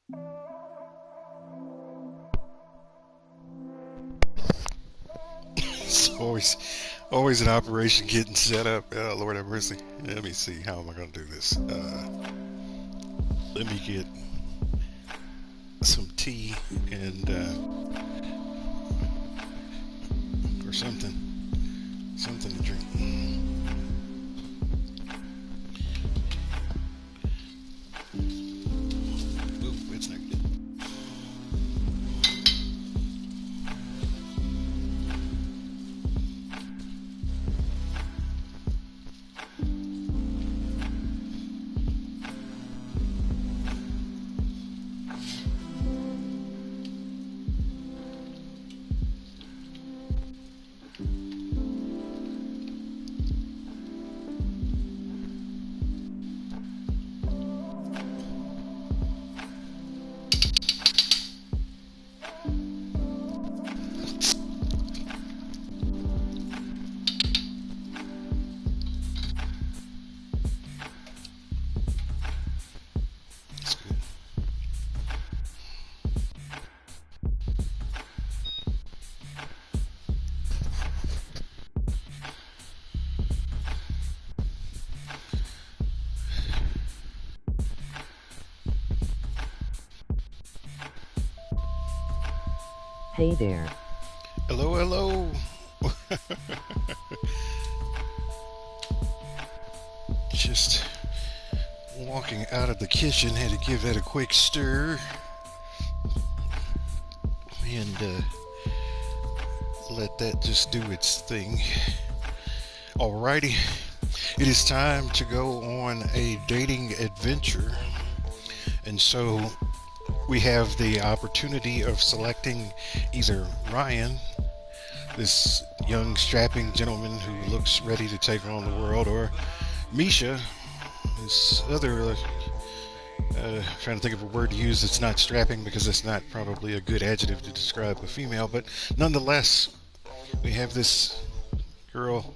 It's always an operation getting set up. Oh, Lord have mercy. Let me see. How am I going to do this? Let me get some tea and or something to drink. Ooh, it's not good. It's good. Hey there. Hello, hello. Just walking out of the kitchen. Had to give that a quick stir and let that just do its thing. Alrighty, it is time to go on a dating adventure, and so we have the opportunity of selecting either Ryan, this young strapping gentleman who looks ready to take on the world, or Misha, this other trying to think of a word to use that's not strapping because it's not probably a good adjective to describe a female, but nonetheless, we have this girl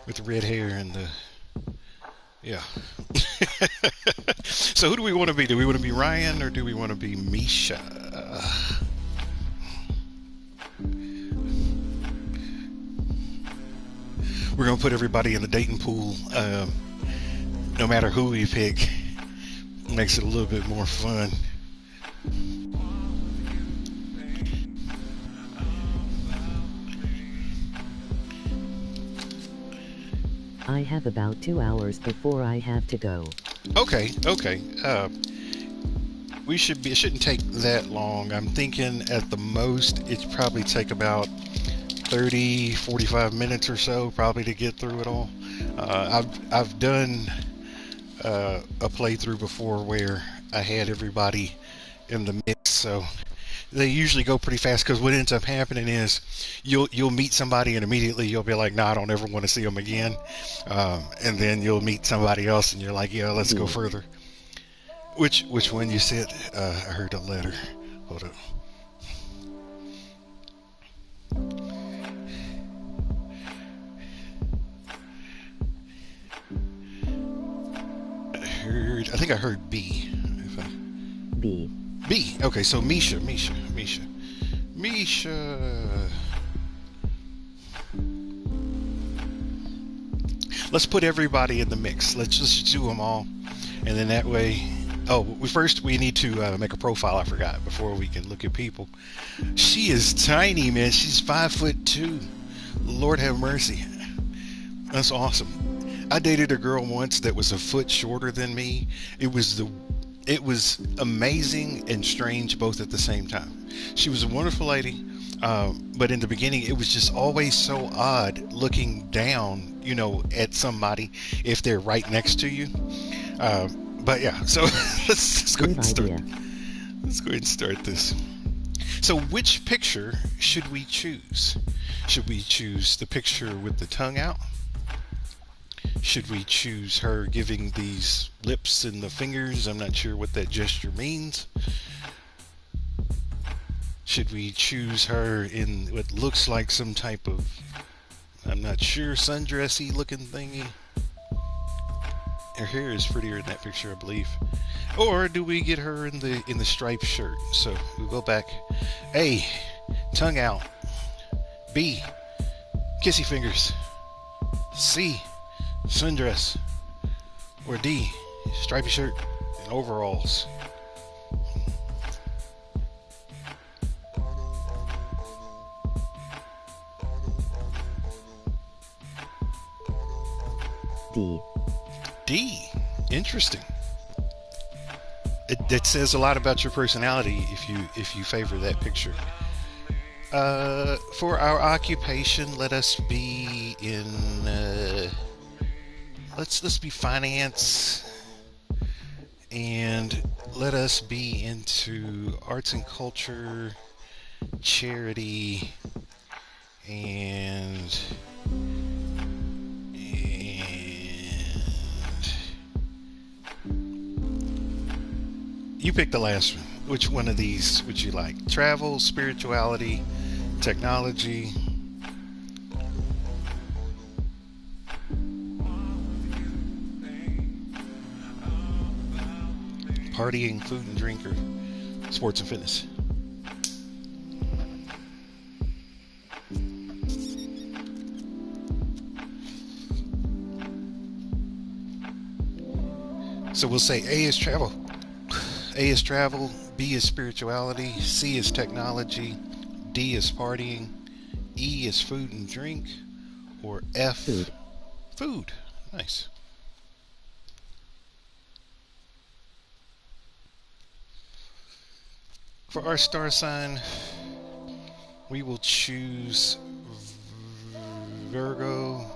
with the red hair and the yeah. So who do we want to be? Do we want to be Ryan or do we want to be Misha? We're gonna put everybody in the dating pool. No matter who we pick, makes it a little bit more fun. I have about 2 hours before I have to go. Okay. It shouldn't take that long. I'm thinking at the most it's probably take about 30, 45 minutes or so probably to get through it all. I've done a playthrough before where I had everybody in the mix, so they usually go pretty fast because what ends up happening is you'll meet somebody and immediately you'll be like, no, I don't ever want to see them again, and then you'll meet somebody else and you're like, yeah, let's go further. Which one you said? I heard a letter. Hold up. I think I heard B. B. B. Okay, so Misha. Let's put everybody in the mix. Let's just do them all, and then that way. Oh, we need to make a profile. I forgot before we can look at people. She is tiny, man. She's 5'2". Lord have mercy. That's awesome. I dated a girl once that was a foot shorter than me. It was amazing and strange both at the same time. She was a wonderful lady, but in the beginning, it was just always so odd looking down, at somebody if they're right next to you. But yeah, so let's go ahead and start. Let's go ahead and start this. So, which picture should we choose? Should we choose the picture with the tongue out? Should we choose her giving these lips and the fingers? I'm not sure what that gesture means. Should we choose her in what looks like some type of, I'm not sure, sundressy looking thingy? Her hair is prettier in that picture, I believe. Or do we get her in the striped shirt? So we'll go back. A, tongue out. B, kissy fingers. C, sundress. Or D, striped shirt and overalls. D. D. Interesting. It says a lot about your personality if you favor that picture. For our occupation, let us be in let's be finance, and let us be into arts and culture, charity, and you pick the last one. Which one of these would you like? Travel, spirituality, technology. Partying, food and drink, or sports and fitness. So we'll say A is travel. A is travel, B is spirituality, C is technology, D is partying, E is food and drink, or F, Food. Food. Nice. For our star sign, we will choose Virgo.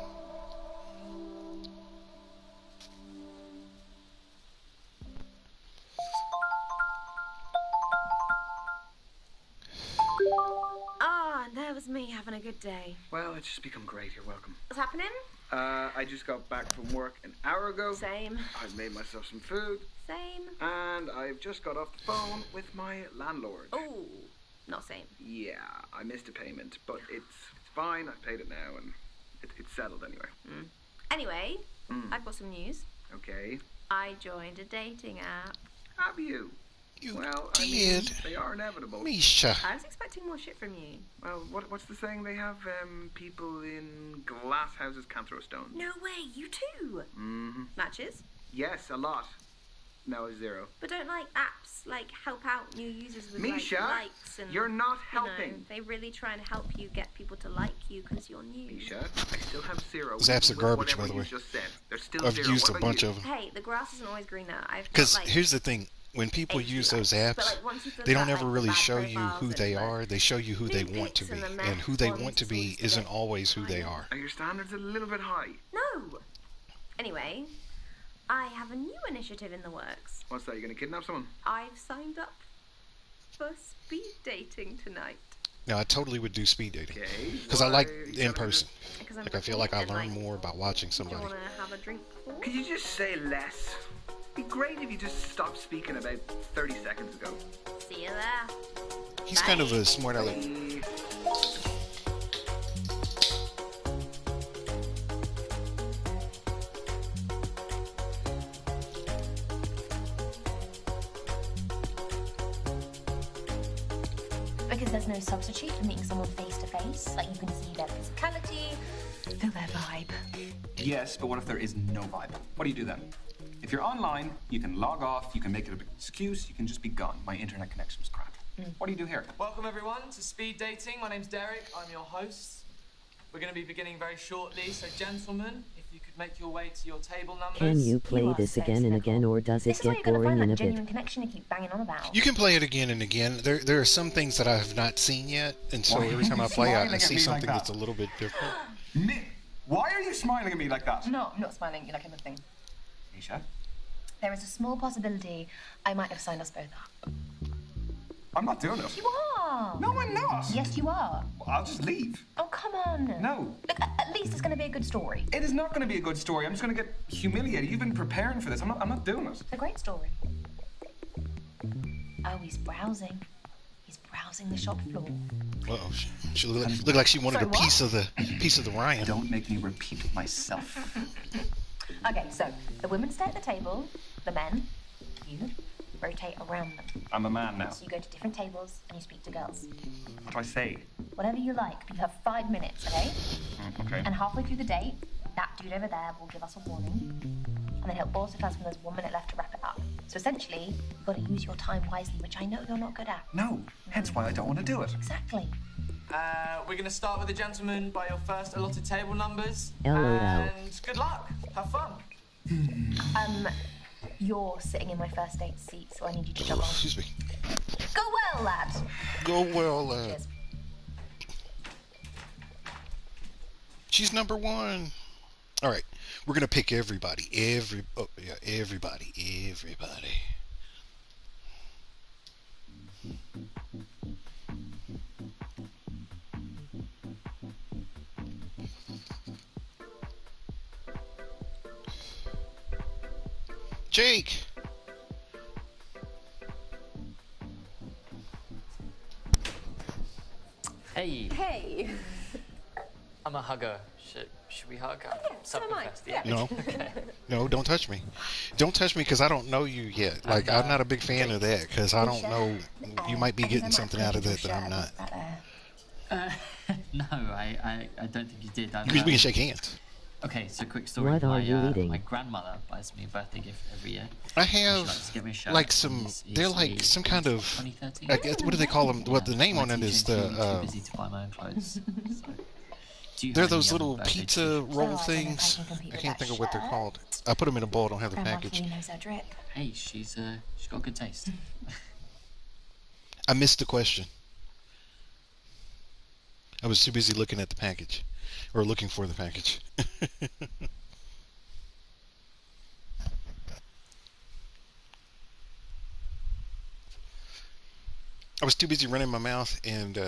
That was me having a good day. Well, it's just become great. You're welcome. What's happening? I just got back from work an hour ago. Same. I've made myself some food. Same. And I've just got off the phone with my landlord. Oh, not same. Yeah, I missed a payment, but it's fine. I've paid it now, and it's settled anyway. Anyway, I've got some news. Okay. I joined a dating app. Have you? You Well, I did. mean, they are inevitable. Misha. I was expecting more shit from you. Well, what's the saying? They have people in glass houses can't throw stones. No way, you too. Mm-hmm. Matches? Yes, a lot. No, a zero. But don't like apps like help out new users with Misha, like likes and you're not you know, helping. they really try and help you get people to like you because you're new. Misha, I still have zero. Those apps are with garbage, whatever by the way. you just said. They're still I've zero. used What a about bunch you? of them. Hey, the grass isn't always greener. I've got, Because like, here's the thing. When people 80 use those likes, apps, but, like, once you they filter don't out, ever like, really the bad show you who profiles they and, are. They show you who they new want to pics be. and the And who they meh want to ones be seems to isn't get always who they higher. are. Are your standards a little bit high? No. Anyway, I have a new initiative in the works. What's that? You gonna kidnap someone? I've signed up for speed dating tonight. Now, I totally would do speed dating. Okay. Because I like why you in gotta do person. Because I'm Like, I feel booking like I it learn at, more about watching Do you somebody. want to have a drink before? Could you just say less? It'd be great if you just stopped speaking about 30 seconds ago. See you there. He's kind of Bye. a smart aleck. Because there's no substitute for meeting someone face to face. Like, you can see their physicality, feel their vibe. Yes, but what if there is no vibe? What do you do then? If you're online, you can log off, you can make it an excuse, you can just be gone. My internet connection was crap. What do you do here? Welcome everyone to Speed Dating. My name's Derek, I'm your host. We're going to be beginning very shortly, so gentlemen, if you could make your way to your table numbers. Can you play are this so again and again, or does it This is where get you're gonna boring find in that a genuine bit? connection you keep banging on about. You can play it again and again. There are some things that I have not seen yet, and so Why every time are I you play, I smiling at see me like something that? that's a little bit different. Why are you smiling at me like that? No, I'm not smiling. You like anything. Misha, There is a small possibility I might have signed us both up. I'm not doing it. You are. No, I'm not. Yes, you are. I'll just leave. Oh, come on. No. Look, at least it's going to be a good story. It is not going to be a good story. I'm just going to get humiliated. You've been preparing for this. I'm not doing it. It's a great story. Oh, he's browsing. He's browsing the shop floor. Uh-oh, she looked like she wanted Sorry, a piece of the Ryan. Don't make me repeat myself. Okay, so the women stay at the table, the men, you, rotate around them. I'm a man now. So you go to different tables and you speak to girls. What do I say? Whatever you like, but you have 5 minutes, okay? Okay. And halfway through the date, that dude over there will give us a warning. And then he'll also tell us when there's 1 minute left to wrap it up. So essentially, you've got to use your time wisely, which I know you're not good at. No, hence why I don't want to do it. Exactly. We're going to start with the gentleman by your first allotted table numbers. LOL. And good luck. Have fun. You're sitting in my first date seat, so I need you to jump on. Excuse me. Go well, lad. Go well, lad. Cheers. She's number one. All right, we're gonna pick everybody. Everybody. Jake. Hey, Hey. I'm a hugger. Should we hug? I'm so am I. self-confessed. Yeah. No. No, don't touch me. Don't touch me because I don't know you yet. Like, I'm not a big fan of that because I don't know. You might be getting something out of that that I'm not. No, I don't think you did. We can shake hands. Okay, so quick story. What are you eating? My grandmother buys me a birthday gift every year. I She have likes to get me a shirt. like some. They're like some kind of. 2013. What do they call them? What the name My on it teacher is too the. busy to buy my own clothes. So, do you They're have any those other little birthday pizza traditions? roll Oh, I don't know if I things. can compete I with can't that think of what they're shirt. called. I put them in a bowl. I don't have the Grandma package. clearly knows her drip. Hey, she's got good taste. I missed the question. I was too busy looking at the package, or looking for the package. I was too busy running my mouth, and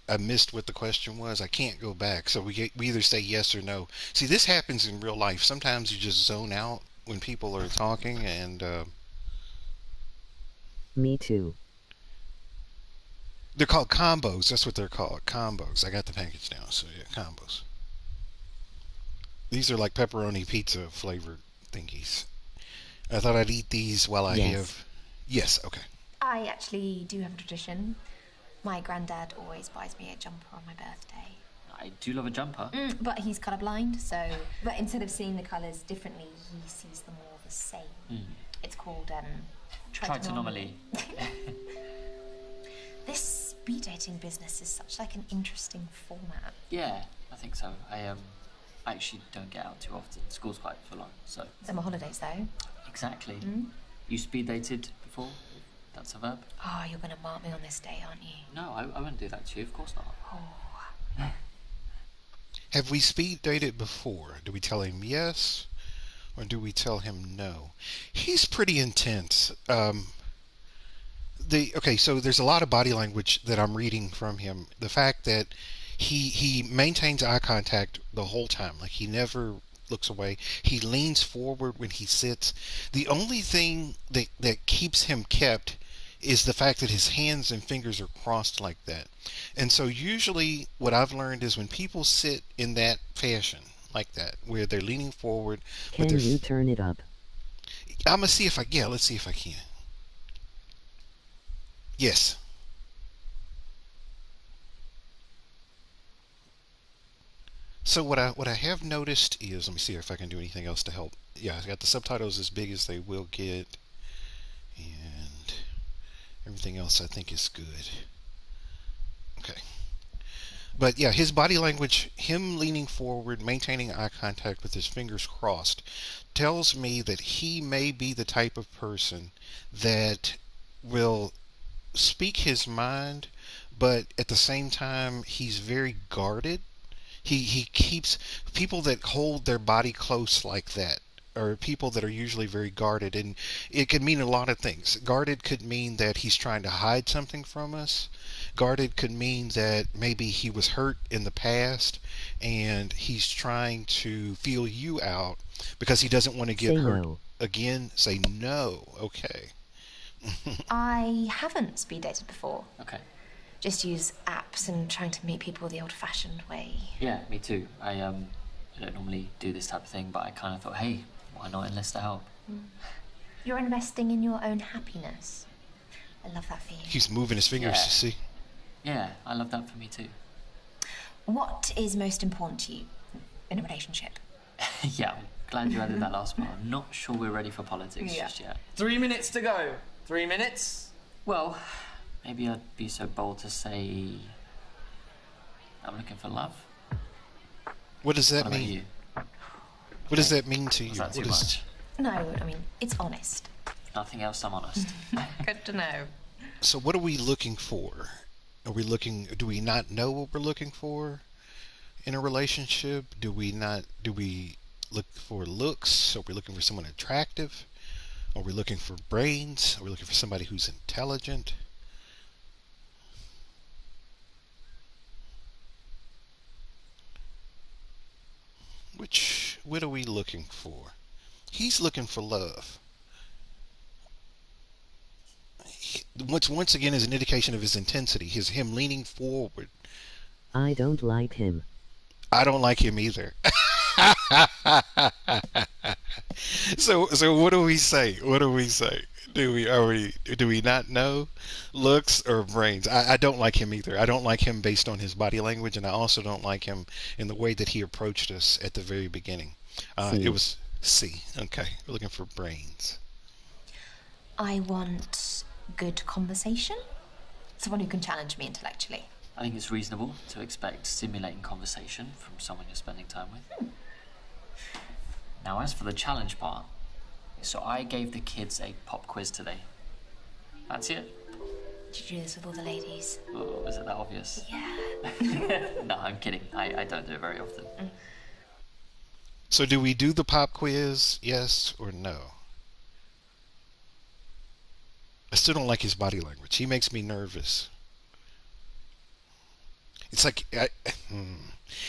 I missed what the question was. I can't go back, so we either say yes or no. See, this happens in real life. Sometimes you just zone out when people are talking, and Me too. they're called combos. That's what they're called, combos. I got the package now, so yeah, combos. These are like pepperoni pizza flavored thingies. I thought I'd eat these while I Yes. have. Yes, okay. I actually do have a tradition. My granddad always buys me a jumper on my birthday. I do love a jumper. But he's colourblind, so... But instead of seeing the colours differently, he sees them all the same. It's called, Tritonomaly. This speed dating business is such like an interesting format. Yeah, I think so. I actually don't get out too often. School's quite full on, so. Summer holidays, though. Exactly. You speed dated before? That's a verb? Oh, you're going to mark me on this day, aren't you? No, I wouldn't do that to you. Of course not. Have we speed dated before? Do we tell him yes, or do we tell him no? He's pretty intense. Okay, so there's a lot of body language that I'm reading from him. The fact that he maintains eye contact the whole time, like he never looks away. He leans forward when he sits. The only thing that keeps him kept is the fact that his hands and fingers are crossed like that. And so usually what I've learned is when people sit in that fashion, like that, where they're leaning forward, Can but they're... you turn it up? I'm gonna see if I... Yeah, let's see if I can. Yes. So what I have noticed is, let me see if I can do anything else to help. Yeah, I got the subtitles as big as they will get, and everything else I think is good. Okay. But yeah, his body language, him leaning forward, maintaining eye contact with his fingers crossed, tells me that he may be the type of person that will speak his mind, but at the same time, he's very guarded. He keeps people that hold their body close like that are people that are usually very guarded, and it could mean a lot of things. Guarded could mean that he's trying to hide something from us. Guarded could mean that maybe he was hurt in the past and he's trying to feel you out because he doesn't want to get Say hurt no. again. Say no. Okay. I haven't speed dated before. Okay. Just use apps and trying to meet people the old-fashioned way. Yeah, me too. I don't normally do this type of thing, but I kind of thought, hey, why not enlist the help? You're investing in your own happiness. I love that for you. He's moving his fingers, Yeah. you see. Yeah, I love that for me too. What is most important to you in a relationship? Yeah, I'm glad you added that last part. I'm not sure we're ready for politics Yeah. just yet. 3 minutes to go. 3 minutes? Well, maybe I'd be so bold to say I'm looking for love. What does that What about mean? you? What does that mean to you? Was that too What is- much? No, I mean, it's honest. Nothing else, I'm honest. Good to know. So what are we looking for? Are we looking? Do we not know what we're looking for in a relationship? Do we look for looks? Are we looking for someone attractive? Are we looking for brains? Are we looking for somebody who's intelligent? What are we looking for? He's looking for love. Once again is an indication of his intensity, him leaning forward. I don't like him. I don't like him either. So what do we say? What do we say? Do we not know looks or brains? I don't like him either. I don't like him based on his body language, and I also don't like him in the way that he approached us at the very beginning. C. It was C. Okay, we're looking for brains. I want good conversation. Someone who can challenge me intellectually. I think it's reasonable to expect stimulating conversation from someone you're spending time with. Now, as for the challenge part, so I gave the kids a pop quiz today. That's it? Did you do this with all the ladies? Oh, is it that obvious? Yeah. No, I'm kidding. I don't do it very often. So do we do the pop quiz? Yes or no? I still don't like his body language. He makes me nervous. It's like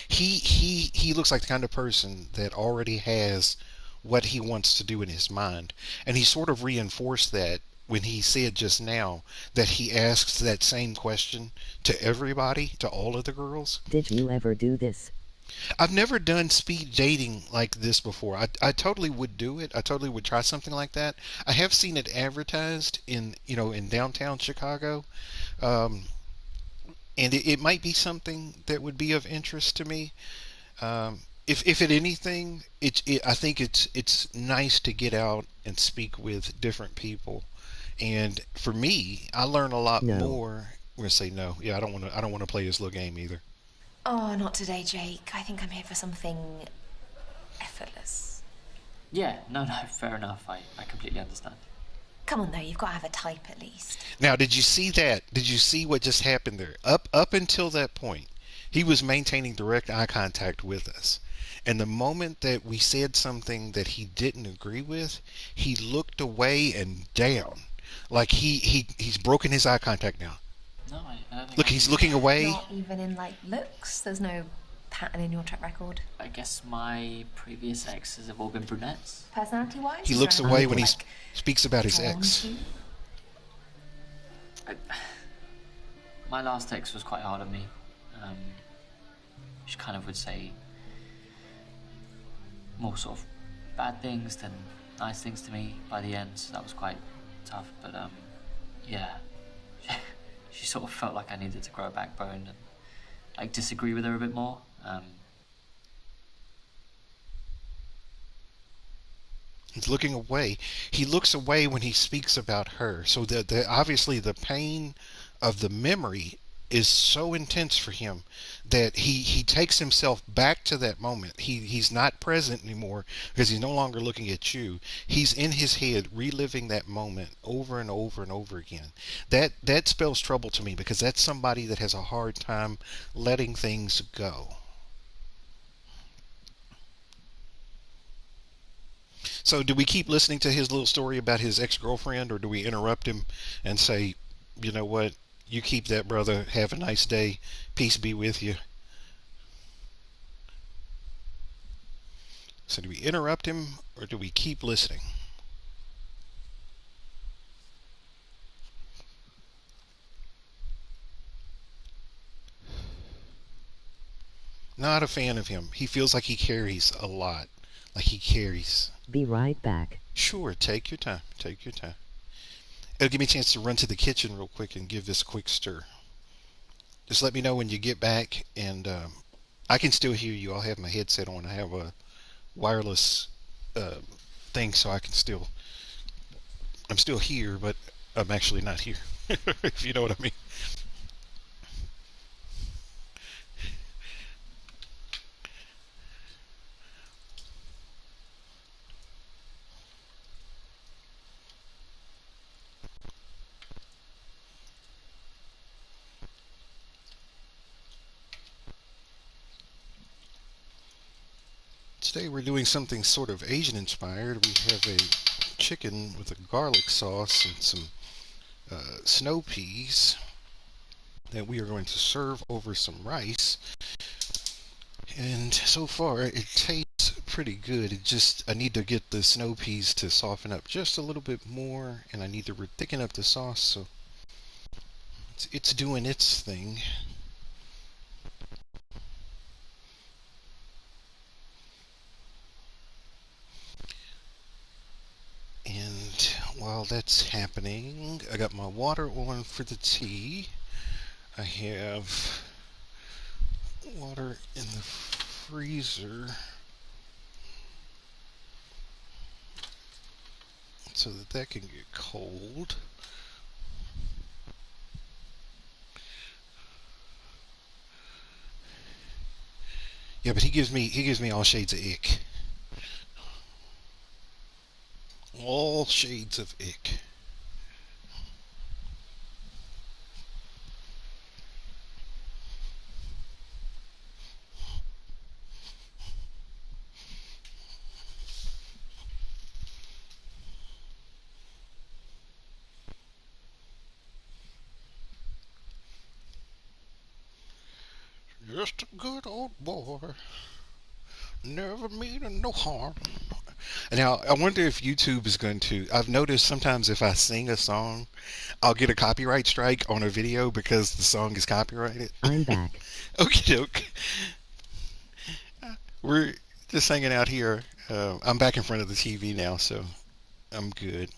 he looks like the kind of person that already has what he wants to do in his mind, and he sort of reinforced that when he said just now that he asks that same question to everybody, to all of the girls. Did you ever do this? I've never done speed dating like this before. I totally would do it. I totally would try something like that. I have seen it advertised in downtown Chicago. And it might be something that would be of interest to me. If at anything, I think it's nice to get out and speak with different people. And for me, I learn a lot No. more. We're gonna say no. Yeah, I don't want to play his little game either. Oh, not today, Jake. I think I'm here for something effortless. Yeah, no, fair enough. I completely understand. Come on, though. You've got to have a type at least. Now, did you see that? Did you see what just happened there? Up until that point, he was maintaining direct eye contact with us. And the moment that we said something that he didn't agree with, he looked away and down. Like he's broken his eye contact now. No, I don't think Look, he's looking away. Not even in, like, looks. There's no pattern in your track record. I guess my previous exes have all been brunettes. Personality-wise? He is looks there away anything when he you're, like, speaks about his drawn ex. to? My last ex was quite hard on me. She kind of would say more sort of bad things than nice things to me by the end, so that was quite tough. But yeah, she sort of felt like I needed to grow a backbone and like disagree with her a bit more. He's looking away. He looks away when he speaks about her. So obviously the pain of the memory is so intense for him that he takes himself back to that moment. He's not present anymore because he's no longer looking at you. He's in his head reliving that moment over and over and over again. That spells trouble to me because that's somebody that has a hard time letting things go. So do we keep listening to his little story about his ex-girlfriend, or do we interrupt him and say, you know what, you keep that, brother, have a nice day, peace be with you? So do we interrupt him, or do we keep listening? Not a fan of him. He feels like he carries a lot. Like he carries. Be right back. Sure, take your time. Take your time. It'll give me a chance to run to the kitchen real quick and give this a quick stir. Just let me know when you get back, and I can still hear you. I'll have my headset on. I have a wireless uh, thing, so I can still. I'm still here, but I'm actually not here. If you know what I mean. Today we're doing something sort of Asian inspired. We have a chicken with a garlic sauce and some snow peas that we are going to serve over some rice. And so far it tastes pretty good. I need to get the snow peas to soften up just a little bit more, and I need to thicken up the sauce, so it's doing its thing. And while that's happening, I got my water on for the tea. I have water in the freezer so that can get cold. Yeah, but he gives me all shades of ick. All shades of ick. Just a good old boy. Never meaning no harm. Now, I wonder if YouTube is going to. I've noticed sometimes if I sing a song, I'll get a copyright strike on a video because the song is copyrighted. I'm back. Okie doke. We're just hanging out here. I'm back in front of the TV now, so I'm good.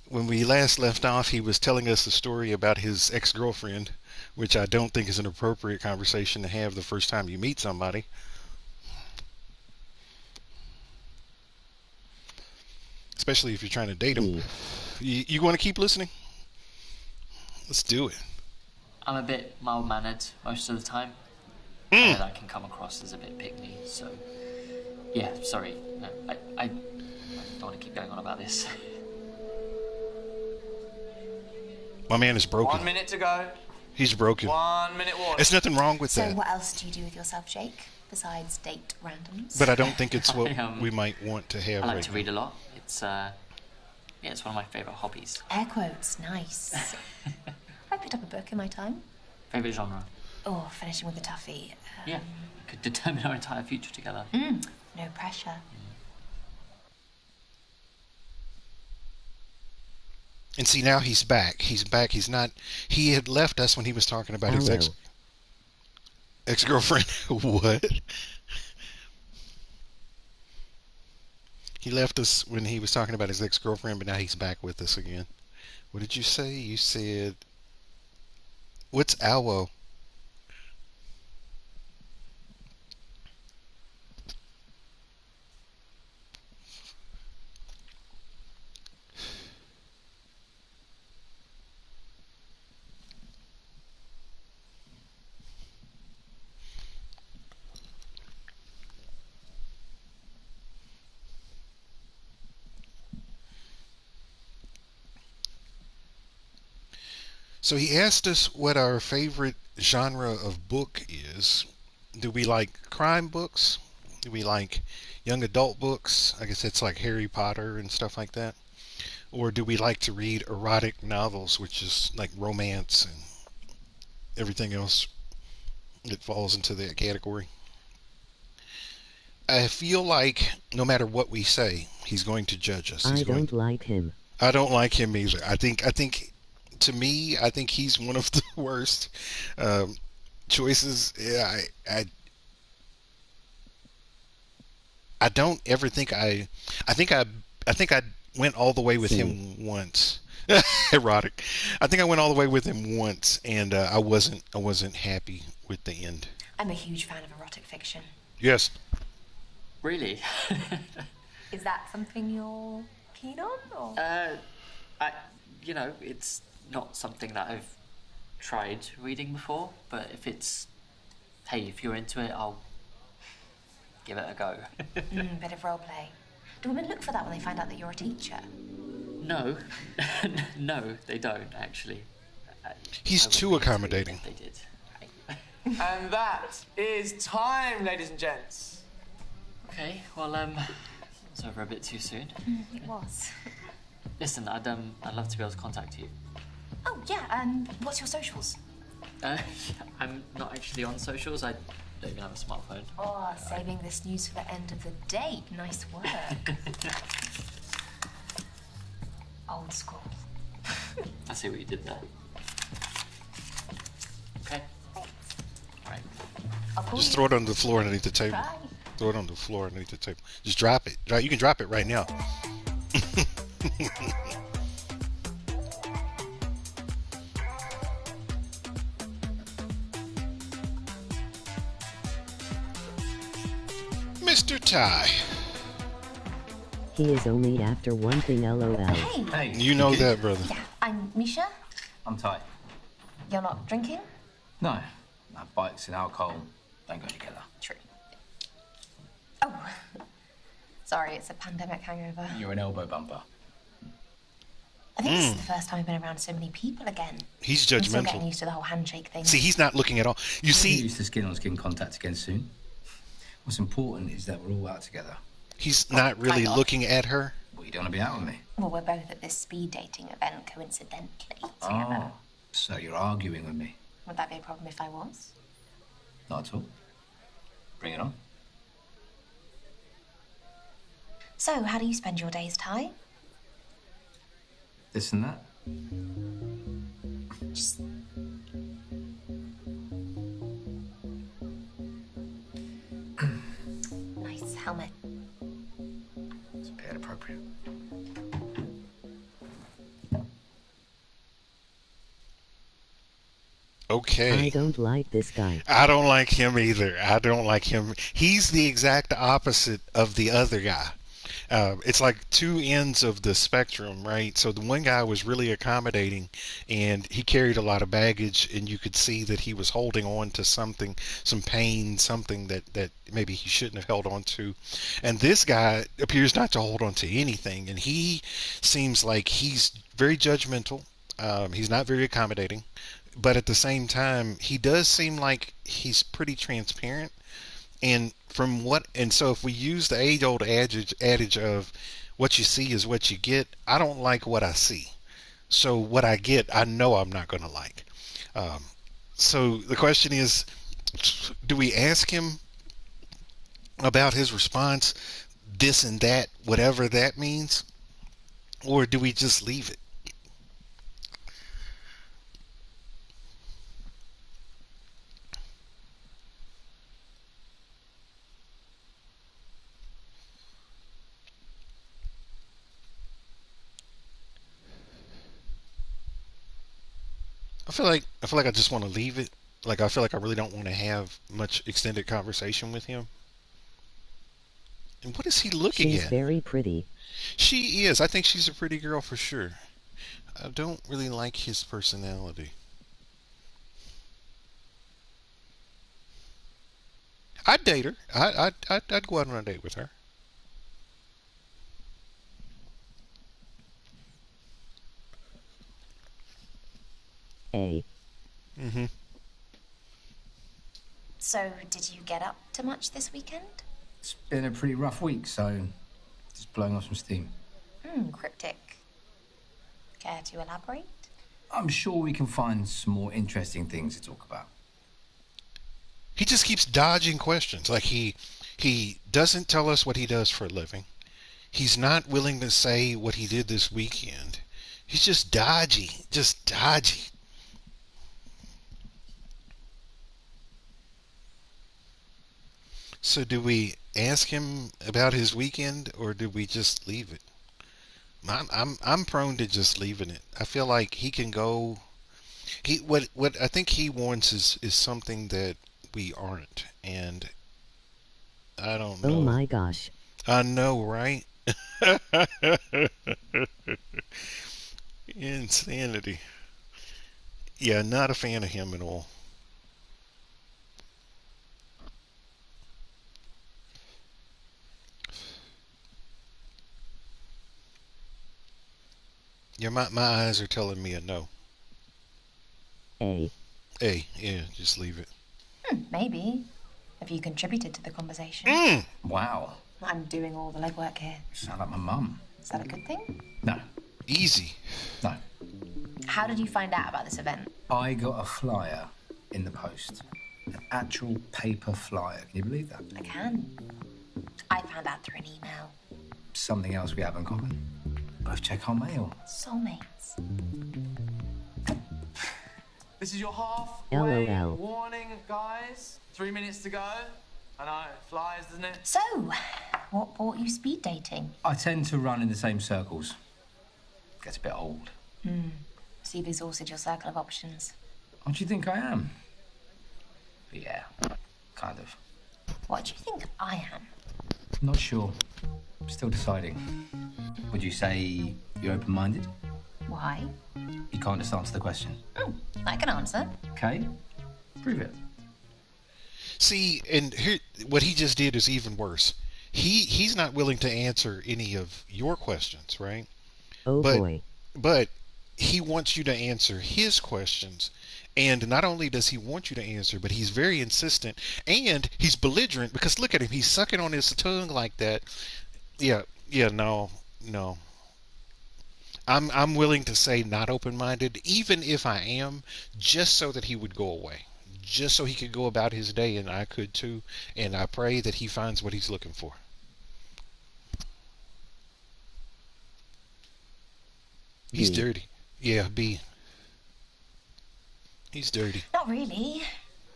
When we last left off, he was telling us a story about his ex-girlfriend, which I don't think is an appropriate conversation to have the first time you meet somebody. Especially if you're trying to date them. You want to keep listening? Let's do it. I'm a bit mild-mannered most of the time. I know that can come across as a bit pick-me, so... Yeah, sorry. No, I don't want to keep going on about this. My man is broken. 1 minute to go. He's broken. 1 minute warning. There's nothing wrong with So that. what else do you do with yourself, Jake, besides date randoms? But I don't think it's what we might want to have I like right to read a lot. It's one of my favourite hobbies. Air quotes, nice. I picked up a book in my time. Favourite genre? Oh, finishing with a toughie. Yeah, could determine our entire future together. No pressure. And see, now he's back. He's back. He's not. He had left us when he was talking about his Hello. ex-girlfriend. What? He left us when he was talking about his ex-girlfriend, but now he's back with us again. What did you say? You said, what's Alwo? So he asked us what our favorite genre of book is. Do we like crime books? Do we like young adult books? I guess it's like Harry Potter and stuff like that. Or do we like to read erotic novels, which is like romance and everything else that falls into that category? I feel like no matter what we say, he's going to judge us. I don't like him. I don't like him either. I think to me, I think he's one of the worst choices. Yeah, I don't ever think I think I went all the way with him once. Erotic. I think I went all the way with him once, and I wasn't happy with the end. I'm a huge fan of erotic fiction. Yes. Really? Is that something you're keen on, or? It's not something that I've tried reading before, but if you're into it, I'll give it a go. Bit of roleplay. Do women look for that when they find out that you're a teacher? No, no, they don't actually. He's I would too be into it accommodating. if they did. And that is time, ladies and gents. Okay, well, it's over a bit too soon. It was. Listen, I'd love to be able to contact you. Oh, yeah, what's your socials? I'm not actually on socials. I don't even have a smartphone. Oh, saving this news for the end of the date. Nice work. Old school. I see what you did there. Okay. Right. I'll call Just you. throw it on the floor underneath the table. Try. Throw it on the floor underneath the table. Just drop it. You can drop it right now. Mr. Ty. He is only after one thing, lol. Hey. Hey, You know that, brother. Yeah, I'm Misha. I'm Ty. You're not drinking? No, bikes and alcohol don't go together. True. Oh. Sorry, it's a pandemic hangover. You're an elbow bumper. I think this is the first time I've been around so many people again. He's I'm still getting judgmental. used to the whole handshake thing. See, he's not looking at all. You We'll get see, used to skin-on-skin contact again soon. What's important is that we're all out together. he's not really kind of. looking at her. Well, you don't want to be out with me. Well, we're both at this speed dating event coincidentally together. Oh, so you're arguing with me? Would that be a problem if I was? Not at all. Bring it on. So, how do you spend your days, Ty? This and that. Just... nice helmet. It's a bit appropriate. Okay. I don't like this guy. I don't like him either. I don't like him. He's the exact opposite of the other guy. It's like two ends of the spectrum, right? So the one guy was really accommodating, and he carried a lot of baggage, and you could see that he was holding on to something, some pain, something that maybe he shouldn't have held on to. And this guy appears not to hold on to anything, and he seems like he's very judgmental. He's not very accommodating, but at the same time, he does seem like he's pretty transparent. And so if we use the age-old adage of what you see is what you get, I don't like what I see. So what I get, I know I'm not going to like. So the question is, do we ask him about his response, this and that, whatever that means, or do we just leave it? I feel like I just want to leave it. Like I feel like I really don't want to have much extended conversation with him. And what is he looking She's at? very pretty. She is. I think she's a pretty girl for sure. I don't really like his personality. I'd date her. I'd go out on a date with her. A. Mm-hmm. So, did you get up to much this weekend? It's been a pretty rough week, so just blowing off some steam. Cryptic. Care to elaborate? I'm sure we can find some more interesting things to talk about. He just keeps dodging questions. Like he doesn't tell us what he does for a living. He's not willing to say what he did this weekend. He's just dodgy. Just dodgy. So do we ask him about his weekend, or do we just leave it? I'm prone to just leaving it. I feel like he can go. What I think he wants is something that we aren't, and I don't Oh know. my gosh. I know, right? Insanity. Yeah, not a fan of him at all. Yeah, my eyes are telling me a no. A. Hey, yeah, just leave it. Maybe. If you contributed to the conversation. Wow. I'm doing all the legwork here. You sound like my mum. Is that a good thing? No. Easy. No. How did you find out about this event? I got a flyer in the post. An actual paper flyer. Can you believe that? I can. I found out through an email. Something else we have in common. Both check our mail. Soulmates. This is your halfway LOL. warning, guys. 3 minutes to go. I know, it flies, doesn't it? So, what brought you speed dating? I tend to run in the same circles. Gets a bit old. So you've exhausted your circle of options. What do you think I am? But yeah, kind of. What do you think I am? Not sure. Still deciding. Would you say you're open-minded? Why? You can't just answer the question. I can answer. Okay, prove it. See, and here, what he just did is even worse. He's not willing to answer any of your questions, right? Oh But boy. but he wants you to answer his questions. And not only does he want you to answer, but he's very insistent and he's belligerent because look at him. He's sucking on his tongue like that. Yeah, yeah, no, no. I'm willing to say not open-minded, even if I am, just so that he would go away. Just so he could go about his day and I could too. And I pray that he finds what he's looking for. He's B. dirty. Yeah, B. He's dirty. Not really.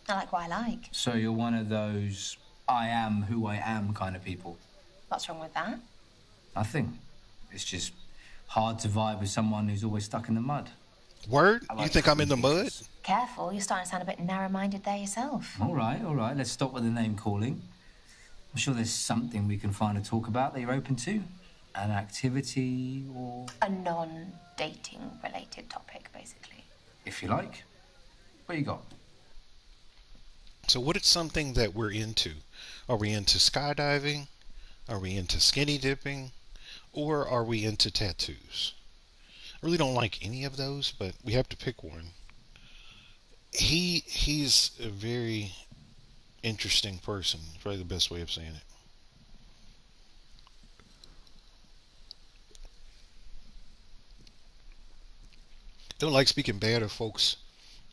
I like what I like. So you're one of those I am who I am kind of people? What's wrong with that? Nothing. It's just hard to vibe with someone who's always stuck in the mud. Word? I You like think I'm in the free mud? thinkers. Careful, you're starting to sound a bit narrow-minded there yourself. All right. Let's stop with the name calling. I'm sure there's something we can find to talk about that you're open to. An activity or... A non-dating related topic, basically. if you like. What you got? So what is something that we're into? Are we into skydiving? Are we into skinny dipping? Or are we into tattoos? I really don't like any of those, but we have to pick one. He's a very interesting person. Probably the best way of saying it. Don't like speaking bad of folks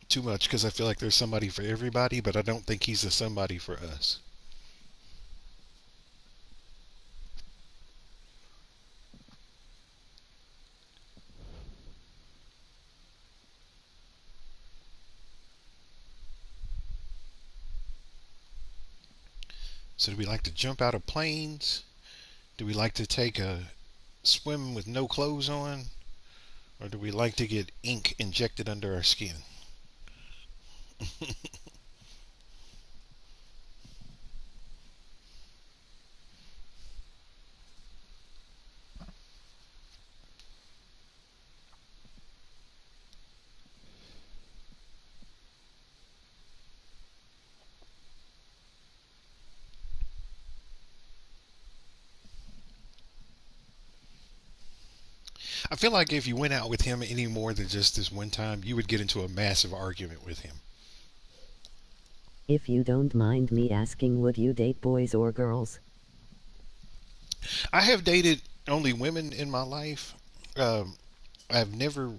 too much because I feel like there's somebody for everybody, but I don't think he's a somebody for us. So do we like to jump out of planes? Do we like to take a swim with no clothes on? Or do we like to get ink injected under our skin? I feel like if you went out with him any more than just this one time, you would get into a massive argument with him. If you don't mind me asking, would you date boys or girls? I have dated only women in my life. Um, I've never.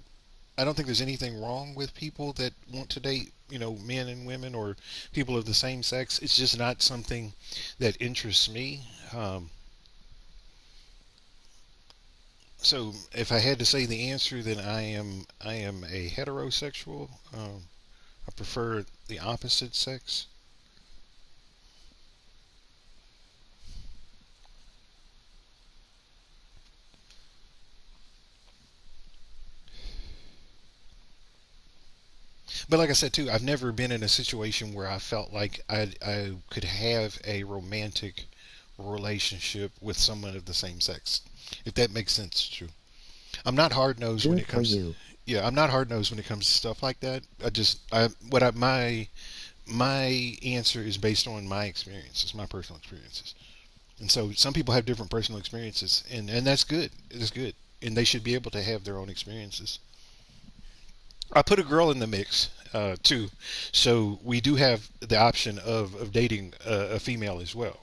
I don't think there's anything wrong with people that want to date, men and women or people of the same sex. It's just not something that interests me. So if I had to say the answer, then I am a heterosexual. I prefer the opposite sex. But like I said too, I've never been in a situation where I felt like I could have a romantic relationship with someone of the same sex. If that makes sense, too. I'm not hard nosed when Good it for comes. you. Yeah, I'm not hard nosed when it comes to stuff like that. My answer is based on my experiences, my personal experiences. And so some people have different personal experiences, and that's good. It's good, and they should be able to have their own experiences. I put a girl in the mix too, so we do have the option of dating a female as well.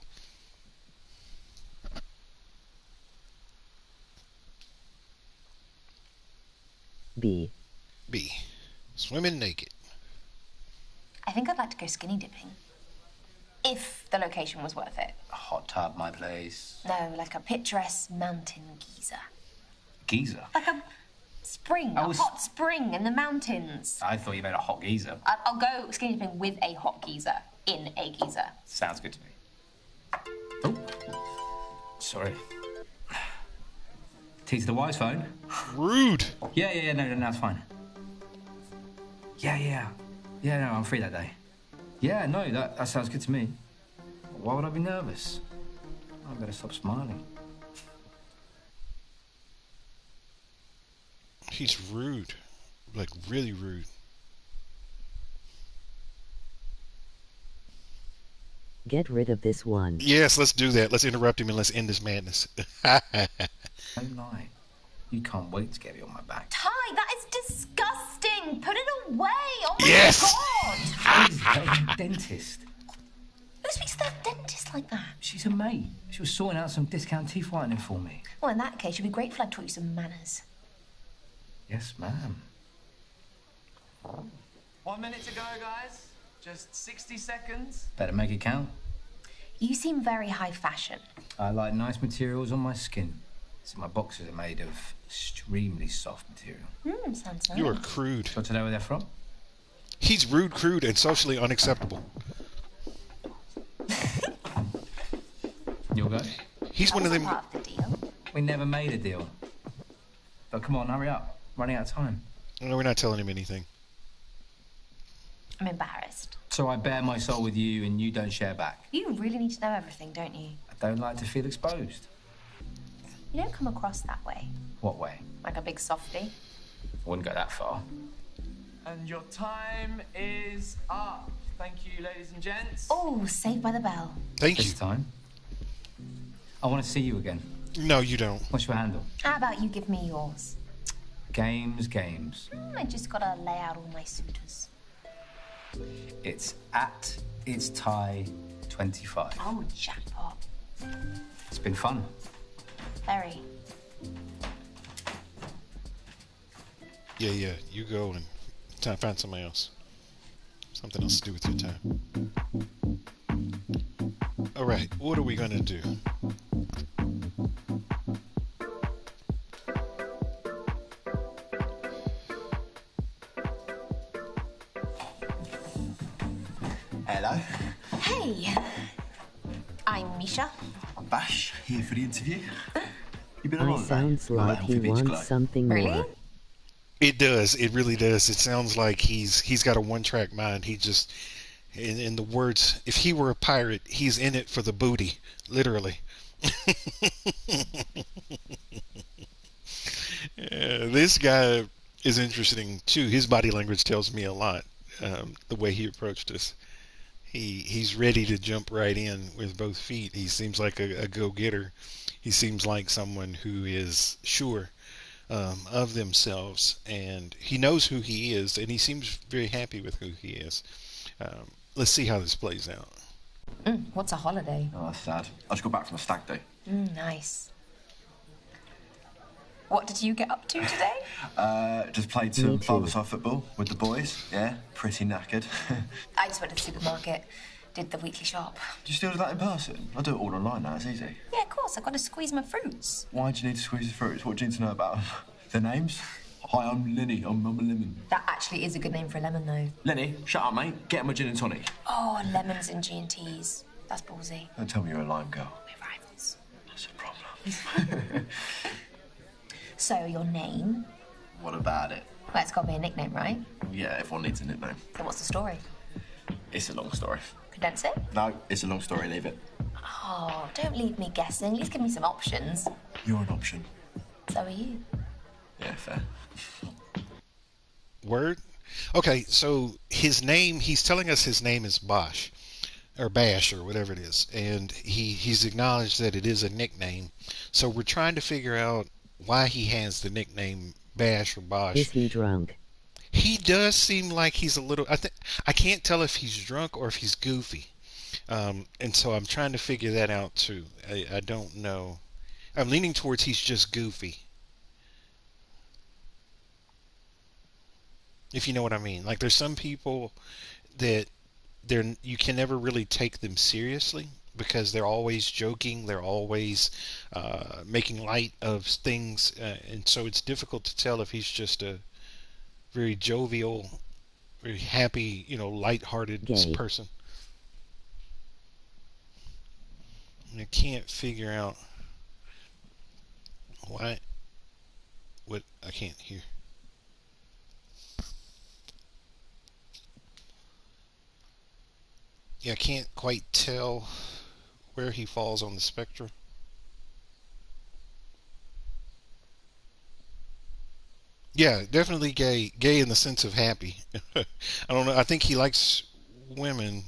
B. B. Swimming naked. I think I'd like to go skinny dipping. If the location was worth it. A hot tub, my place. No, like a picturesque mountain geyser. Geezer? Like a spring, a hot spring in the mountains. I thought you meant a hot geezer. I'll go skinny dipping with a hot geyser in a geyser. Sounds good to me. Oh. Sorry. T to the wise phone. Rude. Yeah, no, it's fine. Yeah, no, I'm free that day. Yeah, no, that sounds good to me. Why would I be nervous? I better stop smiling. He's rude. Like, really rude. Get rid of this one. Yes, let's do that. Let's interrupt him and let's end this madness. Don't lie. You can't wait to get it on my back. Ty, that is disgusting. Put it away. Oh my Yes! God. Please, dentist. Who speaks to their dentist like that? She's a mate. She was sorting out some discount teeth whitening for me. Well, in that case, you'd be grateful I taught you some manners. Yes, ma'am. 1 minute to go, guys. Just 60 seconds. Better make it count. You seem very high fashion. I like nice materials on my skin. So my boxers are made of extremely soft material. Sounds nice. You are crude. Want to know where they're from? He's rude, crude, and socially unacceptable. You'll go? He's one of them. Part of the deal. We never made a deal. But come on, hurry up. Running out of time. No, we're not telling him anything. I'm embarrassed. So I bare my soul with you and you don't share back. You really need to know everything, don't you? I don't like to feel exposed. You don't come across that way. What way? Like a big softie. Wouldn't go that far. And your time is up. Thank you, ladies and gents. Oh, saved by the bell. Thank This you. time. I want to see you again. No, you don't. What's your handle? How about you give me yours? Games. I just gotta lay out all my suitors. It's at its tie 25. Oh, jackpot. It's been fun. Very. Yeah. You go and find somebody else. Something else to do with your time. All right, what are we gonna do? Hello, Hey, I'm Misha. I'm Bash, here for the interview. You been on I holiday? sounds like he wants something Really? more. It does. It really does. It sounds like he's got a one-track mind. He just, in the words, if he were a pirate, he's in it for the booty, literally. This guy is interesting too. His body language tells me a lot. The way he approached us. He's ready to jump right in with both feet. He seems like a go-getter. He seems like someone who is sure of themselves, and he knows who he is, and he seems very happy with who he is. Let's see how this plays out. What's a holiday? Oh, that's sad. I just got back from a stag do. Nice. What did you get up to today? Just played some five-a-side football with the boys. Yeah, pretty knackered. I just went to the supermarket, did the weekly shop. Do you still do that in person? I do it all online now, it's easy. Yeah, of course, I've got to squeeze my fruits. Why do you need to squeeze the fruits? What do you need to know about them? Their names? Hi, I'm Lenny. I'm a lemon. That actually is a good name for a lemon, though. Lenny, shut up, mate. Get him a gin and tonic. Oh, lemons and G&Ts. That's ballsy. Don't tell me you're a lime girl. We're rivals. That's a problem. So, your name? What about it? Well, it's got to be a nickname, right? Yeah, everyone needs a nickname. So what's the story? It's a long story. Condense it? No, it's a long story, leave it. Oh, don't leave me guessing. At least give me some options. You're an option. So are you. Yeah, fair. Word? Okay, so his name, he's telling us his name is Bosch, or Bash, or whatever it is. And he's acknowledged that it is a nickname. So we're trying to figure out why he has the nickname Bash or Bosch. Is he drunk? He does seem like he's a little. I can't tell if he's drunk or if he's goofy, and so I'm trying to figure that out too. I don't know. I'm leaning towards he's just goofy. If you know what I mean. Like there's some people that you can never really take them seriously because they're always joking. They're always making light of things, and so it's difficult to tell if he's just a very jovial, very happy, light-hearted Gay. person. I can't figure out why. What I can't hear. Yeah, I can't quite tell where he falls on the spectrum. Yeah, definitely gay. Gay in the sense of happy. I don't know. I think he likes women,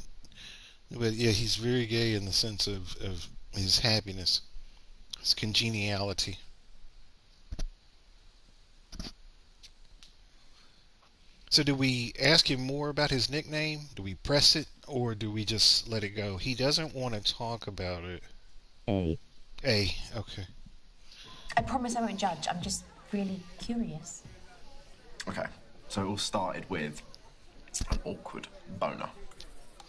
but yeah, he's very gay in the sense of his happiness, his congeniality. So do we ask him more about his nickname? Do we press it, or do we just let it go? He doesn't want to talk about it. A. Okay. I promise I won't judge. I'm just really curious. Okay, so it all started with an awkward boner.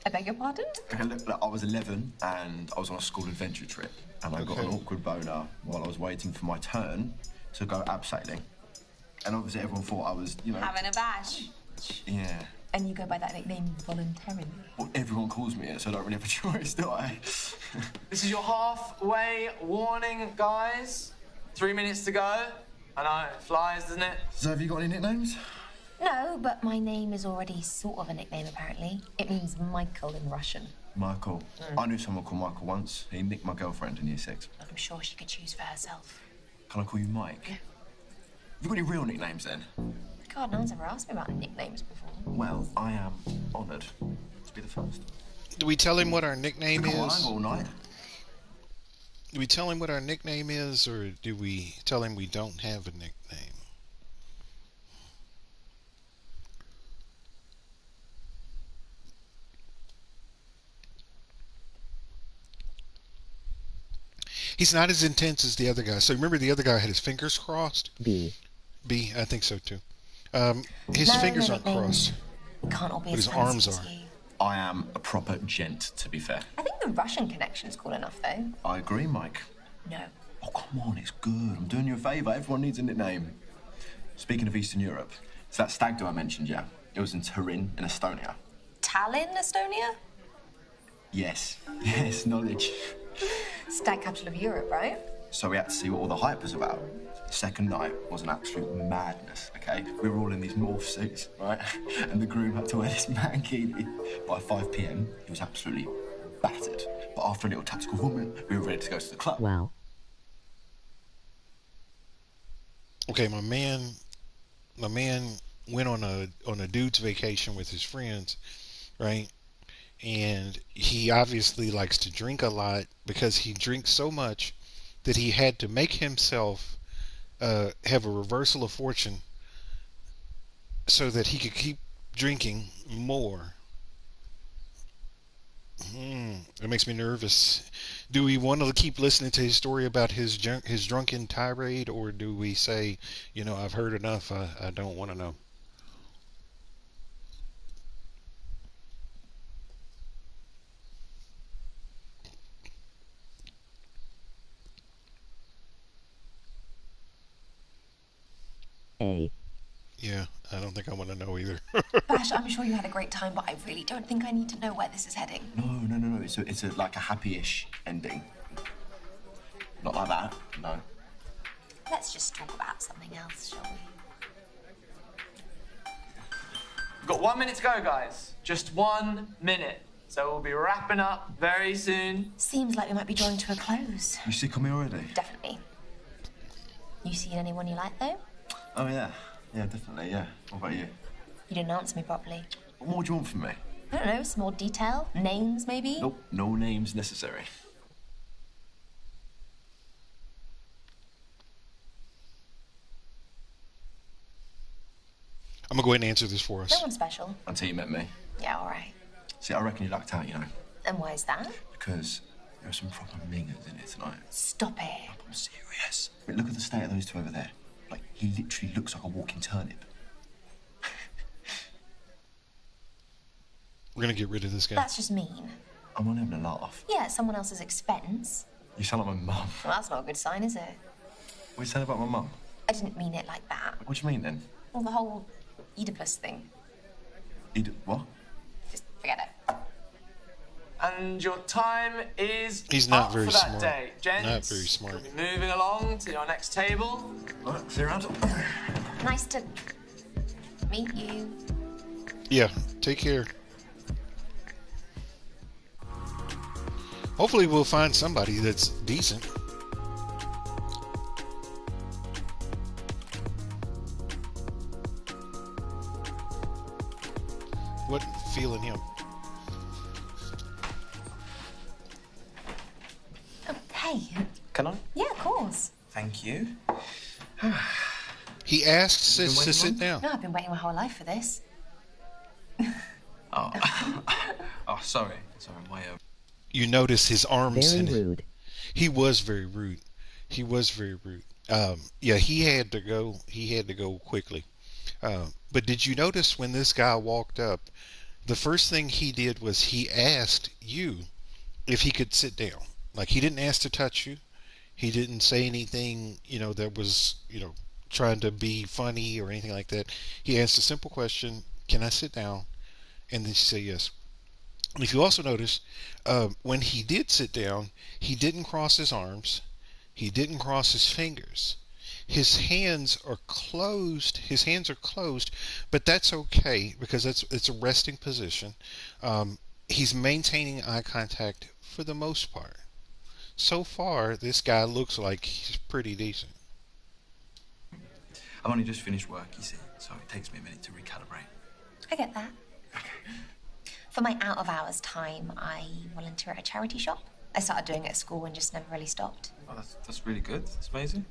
I beg your pardon? Okay, look, I was 11 and I was on a school adventure trip and I got an awkward boner while I was waiting for my turn to go abseiling. And obviously everyone thought I was, Having a bash. Yeah. And you go by that nickname voluntarily. Well, everyone calls me it, so I don't really have a choice, do I? This is your halfway warning, guys. 3 minutes to go. I know, it flies, doesn't it? So have you got any nicknames? No, but my name is already sort of a nickname, apparently. It means Michael in Russian. Michael. I knew someone called Michael once. He nicked my girlfriend in year 6. I'm sure she could choose for herself. Can I call you Mike? Yeah. Have you got any real nicknames then? God, no one's ever asked me about nicknames before. Well, I am honoured to be the first. Do we tell him what our nickname Come on, is? all night. Do we tell him what our nickname is, or do we tell him we don't have a nickname? He's not as intense as the other guy. So remember the other guy had his fingers crossed? B. I think so too. His fingers aren't crossed, We can't all be but as his fancy arms as are. you. I am a proper gent, to be fair. I think the Russian connection's cool enough, though. I agree, Mike. No. Oh, come on, it's good. I'm doing you a favour. Everyone needs a nickname. Speaking of Eastern Europe, it's that stag do I mentioned, yeah? It was in Turin, in Estonia. Tallinn, Estonia? Yes, knowledge. Stag capital of Europe, right? So we had to see what all the hype was about. The second night was an absolute madness, okay? We were all in these morph suits, right? And the groom had to wear this mankini. By 5 p.m, he was absolutely battered. But after a little tactical vomit, we were ready to go to the club. Wow. Okay, my man went on a dude's vacation with his friends, right? And he obviously likes to drink a lot because he drinks so much that he had to make himself have a reversal of fortune so that he could keep drinking more. It makes me nervous. Do we want to keep listening to his story about his drunken tirade, or do we say, I've heard enough, I don't want to know? A. Yeah, I don't think I want to know either. Bash, I'm sure you had a great time, but I really don't think I need to know where this is heading. No. It's like a happy-ish ending. Not like that, no. Let's just talk about something else, shall we? We've got 1 minute to go, guys. Just 1 minute. So we'll be wrapping up very soon. Seems like we might be drawing to a close. You sick of me already? Definitely. You seen anyone you like, though? Oh, yeah. Yeah, definitely, yeah. What about you? You didn't answer me properly. What more do you want from me? I don't know, some more detail? Names, maybe? Nope, no names necessary. I'm gonna go ahead and answer this for us. No one special. Until you met me. Yeah, all right. See, I reckon you lucked out, you know. And why is that? Because there are some proper mingers in it tonight. Stop it. I'm serious. But look at the state of those two over there. Like, he literally looks like a walking turnip. We're gonna get rid of this guy. That's just mean. I'm only having a laugh. Yeah, at someone else's expense. You sound like my mum. Well, that's not a good sign, is it? What are you saying about my mum? I didn't mean it like that. What do you mean, then? Well, the whole Oedipus thing. What? Just forget it. And your time is He's not up very for that smart. day. Gents, Not very smart. we'll be moving along to your next table. All right, see you around. Nice to meet you. Yeah, take care. Hopefully we'll find somebody that's decent. What feeling him? Oh, hey. Can I? Yeah, of course. Thank you. He asked been us to waiting sit long? down. No, I've been waiting my whole life for this. Oh, oh, sorry. Sorry, my You notice his arms. Very and rude. He was very rude. He was very rude. Yeah, he had to go. He had to go quickly. But did you notice when this guy walked up, the first thing he did was he asked you if he could sit down. Like, he didn't ask to touch you. He didn't say anything, that was, trying to be funny or anything like that. He asked a simple question, "Can I sit down?" And then she said yes. And if you also notice, when he did sit down, he didn't cross his arms. He didn't cross his fingers. His hands are closed. But that's okay because it's a resting position. He's maintaining eye contact for the most part. So far, this guy looks like he's pretty decent. I've only just finished work, you see, so it takes me a minute to recalibrate. I get that. For my out-of-hours time, I volunteer at a charity shop. I started doing it at school and just never really stopped. Oh, that's really good. That's amazing.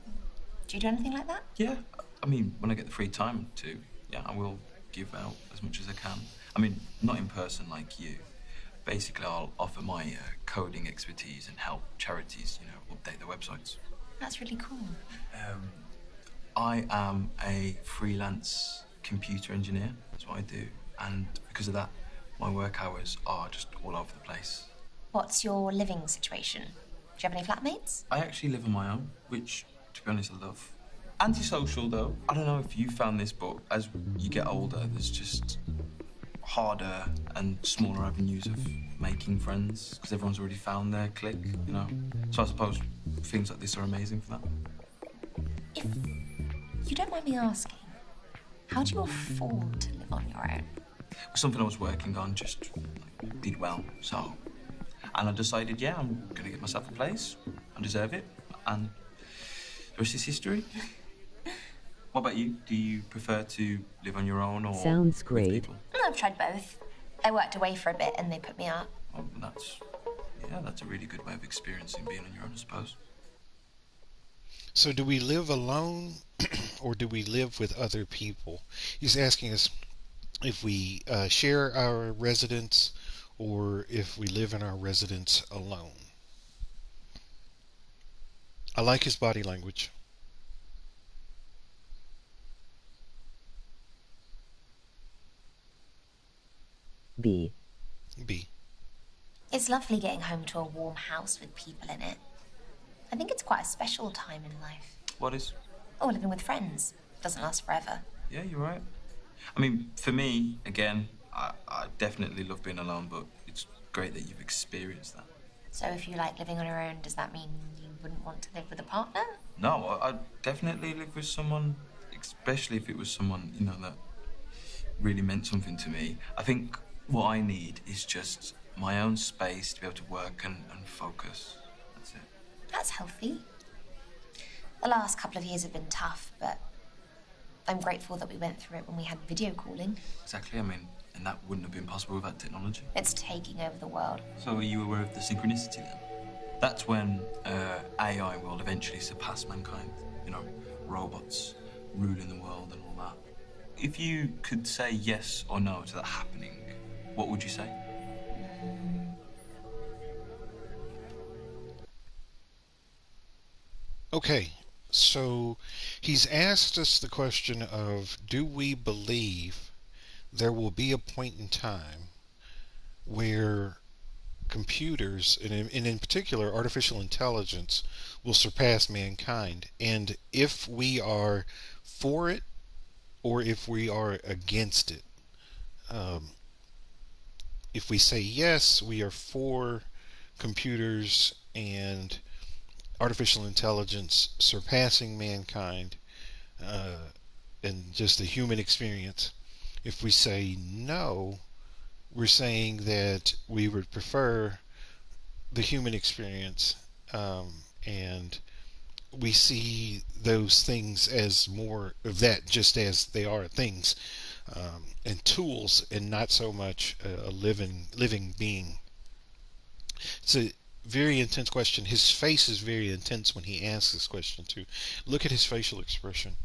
Do you do anything like that? Yeah. I mean, when I get the free time to, yeah, I will give out as much as I can. I mean, not in person like you. Basically, I'll offer my coding expertise and help charities, update their websites. That's really cool. I am a freelance computer engineer. That's what I do. And because of that, my work hours are just all over the place. What's your living situation? Do you have any flatmates? I actually live on my own, which, to be honest, I love. Antisocial, though. I don't know if you found this, but as you get older, there's just harder and smaller avenues of making friends because everyone's already found their clique, So I suppose things like this are amazing for that. If you don't mind me asking, how do you afford to live on your own? Something I was working on just did well, so. And I decided, yeah, I'm going to get myself a place. I deserve it. And the rest is history. What about you? Do you prefer to live on your own or Sounds with great. people? I've tried both. I worked away for a bit and they put me up. Oh, that's a really good way of experiencing being on your own, I suppose. So do we live alone or do we live with other people? He's asking us if we share our residence or if we live in our residence alone. I like his body language. B. B. It's lovely getting home to a warm house with people in it. I think it's quite a special time in life. What is? Oh, living with friends. Doesn't last forever. Yeah, you're right. I mean, for me, again, I definitely love being alone, but it's great that you've experienced that. So if you like living on your own, does that mean you wouldn't want to live with a partner? No, I'd definitely live with someone, especially if it was someone, that really meant something to me. I think what I need is just my own space to be able to work and focus. That's it. That's healthy. The last couple of years have been tough, but I'm grateful that we went through it when we had video calling. Exactly, I mean, and that wouldn't have been possible without technology. It's taking over the world. So are you aware of the synchronicity then? That's when AI will eventually surpass mankind. You know, robots ruling the world and all that. If you could say yes or no to that happening, what would you say? Okay, so he's asked us the question of, do we believe there will be a point in time where computers, and in particular artificial intelligence, will surpass mankind, and if we are for it or if we are against it. Um, if we say yes, we are for computers and artificial intelligence surpassing mankind and just the human experience. If we say no, we're saying that we would prefer the human experience, and we see those things as more of that, just as they are things, and tools, and not so much a living being. It's a very intense question. His face is very intense when he asks this question too. Look at his facial expression.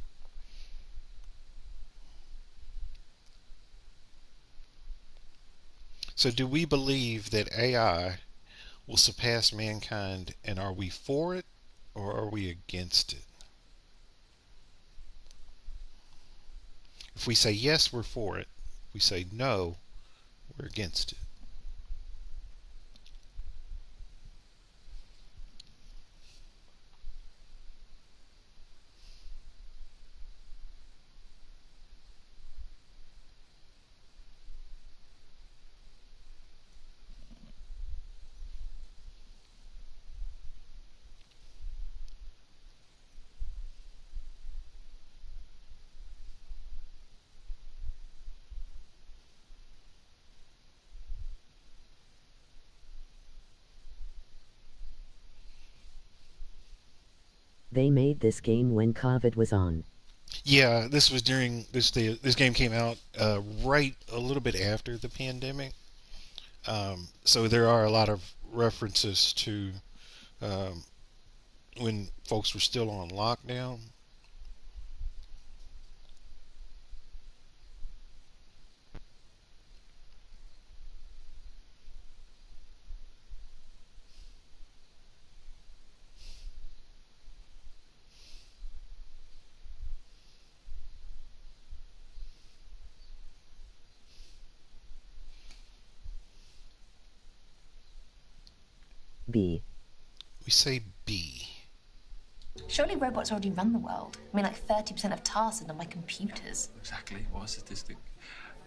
So, do we believe that AI will surpass mankind, and are we for it or are we against it? If we say yes, we're for it. If we say no, we're against it. They made this game when COVID was on. Yeah, this was during this game came out right a little bit after the pandemic. So there are a lot of references to um, when folks were still on lockdown. B. We say B. Surely robots already run the world. I mean, like 30% of tasks are done by computers. Exactly, what a statistic.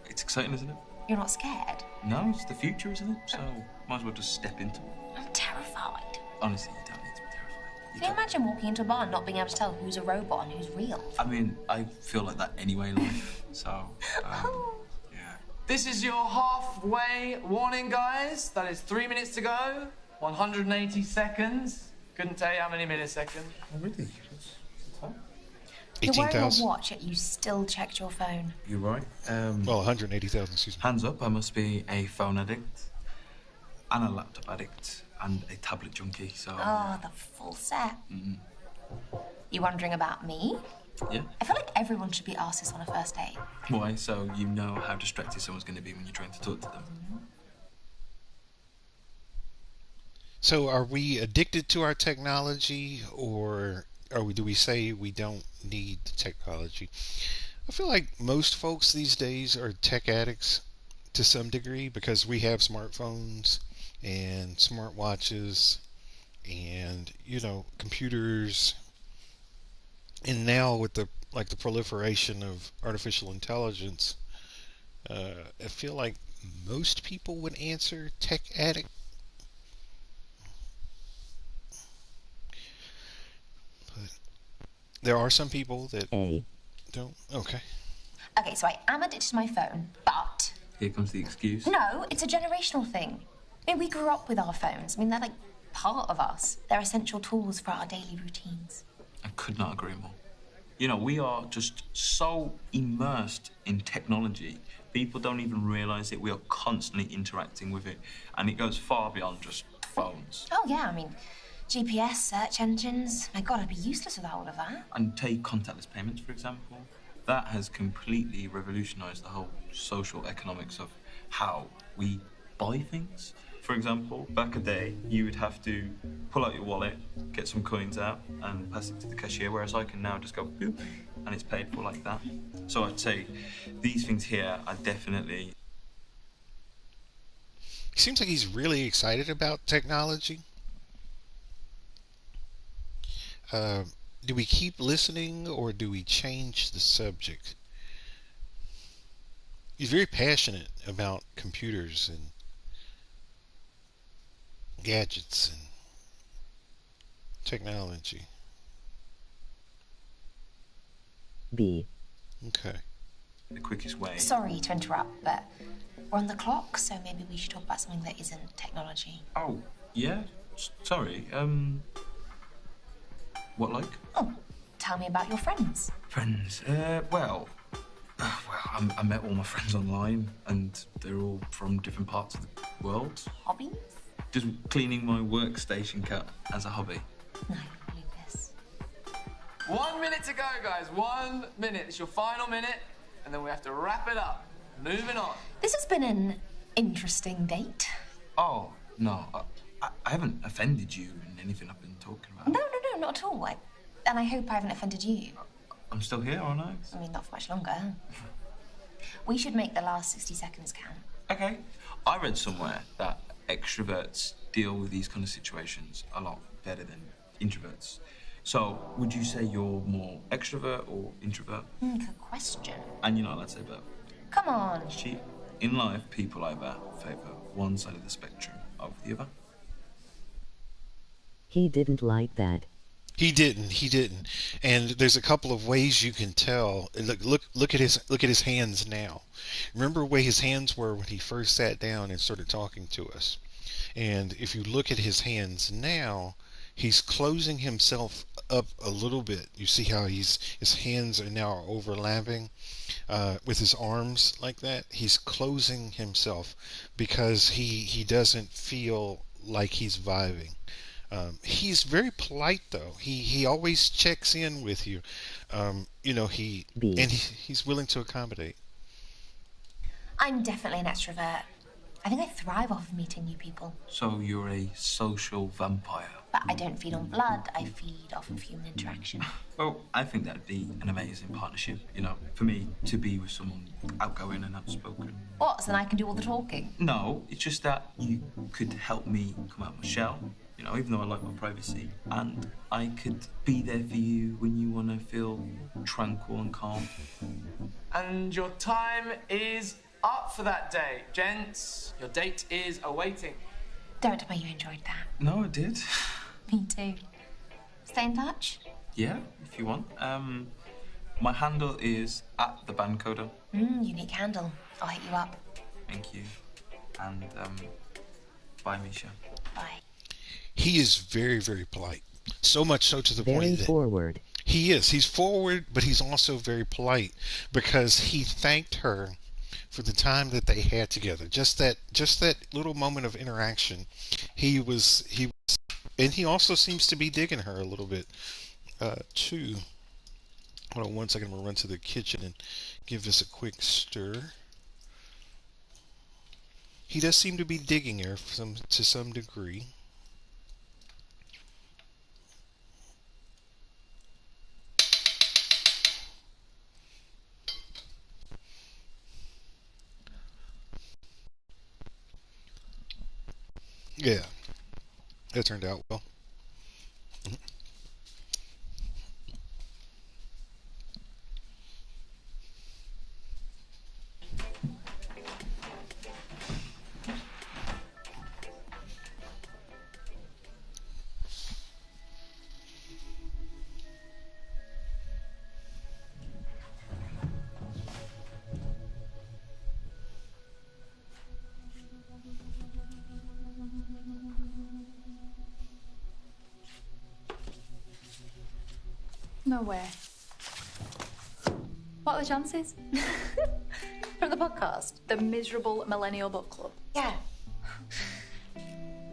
It's exciting, isn't it? You're not scared? No, it's the future, isn't it? So might as well just step into it. I'm terrified. Honestly, you don't need to be terrified. Can you imagine walking into a bar and not being able to tell who's a robot and who's real? I mean, I feel like that anyway in life, so, yeah. This is your halfway warning, guys. That is 3 minutes to go, 180 seconds. Couldn't tell you how many milliseconds. Oh, really? You're wearing a 18,000. watch, yet you still checked your phone. You're right. Well, 180,000, excuse me. Hands up, I must be a phone addict, and a laptop addict, and a tablet junkie, so... Oh, the full set. You wondering about me? Yeah? I feel like everyone should be asked this on a first date. Why? So you know how distracted someone's going to be when you're trying to talk to them. So, are we addicted to our technology, or do we say we don't need the technology? I feel like most folks these days are tech addicts to some degree because we have smartphones and smartwatches and computers, and now with the proliferation of artificial intelligence, I feel like most people would answer tech addict. But there are some people that A. don't. Okay. Okay, so I am addicted to my phone, but... Here comes the excuse. No, it's a generational thing. I mean, we grew up with our phones. I mean, they're like part of us. They're essential tools for our daily routines. I could not agree more. You know, we are just so immersed in technology, people don't even realise it. We are constantly interacting with it, and it goes far beyond just phones. Oh, yeah, I mean, GPS, search engines. My God, I'd be useless without all of that. And take contactless payments, for example. That has completely revolutionised the whole social economics of how we buy things. For example, back a day, you would have to pull out your wallet, get some coins out, and pass it to the cashier, whereas I can now just go boop, and it's paid for like that. So I'd say these things here are definitely... He seems like he's really excited about technology. Do we keep listening or do we change the subject? He's very passionate about computers and gadgets and technology. B. Okay. The quickest way. Sorry to interrupt, but we're on the clock, so maybe we should talk about something that isn't technology. Oh, yeah? Sorry, what like? Oh, tell me about your friends. Friends, I met all my friends online, and they're all from different parts of the world. Hobbies? Just cleaning my workstation cat as a hobby. No, Lucas. 1 minute to go, guys. 1 minute. It's your final minute, and then we have to wrap it up. Moving on. This has been an interesting date. Oh, no, I haven't offended you in anything I've been talking about. No, not at all. And I hope I haven't offended you. I'm still here, aren't I? I mean, not for much longer. We should make the last 60 seconds count. Okay. I read somewhere that extroverts deal with these kind of situations a lot better than introverts. So, would you say you're more extrovert or introvert? Good question. And you're not allowed to say both. Come on. Cheap. In life, people either favour one side of the spectrum over the other. He didn't like that. He didn't. And there's a couple of ways you can tell. Look at his hands now. Remember the way his hands were when he first sat down and started talking to us. And if you look at his hands now, he's closing himself up a little bit. You see how his hands are now overlapping with his arms like that. He's closing himself because he doesn't feel like he's vibing. He's very polite though. He always checks in with you. He's willing to accommodate. I'm definitely an extrovert. I think I thrive off of meeting new people. So you're a social vampire. But I don't feed on blood, I feed off of human interaction. Well, I think that'd be an amazing partnership, you know, for me to be with someone outgoing and outspoken. What, so then I can do all the talking? No, it's just that you could help me come out of my shell, you know, even though I like my privacy. And I could be there for you when you want to feel tranquil and calm. And your time is up for that day. Gents, your date is awaiting. Don't tell me you enjoyed that. No, I did. Me too. Stay in touch? Yeah, if you want. My handle is @thebandcoder. Unique handle. I'll hit you up. Thank you. And, bye, Misha. Bye. He is very, very polite. So much so to the Very point that forward. he is. He's forward, but he's also very polite because he thanked her for the time that they had together. Just that little moment of interaction. And he also seems to be digging her a little bit too. Hold on 1 second. I'm gonna run to the kitchen and give this a quick stir. He does seem to be digging her to some degree. Yeah, that turned out well. No way. What are the chances? From the podcast? The Miserable Millennial Book Club. Yeah.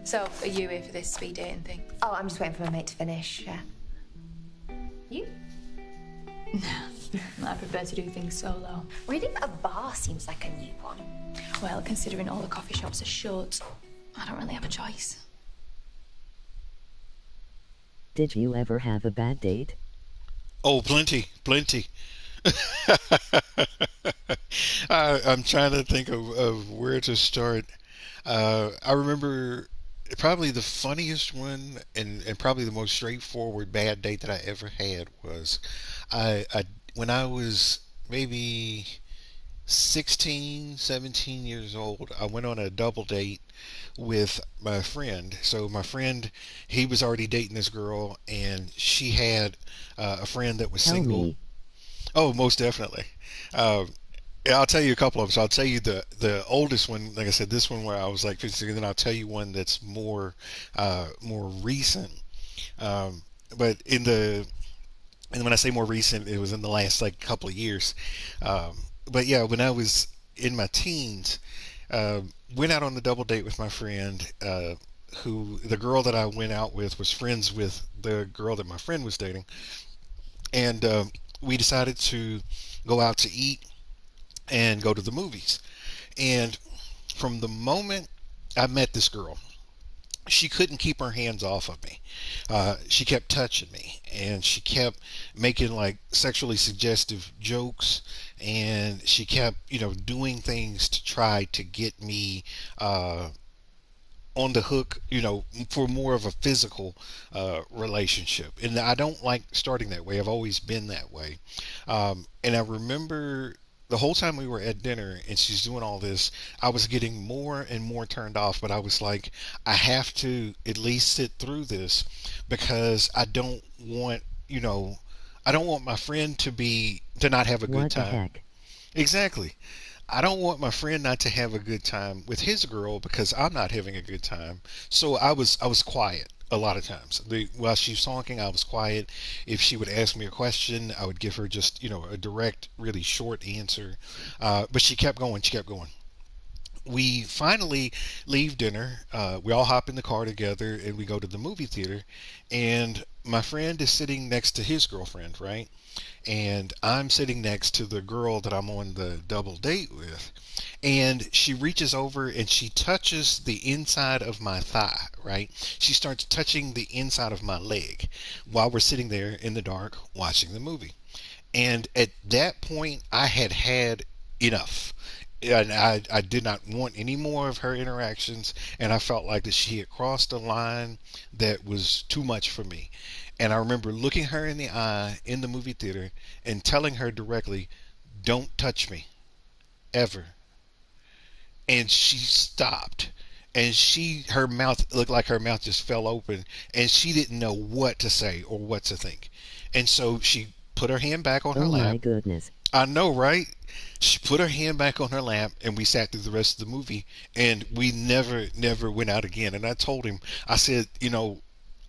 So, are you here for this speed dating thing? Oh, I'm just waiting for my mate to finish, yeah. You? I prefer to do things solo. Reading at a bar seems like a new one. Well, considering all the coffee shops are shut, I don't really have a choice. Did you ever have a bad date? Oh, plenty, plenty. I'm trying to think of where to start. I remember probably the funniest one and probably the most straightforward bad date that I ever had was I when I was maybe 16, 17 years old, I went on a double date with my friend. So my friend, he was already dating this girl, and she had a friend that was Tell single. me. Oh, most definitely. Yeah, I'll tell you a couple of them. So I'll tell you the oldest one. Like I said, this one where I was like 15, and then I'll tell you one that's more recent. But and when I say more recent, it was in the last like couple of years. But yeah, when I was in my teens, went out on the double date with my friend. Who the girl that I went out with was friends with the girl that my friend was dating, and we decided to go out to eat and go to the movies. And from the moment I met this girl, she couldn't keep her hands off of me. She kept touching me, and she kept making like sexually suggestive jokes, and she kept, doing things to try to get me on the hook, for more of a physical relationship. And I don't like starting that way. I've always been that way. And I remember the whole time we were at dinner and she's doing all this, I was getting more and more turned off. But I was like, I have to at least sit through this because I don't want my friend to not have a good What the time. heck? Exactly. I don't want my friend not to have a good time with his girl because I'm not having a good time. So I was quiet a lot of times. While she was talking, I was quiet. If she would ask me a question, I would give her just a direct, really short answer. But she kept going. She kept going. We finally leave dinner. We all hop in the car together and we go to the movie theater. And my friend is sitting next to his girlfriend, right? And I'm sitting next to the girl that I'm on the double date with. And she reaches over and she touches the inside of my thigh, right? She starts touching the inside of my leg while we're sitting there in the dark watching the movie. And at that point, I had had enough. And I did not want any more of her interactions, and I felt like that she had crossed a line that was too much for me. And I remember looking her in the eye in the movie theater and telling her directly, "Don't touch me, ever." And she stopped. And her mouth looked like her mouth just fell open, and she didn't know what to say or what to think. And so she put her hand back on her Oh lap. my goodness. I know, right? She put her hand back on her lap, and we sat through the rest of the movie, and we never went out again. And I told him, I said,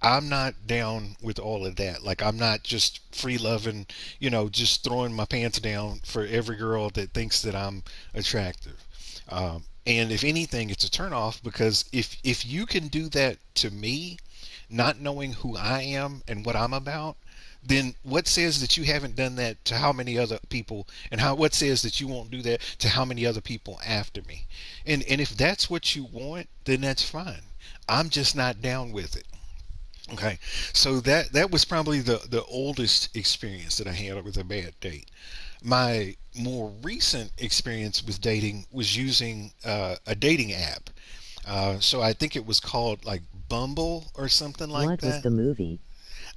I'm not down with all of that. Like, I'm not just free loving, just throwing my pants down for every girl that thinks that I'm attractive. And if anything, it's a turnoff because if you can do that to me, not knowing who I am and what I'm about, then what says that you haven't done that to how many other people, and what says that you won't do that to how many other people after me? And if that's what you want, then that's fine. I'm just not down with it. Okay, so that was probably the oldest experience that I had with a bad date. My more recent experience with dating was using a dating app. So I think it was called like Bumble or something like What was that. the movie?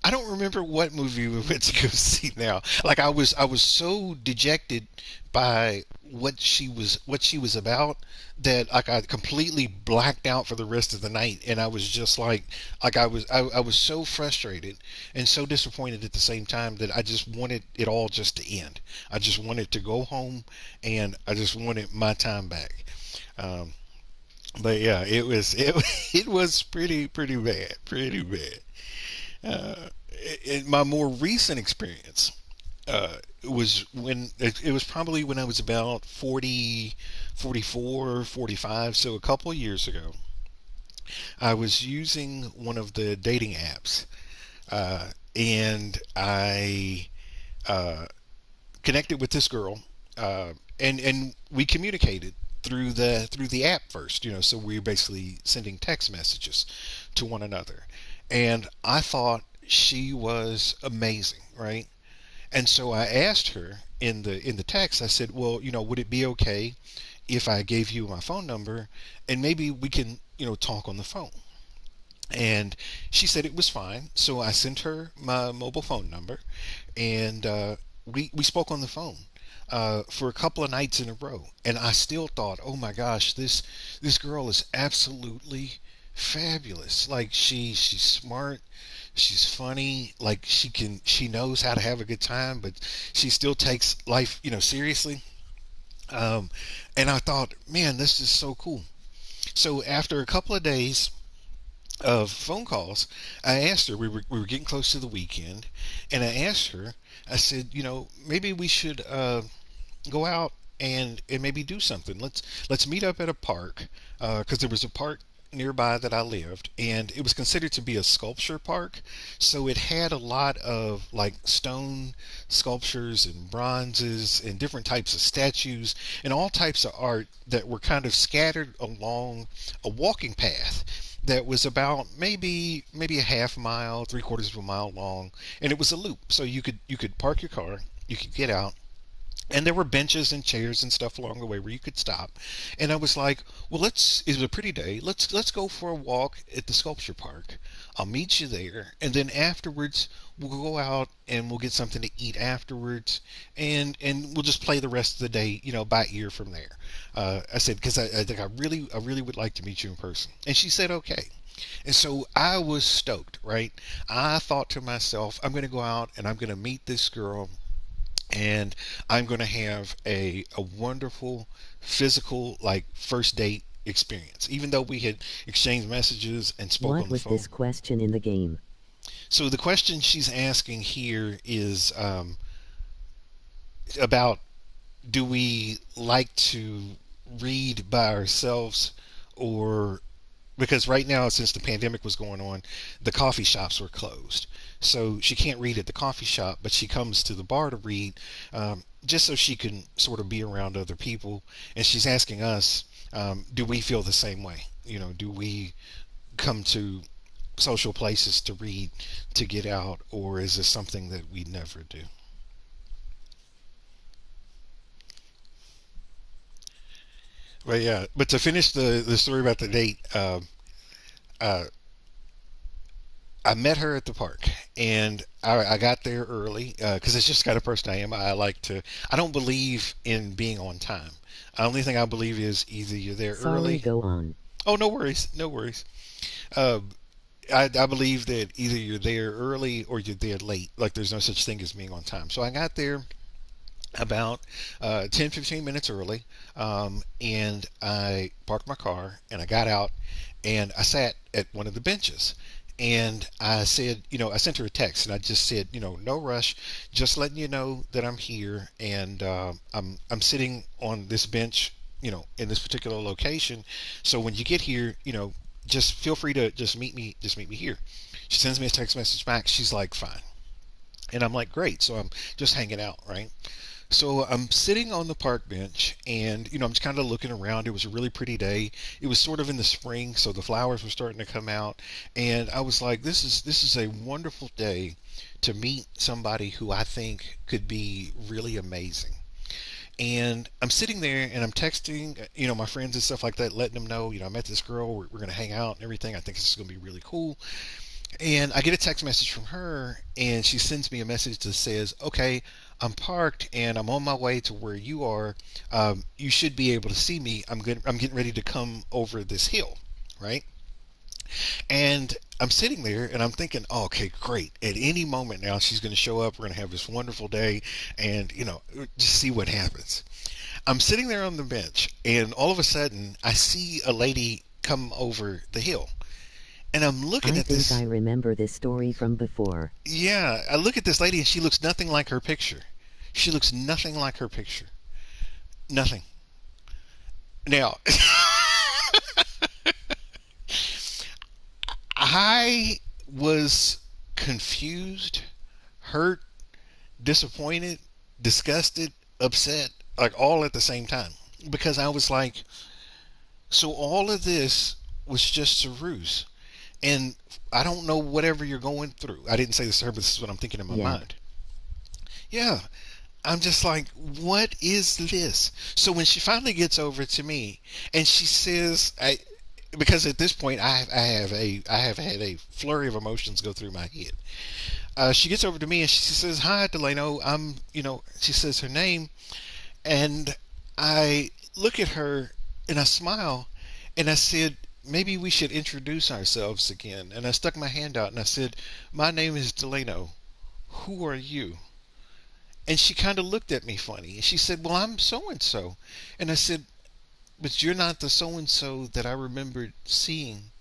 I don't remember what movie we went to go see now. Like I was so dejected by what she was about that like I completely blacked out for the rest of the night, and I was just like I was so frustrated and so disappointed at the same time that I just wanted it all just to end. I just wanted to go home and I just wanted my time back. Um, but yeah, it was it was pretty bad, pretty bad. My more recent experience was when it was probably when I was about 40, 44, 45. So a couple of years ago, I was using one of the dating apps, and I uh, connected with this girl, and we communicated through the app first. So we were basically sending text messages to one another, and I thought she was amazing, right? And so I asked her in the text. I said, "Well, would it be okay if I gave you my phone number and maybe we can, talk on the phone?" And she said it was fine. So I sent her my mobile phone number, and we spoke on the phone for a couple of nights in a row. And I still thought, oh my gosh, this girl is absolutely fabulous. Like she's smart, she's funny, like she knows how to have a good time, but she still takes life, seriously. Um, and I thought, man, this is so cool. So after a couple of days of phone calls, I asked her. We were getting close to the weekend, and I asked her. I said, maybe we should go out and maybe do something. Let's meet up at a park, because there was a park nearby that I lived, and it was considered to be a sculpture park. So it had a lot of like stone sculptures and bronzes and different types of statues and all types of art that were kind of scattered along a walking path that was about maybe a half mile, three quarters of a mile long, and it was a loop. So you could park your car, you could get out, and there were benches and chairs and stuff along the way where you could stop. And I was like, well, it was a pretty day. Let's go for a walk at the sculpture park. I'll meet you there, and then afterwards we'll go out and we'll get something to eat afterwards, and we'll just play the rest of the day, by ear from there. I said, because I think I really would like to meet you in person. And she said okay. And so I was stoked, right? I thought to myself, I'm going to go out and I'm going to meet this girl, and I'm going to have a wonderful physical, like, first date experience, even though we had exchanged messages and spoke What on the was phone. this question in the game? So the question she's asking here is about, do we like to read by ourselves, or because right now, since the pandemic was going on, the coffee shops were closed. So she can't read at the coffee shop, but she comes to the bar to read, just so she can sort of be around other people. And she's asking us, do we feel the same way? Do we come to social places to read, to get out, or is this something that we never do? But yeah, but to finish the story about the date, uh, I met her at the park, and I got there early because it's just kind of person I am. I like to. I don't believe in being on time. The only thing I believe is either you're there Sorry, early. go on. Oh, no worries, no worries. Uh, I believe that either you're there early or you're there late. Like there's no such thing as being on time. So I got there about 10, 15 minutes early, and I parked my car and I got out and I sat at one of the benches. And I said, I sent her a text and I just said, no rush, just letting you know that I'm here, and I'm sitting on this bench, in this particular location. So when you get here, just feel free to just meet me here. She sends me a text message back. She's like, fine. And I'm like, great. So I'm just hanging out, right? So I'm sitting on the park bench, and I'm just kind of looking around. It was a really pretty day. It was sort of in the spring, so the flowers were starting to come out, and I was like, this is a wonderful day to meet somebody who I think could be really amazing. And I'm sitting there and I'm texting, my friends and stuff like that, letting them know, I met this girl. We're going to hang out and everything. I think this is going to be really cool. And I get a text message from her, and she sends me a message that says, okay, I'm parked and I'm on my way to where you are. You should be able to see me. I'm getting ready to come over this hill, right? And I'm sitting there and I'm thinking, oh, okay, great. At any moment now, she's going to show up. We're going to have this wonderful day, and, just see what happens. I'm sitting there on the bench, and all of a sudden, I see a lady come over the hill. And I'm looking I at think this. I remember this story from before. Yeah, I look at this lady and she looks nothing like her picture. She looks nothing like her picture. Nothing. Now, I was confused, hurt, disappointed, disgusted, upset, like all at the same time. Because I was like, so all of this was just a ruse. And I don't know whatever you're going through. I didn't say this to her, but this is what I'm thinking in my Yep. mind. Yeah. I'm just like, what is this? So when she finally gets over to me and she says, because at this point I have had a flurry of emotions go through my head. She gets over to me and she says, "Hi, Delano. She says her name, and I look at her and I smile, and I said, maybe we should introduce ourselves again. And I stuck my hand out and I said, my name is Delano. Who are you? And she kind of looked at me funny. She said, well, I'm so and so. And I said, but you're not the so and so that I remembered seeing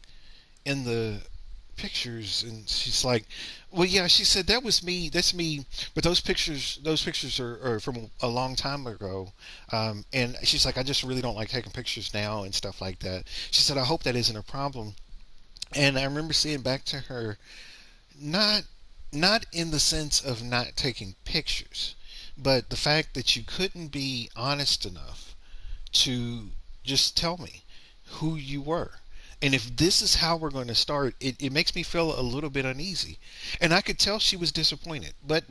in the pictures. And she's like, well, yeah. She said, that was me. That's me. But those pictures are from a long time ago. And she's like, I just really don't like taking pictures now and stuff like that. She said, I hope that isn't a problem. And I remember saying back to her, not not in the sense of not taking pictures, but the fact that you couldn't be honest enough to just tell me who you were. And if this is how we're going to start, it makes me feel a little bit uneasy. And I could tell she was disappointed. But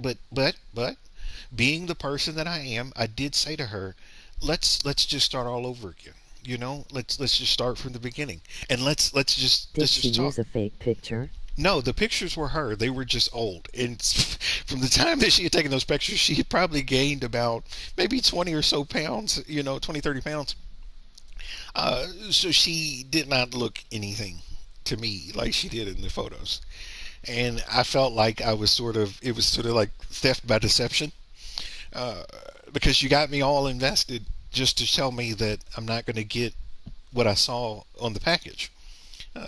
being the person that I am, I did say to her, let's just start all over again. Let's just start from the beginning. And Did let's she just talk. use a fake picture? No, the pictures were her. They were just old. And from the time that she had taken those pictures, she had probably gained about maybe 20 or so pounds, 20, 30 pounds. So she did not look anything to me like she did in the photos. And I felt like it was sort of like theft by deception, uh, because you got me all invested just to tell me that I'm not going to get what I saw on the package.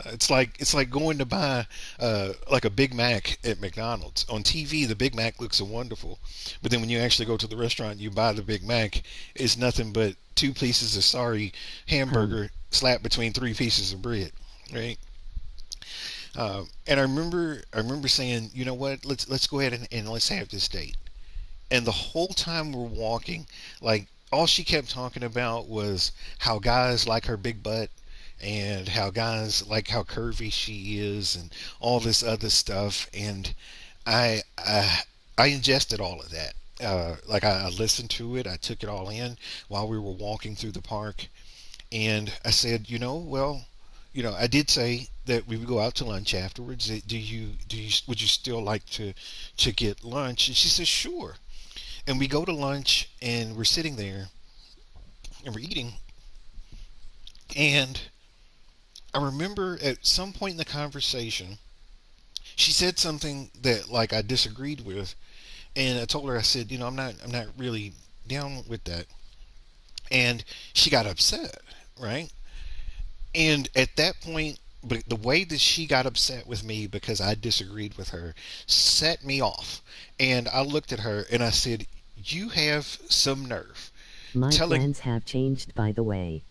It's like going to buy like a Big Mac at McDonald's. On TV, the Big Mac looks so wonderful, but then when you actually go to the restaurant, you buy the Big Mac. It's nothing but two pieces of sorry hamburger slapped between three pieces of bread, right? And I remember saying, you know what? Let's go ahead and let's have this date. And the whole time we're walking, like all she kept talking about was how guys like her big butt and how guys like how curvy she is and all this other stuff. And I I ingested all of that. Like I listened to it, I took it all in while we were walking through the park, and I said, well, I did say that we would go out to lunch afterwards. Would you still like to get lunch? And she says, sure. And we go to lunch and we're sitting there and we're eating. And I remember at some point in the conversation, she said something that like I disagreed with, and I told her, I said, I'm not really down with that. And she got upset, right? And at that point, but the way that she got upset with me because I disagreed with her set me off. And I looked at her and I said, you have some nerve My telling. plans have changed, by the way.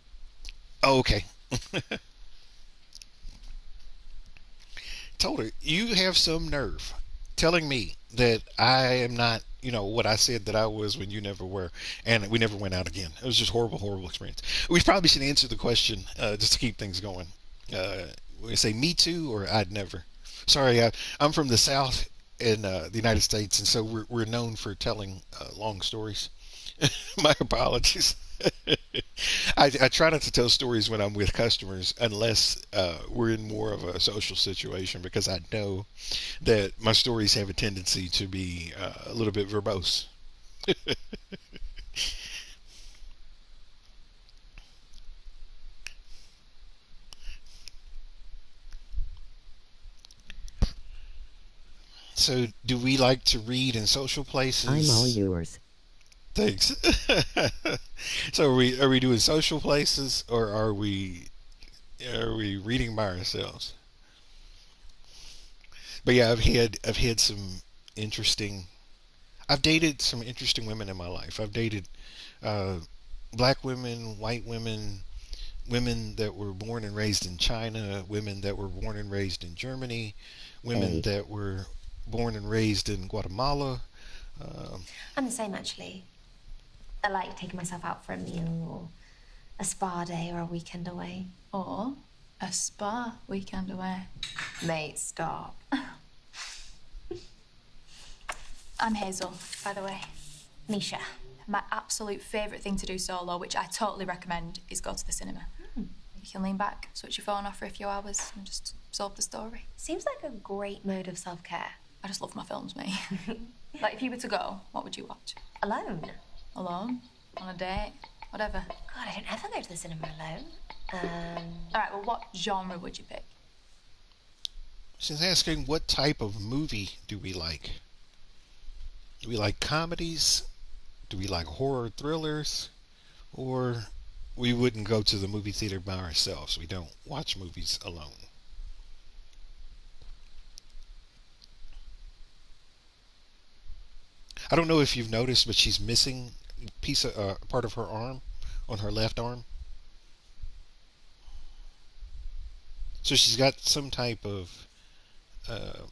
Oh, okay. Told her, you have some nerve telling me that I am not, what I said that I was when you never were. And we never went out again. It was just horrible, horrible experience. We probably should answer the question just to keep things going. We say me too or I'd never. Sorry, I'm from the South in the United States, and so we're known for telling long stories. My apologies. I try not to tell stories when I'm with customers unless we're in more of a social situation, because I know that my stories have a tendency to be a little bit verbose. So, do we like to read in social I'm all places? yours. Thanks. So, are we doing social places, or are we reading by ourselves? But yeah, I've had some interesting. I've dated some interesting women in my life. I've dated uh, black women, white women, women that were born and raised in China, women that were born and raised in Germany, women A. that were born and raised in Guatemala. Um, I'm the same, actually. I like taking myself out for a meal or a spa day or a weekend away. Or a spa weekend away. Mate, stop. I'm Hazel, by the way. Nisha. My absolute favourite thing to do solo, which I totally recommend, is go to the cinema. You can lean back, switch your phone off for a few hours, and just absorb the story. Seems like a great mode of self-care. I just love my films, mate. Like, if you were to go, what would you watch? Alone? Alone? On a date? Whatever. God, I don't ever go to the cinema alone. All right, well, what genre would you pick? she's asking what type of movie do we like? Do we like comedies? Do we like horror thrillers? Or we wouldn't go to the movie theater by ourselves. We don't watch movies alone. I don't know if you've noticed, but she's missing piece of part of her arm on her left arm. So she's got some type of uh,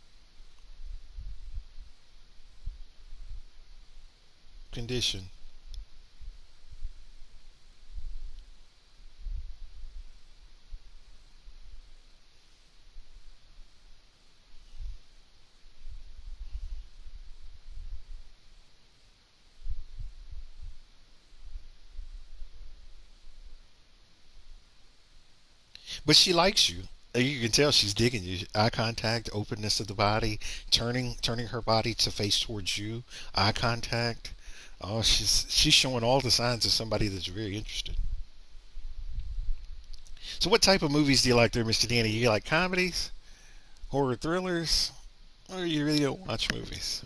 condition. But she likes you. You can tell she's digging you. Eye contact, openness of the body, turning her body to face towards you. Eye contact. Oh, she's showing all the signs of somebody that's very interested. So, what type of movies do you like there, Mr. Danny? You like comedies, horror thrillers, or you really don't watch movies?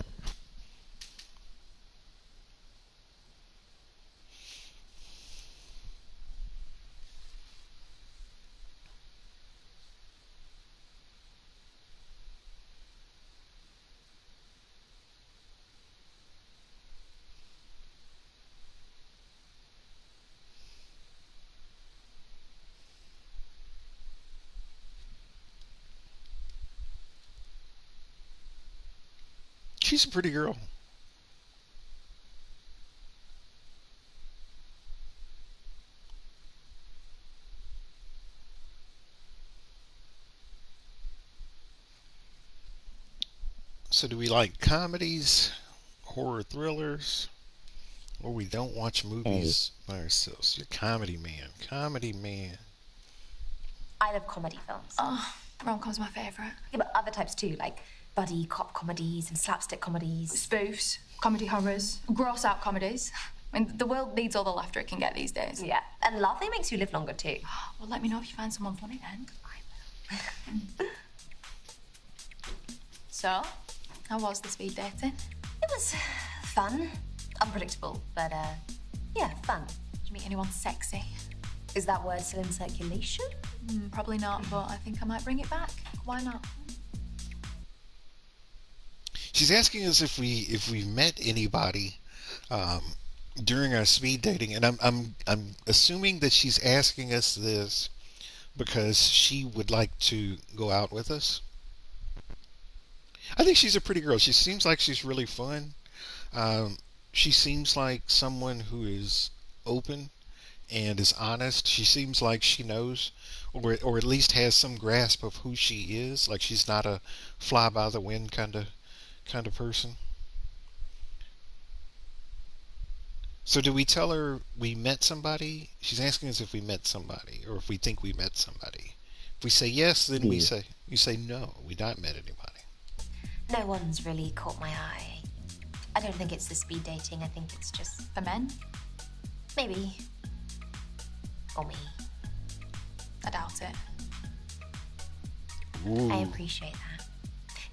She's a pretty girl. So, do we like comedies, horror thrillers, or we don't watch movies by ourselves? You're a comedy man. Comedy man. I love comedy films. Oh, rom-com's my favourite. Yeah, but other types too, like buddy cop comedies and slapstick comedies. Spoofs, comedy horrors, gross-out comedies. I mean, the world needs all the laughter it can get these days. Yeah, and laughing makes you live longer too. Well, let me know if you find someone funny then. I will. So, how was the speed dating? It was fun. Unpredictable, but yeah, fun. Did you meet anyone sexy? Is that word still in circulation? Probably not, but I think I might bring it back. Why not? She's asking us if we met anybody during our speed dating, and I'm assuming that she's asking us this because she would like to go out with us. I think she's a pretty girl. She seems like she's really fun. She seems like someone who is open and is honest. She seems like she knows, or at least has some grasp of who she is. Like she's not a fly by the wind kind of person. So do we tell her we met somebody? She's asking us if we met somebody or if we think we met somebody. If we say yes, then we say you say no, we not met anybody. No one's really caught my eye. I don't think it's the speed dating. I think it's just For men? maybe. Or me. I doubt it. Ooh. I appreciate that.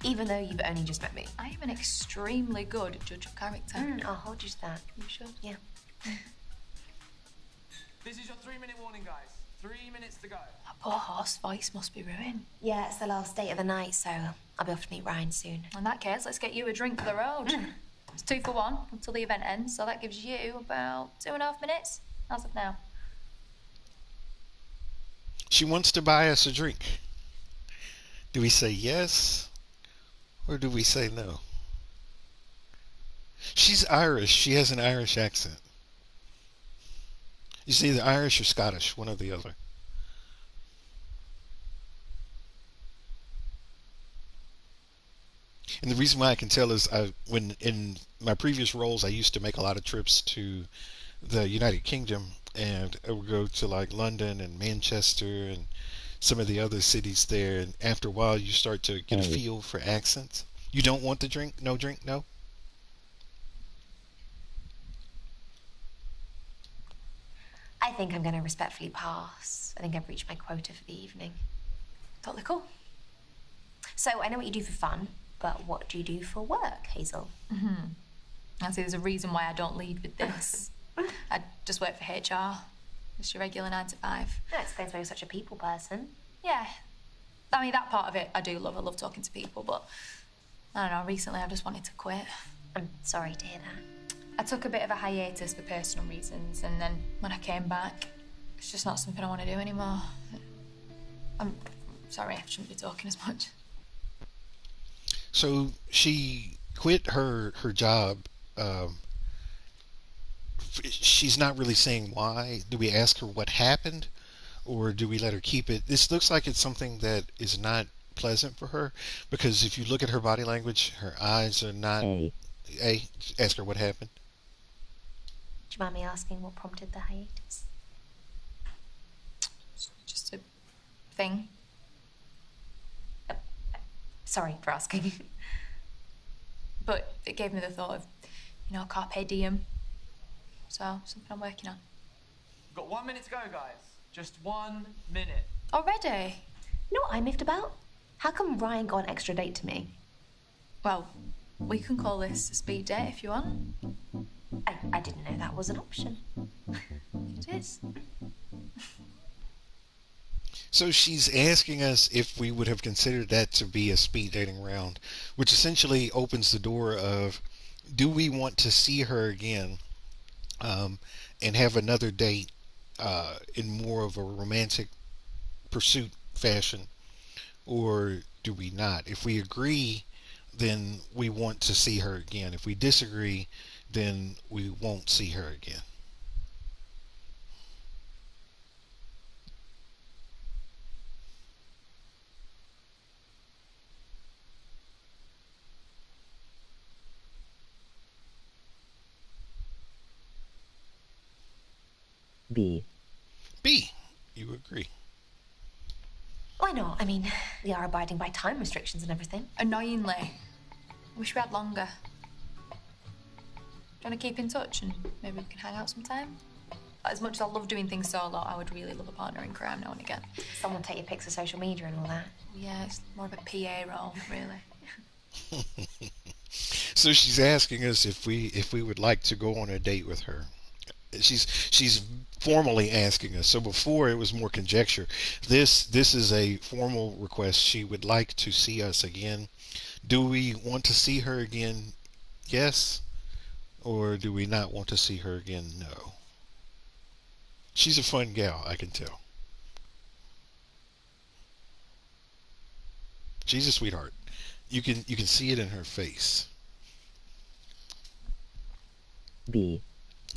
Even though you've only just met me. I am an extremely good judge of character. I'll hold you to that. You should. Yeah. This is your 3-minute warning, guys. 3 minutes to go. That poor horse voice must be ruined. Yeah, it's the last date of the night, so I'll be off to meet Ryan soon. In that case, let's get you a drink for the road. It's 2 for 1 until the event ends, so that gives you about 2.5 minutes as of now. She wants to buy us a drink. Do we say yes or do we say no? She's Irish. She has an Irish accent. She's either Irish or Scottish, one or the other. And the reason why I can tell is when in my previous roles, I used to make a lot of trips to the United Kingdom, and I would go to like London and Manchester and some of the other cities there. And after a while, you start to get a feel for accents. You don't want the drink? No drink? No? I think I'm going to respectfully pass. I think I've reached my quota for the evening. Totally cool. So I know what you do for fun, but what do you do for work, Hazel? I see there's a reason why I don't lead with this. I just work for HR. Just your regular 9 to 5. That explains why you're such a people person. Yeah. I mean, that part of it I do love. I love talking to people, but I don't know, recently I just wanted to quit. I'm sorry to hear that. I took a bit of a hiatus for personal reasons, and then when I came back, it's just not something I want to do anymore. I'm sorry, I shouldn't be talking as much. So she quit her job. She's not really saying why. Do we ask her what happened, or do we let her keep it? This looks like it's something that is not pleasant for her, because if you look at her body language, her eyes are not. Ask her what happened. Do you mind me asking what prompted the hiatus? Just a thing. Sorry for asking. But it gave me the thought of, carpe diem. So, something I'm working on. We've got 1 minute to go, guys. Just 1 minute. Already? You know what I miffed about? How come Ryan got an extra date to me? Well, we can call this a speed date if you want. I didn't know that was an option. It is. So she's asking us if we would have considered that to be a speed dating round, which essentially opens the door of, do we want to see her again and have another date in more of a romantic pursuit fashion, or do we not? If we agree, then we want to see her again. If we disagree, then we won't see her again. B. B. You agree. Why not? I mean, we are abiding by time restrictions and everything. Annoyingly. I wish we had longer. Do you want to keep in touch and maybe we can hang out sometime? As much as I love doing things solo, I would really love a partner in crime now and again. Someone take your pics of social media and all that. Yeah, it's more of a PA role, really. So she's asking us if we would like to go on a date with her. She's formally asking us. So before it was more conjecture. This is a formal request. She would like to see us again. Do we want to see her again? Yes. Or do we not want to see her again? No. She's a fun gal, I can tell. She's a sweetheart. You can see it in her face. B.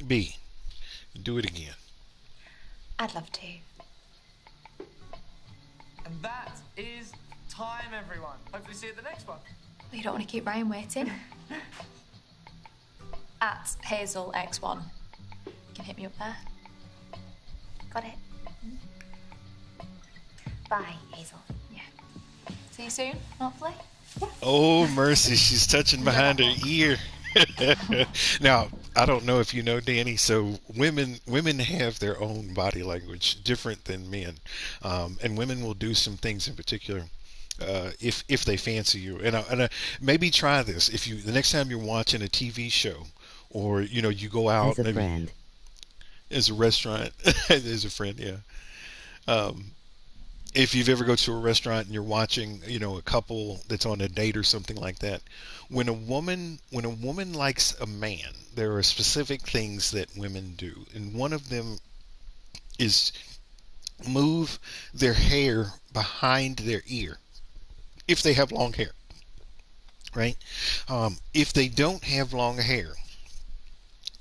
B. Do it again. I'd love to. And that is time, everyone. Hopefully see you at the next one. But you don't want to keep Ryan waiting. At Hazel X1. You can hit me up there. Got it. Bye, Hazel. Yeah. See you soon, hopefully. Oh, mercy. She's touching behind her ear. Now, I don't know if you know, Danny, so women have their own body language different than men. And women will do some things in particular if they fancy you. And maybe try this. If you, the next time you're watching a TV show, or you go out As a friend. as a restaurant, as a friend, yeah. Um, if you've ever go to a restaurant and you're watching, a couple that's on a date or something like that, when a woman likes a man, there are specific things that women do, and one of them is move their hair behind their ear if they have long hair, right? If they don't have long hair,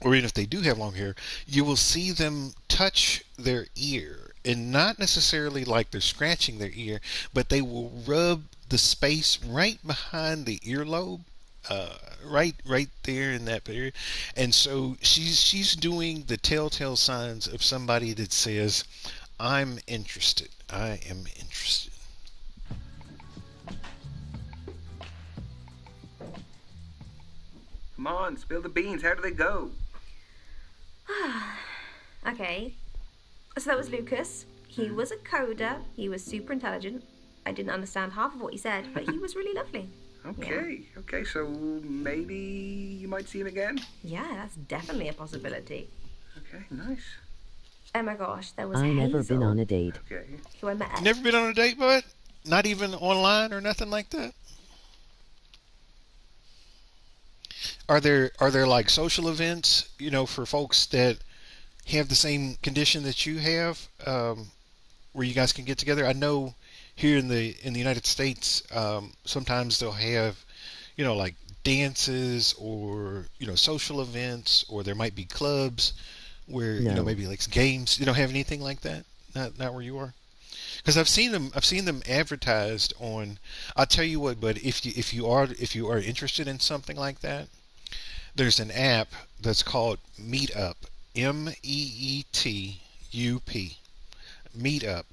or even if they do have long hair, you will see them touch their ear, and not necessarily like they're scratching their ear, but they will rub the space right behind the earlobe, right there in that area. And so she's doing the telltale signs of somebody that says, "I'm interested. I am interested." Come on, spill the beans. How do they go? Okay. So that was Lucas. He was a coder. He was super intelligent. I didn't understand half of what he said, but he was really lovely. Okay, so maybe you might see him again? Yeah, that's definitely a possibility. Okay, nice. Oh my gosh, there was I Hazel. never been on a date. Okay. Who I met. Never been on a date, bud? Not even online or nothing like that? Are there like social events, for folks that have the same condition that you have, where you guys can get together? I know here in the United States, sometimes they'll have, like dances or social events, or there might be clubs where No. maybe like games. You don't have anything like that? Not where you are? Because I've seen them advertised on. I'll tell you what, but if you are interested in something like that, there's an app that's called Meetup, Meetup, Meetup.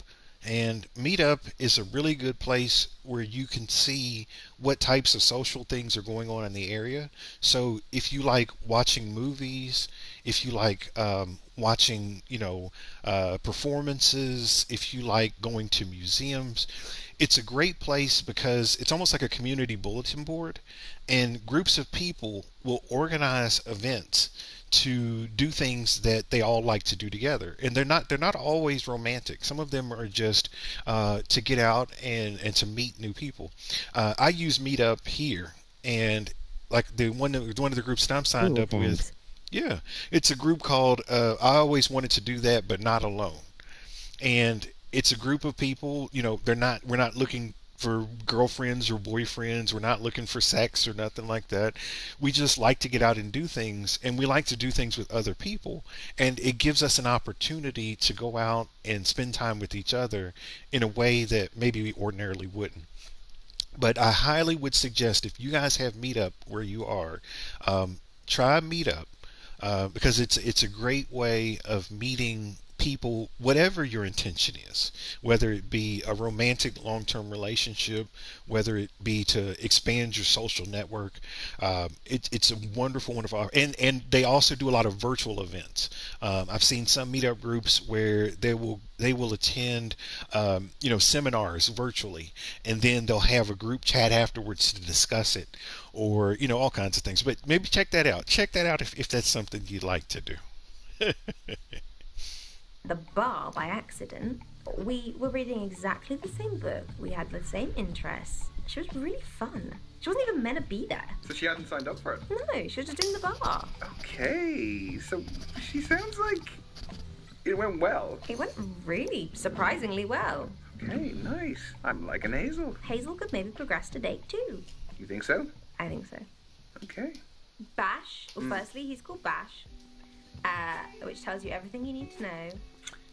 And Meetup is a really good place where you can see what types of social things are going on in the area. So if you like watching movies, if you like watching, performances, if you like going to museums, it's a great place because it's almost like a community bulletin board, and groups of people will organize events to do things that they all like to do together, and they're not always romantic. Some of them are just to get out and to meet new people. I use Meetup here, and like one of the groups that I'm signed Cool, up with. thanks. Yeah, it's a group called I Always Wanted to Do That But Not Alone. And it's a group of people. We're not looking for girlfriends or boyfriends. We're not looking for sex or nothing like that. We just like to get out and do things, and we like to do things with other people, and it gives us an opportunity to go out and spend time with each other in a way that maybe we ordinarily wouldn't. But I highly would suggest, if you guys have Meetup where you are, try Meetup, because it's a great way of meeting people, whatever your intention is, whether it be a romantic long-term relationship, whether it be to expand your social network. It's a wonderful, wonderful, and they also do a lot of virtual events. I've seen some meetup groups where they will attend, seminars virtually, and then they'll have a group chat afterwards to discuss it, or all kinds of things. But maybe check that out. Check that out if that's something you'd like to do. The bar by accident. We were reading exactly the same book. We had the same interests. She was really fun. She wasn't even meant to be there. So she hadn't signed up for it? No, she was just in the bar. Okay, so she sounds like it went well. It went really surprisingly well. Okay, nice. I'm liking Hazel. Hazel could maybe progress to date too. You think so? I think so. Okay. Bash. Well, firstly, he's called Bash, which tells you everything you need to know.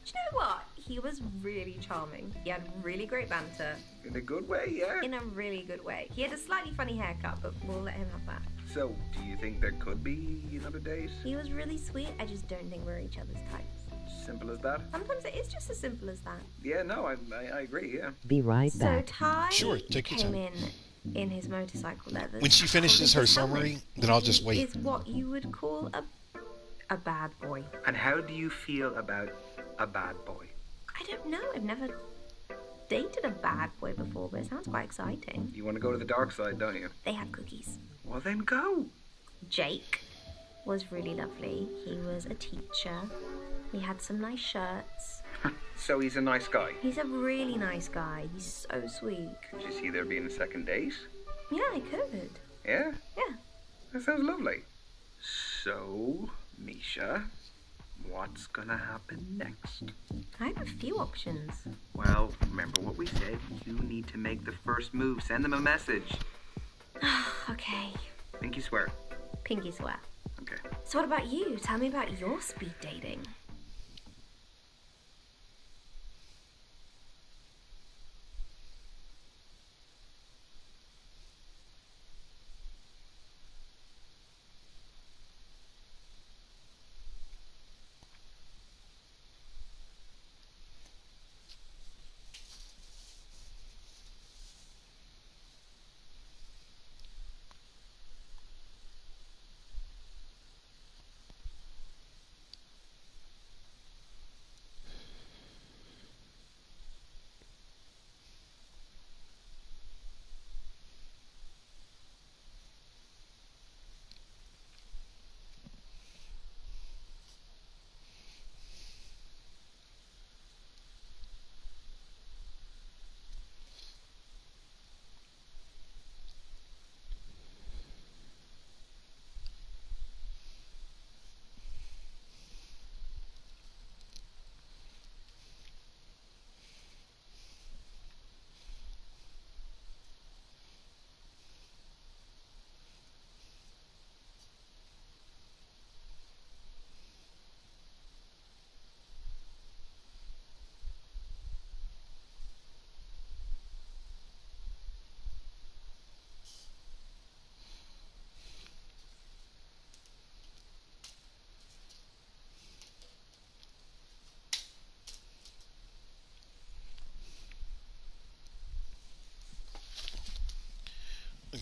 Do you know what? He was really charming. He had really great banter. In a good way, yeah. In a really good way. He had a slightly funny haircut, but we'll let him have that. So, do you think there could be another date? He was really sweet. I just don't think we're each other's types. Simple as that? Sometimes it is just as simple as that. Yeah, no, I agree, yeah. Be right So back. Ty Sure, take your came time. in his motorcycle leathers. When she finishes her summary, then I'll just wait. He is what you would call a bad boy. And how do you feel about a bad boy? I don't know. I've never dated a bad boy before, but it sounds quite exciting. You want to go to the dark side, don't you? They have cookies. Well, then go. Jake was really lovely. He was a teacher. We had some nice shirts. So he's a nice guy. He's a really nice guy. He's so sweet. Could you see there being a second date? Yeah, I could. Yeah? Yeah. That sounds lovely. So, Misha, what's gonna happen next? I have a few options. Well, remember what we said. You need to make the first move. Send them a message. Okay. Pinky swear. Pinky swear. Okay. So what about you? Tell me about your speed dating.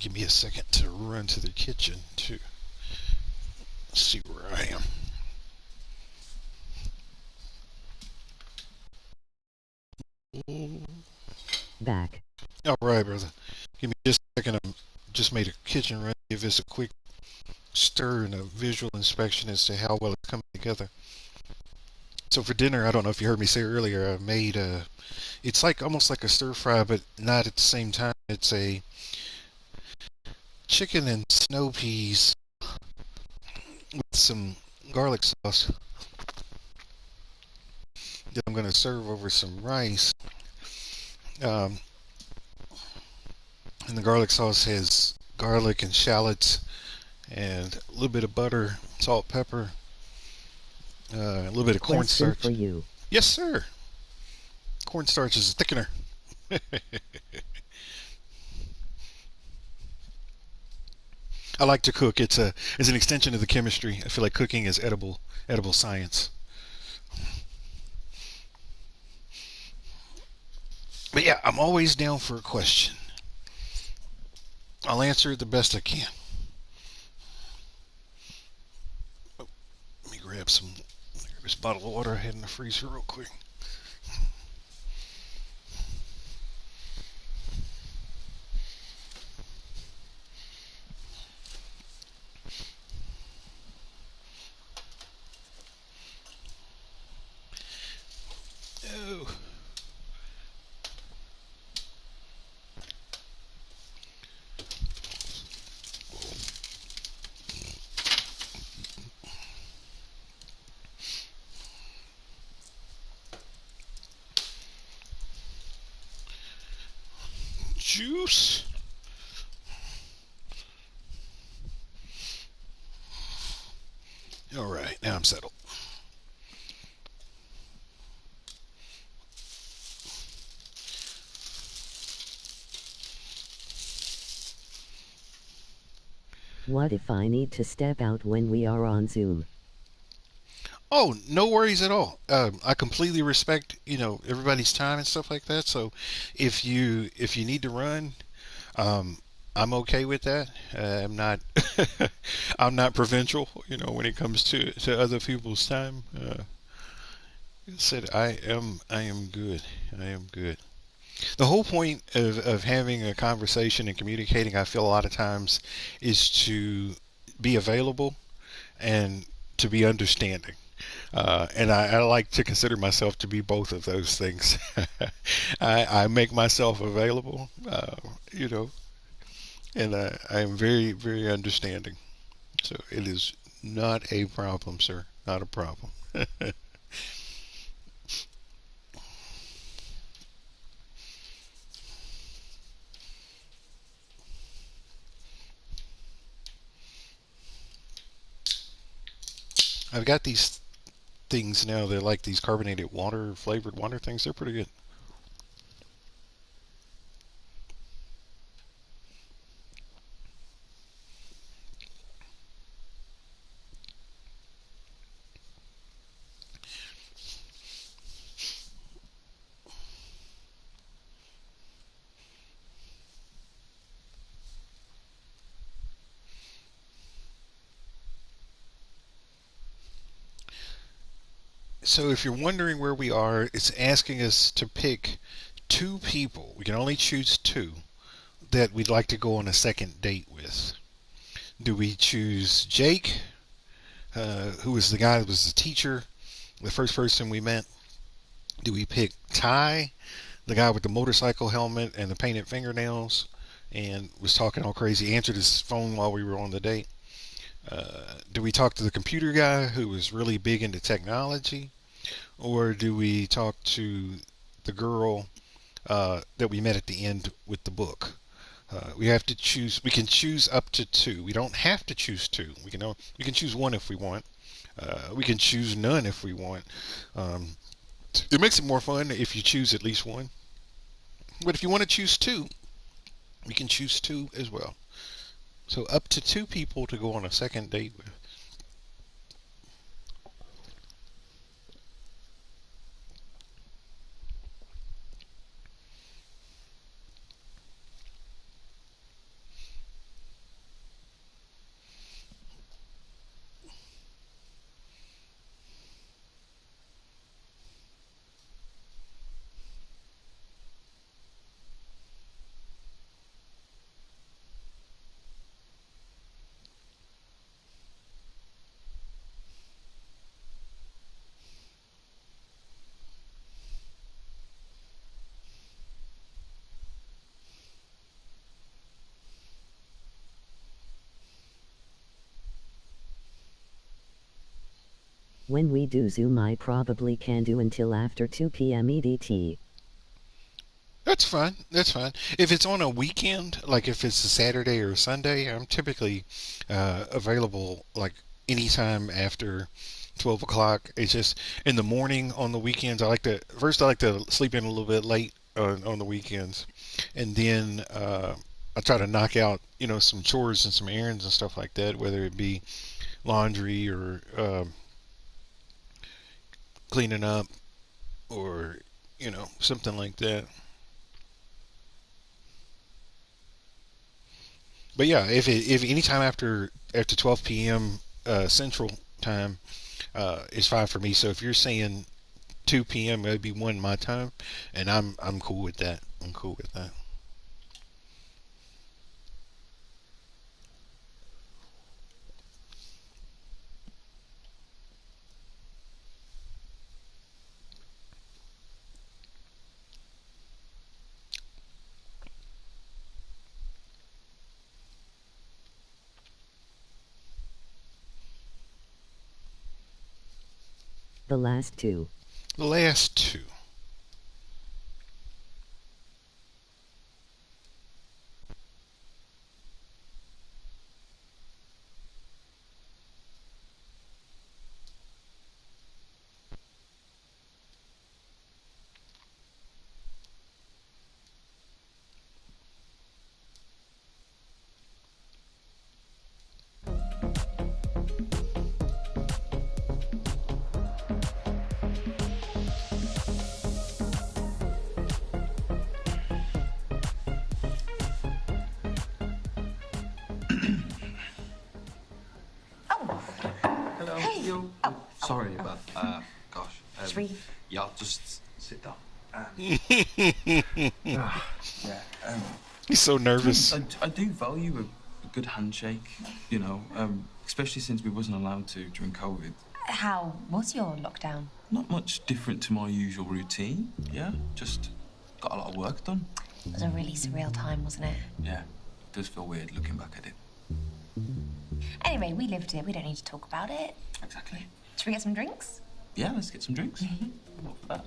Give me a second to run to the kitchen to see where I am. Back. All right, brother. Give me just a second. I just made a kitchen run. Give us a quick stir and a visual inspection as to how well it's coming together. So for dinner, I don't know if you heard me say earlier, I made it's like almost like a stir fry, but not at the same time. It's a chicken and snow peas with some garlic sauce that I'm going to serve over some rice. Um, and the garlic sauce has garlic and shallots and a little bit of butter, salt, pepper, a little bit of Question cornstarch. for you. Yes, sir. Cornstarch is a thickener. I like to cook. It's an extension of the chemistry. I feel like cooking is edible science. But yeah, I'm always down for a question. I'll answer it the best I can. Oh, let me grab this bottle of water I had in the freezer real quick. Oh. Juice. All right, now I'm settled. What if I need to step out when we are on Zoom? Oh, no worries at all. I completely respect, everybody's time and stuff like that. So, if you need to run, I'm okay with that. I'm not I'm not provincial, when it comes to other people's time. I said I am good. I am good. The whole point of having a conversation and communicating, I feel a lot of times, is to be available and to be understanding. And I like to consider myself to be both of those things. I make myself available, you know, and I am very, very understanding. So it is not a problem, sir. Not a problem. I've got these things now. They're like these carbonated water, flavored water things. They're pretty good. So if you're wondering where we are, it's asking us to pick two people. We can only choose two that we'd like to go on a second date with. Do we choose Jake, who was the guy that was the teacher, the first person we met? Do we pick Ty, the guy with the motorcycle helmet and the painted fingernails, and was talking all crazy, answered his phone while we were on the date? Do we talk to the computer guy who was really big into technology? Or do we talk to the girl that we met at the end with the book? We have to choose. We can choose up to two. We don't have to choose two. We can choose one if we want. We can choose none if we want. Um, it makes it more fun if you choose at least one. But if you want to choose two, we can choose two as well. So up to two people to go on a second date with. When we do Zoom, I probably can do until after 2 p.m. EDT. That's fine. That's fine. If it's on a weekend, like if it's a Saturday or a Sunday, I'm typically available like anytime after 12 o'clock. It's just in the morning on the weekends. I like to sleep in a little bit late on the weekends, and then I try to knock out some chores and some errands and stuff like that, whether it be laundry or cleaning up or something like that. But yeah, if any time after 12 p.m. Central time is fine for me. So if you're saying 2 p.m., it'd be 1 my time, and I'm cool with that. I'm cool with that. The last two. The last two. Hello. Hey. Yo. Sorry about. Gosh. Just read. Yeah, I'll just sit down. He's so nervous. I do value a good handshake, especially since we wasn't allowed to during COVID. How was your lockdown? Not much different to my usual routine. Yeah, just got a lot of work done. It was a really surreal time, wasn't it? Yeah, it does feel weird looking back at it. Anyway, we lived it. We don't need to talk about it. Exactly. Should we get some drinks? Yeah, let's get some drinks. What for that?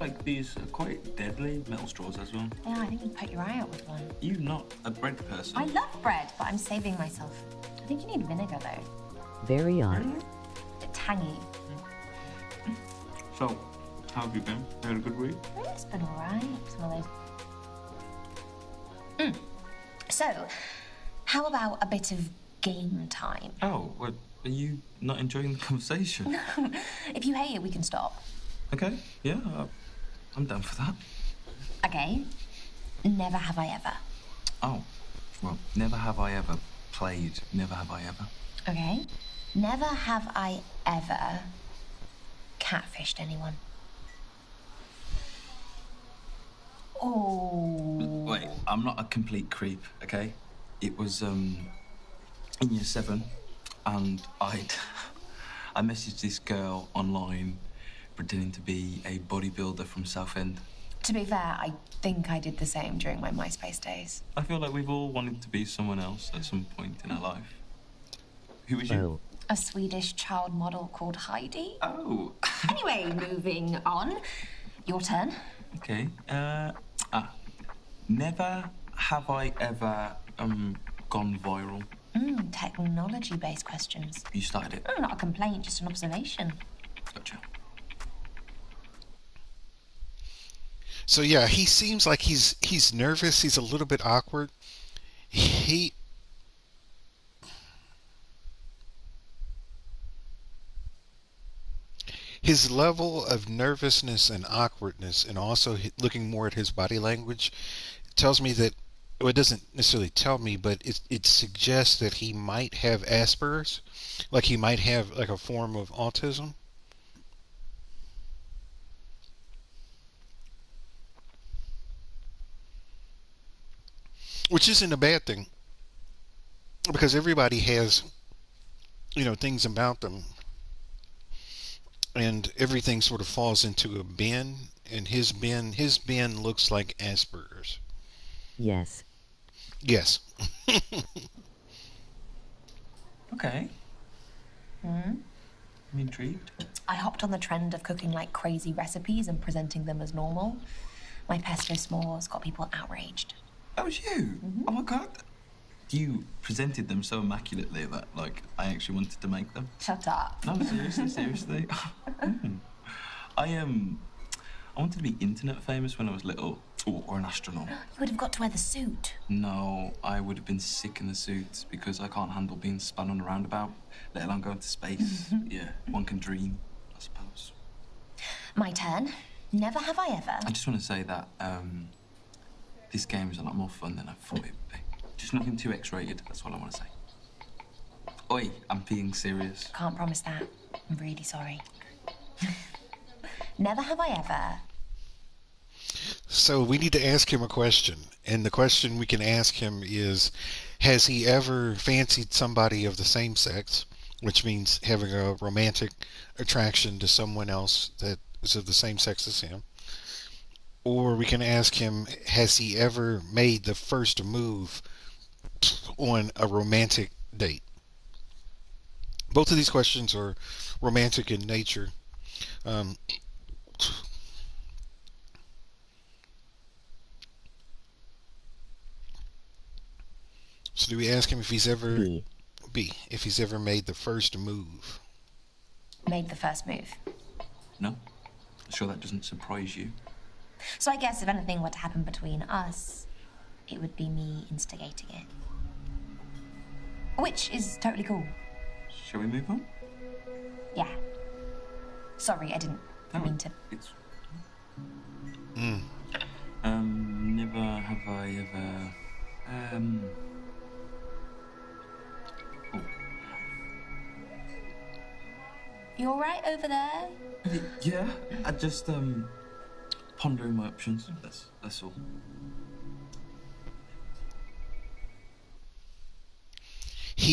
Like these are quite deadly metal straws as well. Yeah, I think you put your eye out with one. You not a bread person. I love bread, but I'm saving myself. I think you need vinegar, though. Very odd. A bit tangy. So, how have you been? You had a good week? It's been alright. It's one of those... So, how about a bit of game time? Oh, what? Are you not enjoying the conversation? If you hate it, we can stop. Okay, yeah, I'm down for that. Okay. Never have I ever. Oh, well, never have I ever played Never Have I Ever. Okay. Never have I ever catfished anyone. Oh. Wait, I'm not a complete creep, okay? It was, in year 7, and I messaged this girl online pretending to be a bodybuilder from Southend. To be fair, I think I did the same during my MySpace days. I feel like we've all wanted to be someone else at some point in our life. Who was you? Well, A Swedish child model called Heidi. Oh. Anyway, moving on. Your turn. Okay. Never have I ever gone viral. Technology-based questions. You started it. Not a complaint, just an observation. Gotcha. So yeah, he seems like he's nervous. He's a little bit awkward. His level of nervousness and awkwardness, and also looking more at his body language, tells me that, well, it doesn't necessarily tell me, but it suggests that he might have Asperger's, like he might have like a form of autism. Which isn't a bad thing, because everybody has, things about them, and everything sort of falls into a bin, and his bin looks like Asperger's. yes. Yes. Okay. I'm intrigued. I hopped on the trend of cooking like crazy recipes and presenting them as normal. My pesto s'mores got people outraged. That was you? Oh my god. You presented them so immaculately that, like, I actually wanted to make them. Shut up. No, seriously. I wanted to be internet famous when I was little, or an astronaut. You would have got to wear the suit. No, I would have been sick in the suit because I can't handle being spun on a roundabout, let alone going to space. Yeah, one can dream, I suppose. My turn. Never have I ever. I just want to say that this game is a lot more fun than I thought it would be. Just nothing too X-rated, that's all I want to say. Oi, I'm being serious. Can't promise that. I'm really sorry. Never have I ever. So we need to ask him a question, and the question we can ask him is, has he ever fancied somebody of the same sex, which means having a romantic attraction to someone else that is of the same sex as him? Or we can ask him, has he ever made the first move on a romantic date? Both of these questions are romantic in nature. So do we ask him if he's ever if he's ever made the first move? Made the first move. No? Sure that doesn't surprise you? So I guess if anything were to happen between us, it would be me instigating it. Which is totally cool. Shall we move on? Yeah. Sorry, I didn't mean to. It's... Never have I ever... Oh. You alright over there? Yeah, I just, pondering my options. That's all.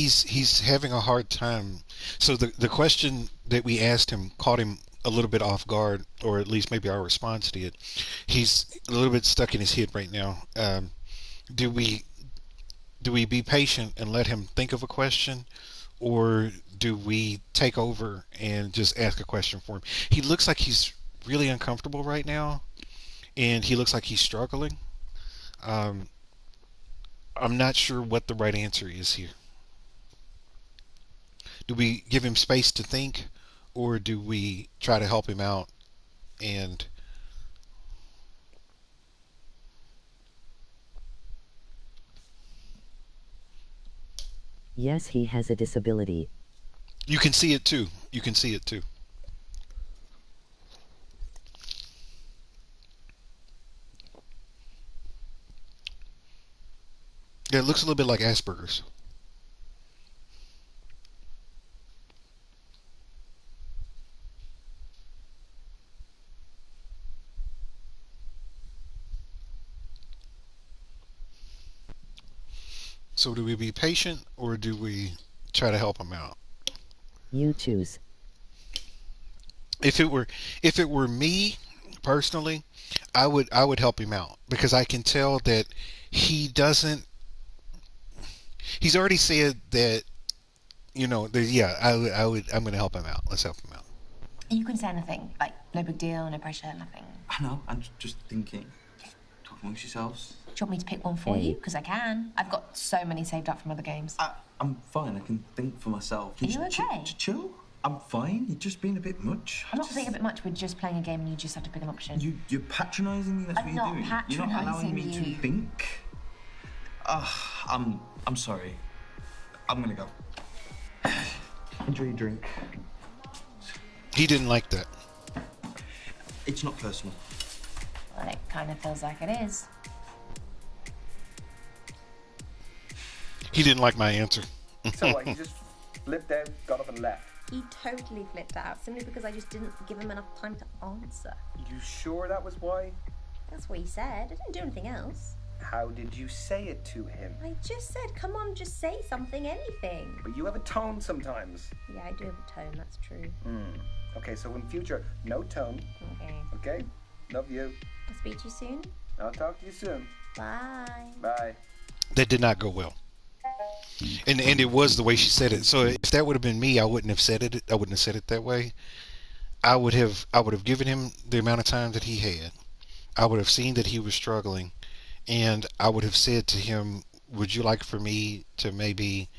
he's having a hard time. So the question that we asked him caught him a little bit off guard, or at least maybe our response to it. He's a little bit stuck in his head right now. Do we be patient and let him think of a question, or do we take over and just ask a question for him? He looks like he's really uncomfortable right now, and he looks like he's struggling. Um, I'm not sure what the right answer is here. Do we give him space to think, or do we try to help him out and Yes, he has a disability. you can see it too. You can see it too. Yeah, it looks a little bit like Asperger's. So do we be patient, or do we try to help him out? You choose. If it were me personally, I would help him out, because I can tell that he doesn't. He's already said that, yeah, I'm going to help him out. Let's help him out. You can say anything, like no big deal, no pressure, nothing. I know, I'm just thinking. Talk amongst yourselves. Do you want me to pick one for Hey. you? Because I can. I've got so many saved up from other games. I'm fine, I can think for myself. Are you okay? Chill. I'm fine, you're just being a bit much. I'm not being a bit much with just playing a game and you just have to pick an option. You're patronising me, that's I'm what you're not doing. You're not allowing me patronising to you. think. I'm sorry. I'm gonna go. Enjoy your drink. He didn't like that. It's not personal. Well, it kind of feels like it is. He didn't like my answer. So what, you just flipped out, got up and left? He totally flipped out simply because I just didn't give him enough time to answer. You sure that was why? That's what he said. I didn't do anything else. How did you say it to him? I just said, come on, just say something, anything. But you have a tone sometimes. Yeah, I do have a tone, that's true. Okay, so in future, no tone. Okay. Okay? Love you. I'll speak to you soon. I'll talk to you soon. Bye. Bye. That did not go well. And it was the way she said it. So if that would have been me, I wouldn't have said it. I wouldn't have said it that way. I would have given him the amount of time that he had. I would have seen that he was struggling, and I would have said to him, "Would you like for me to maybe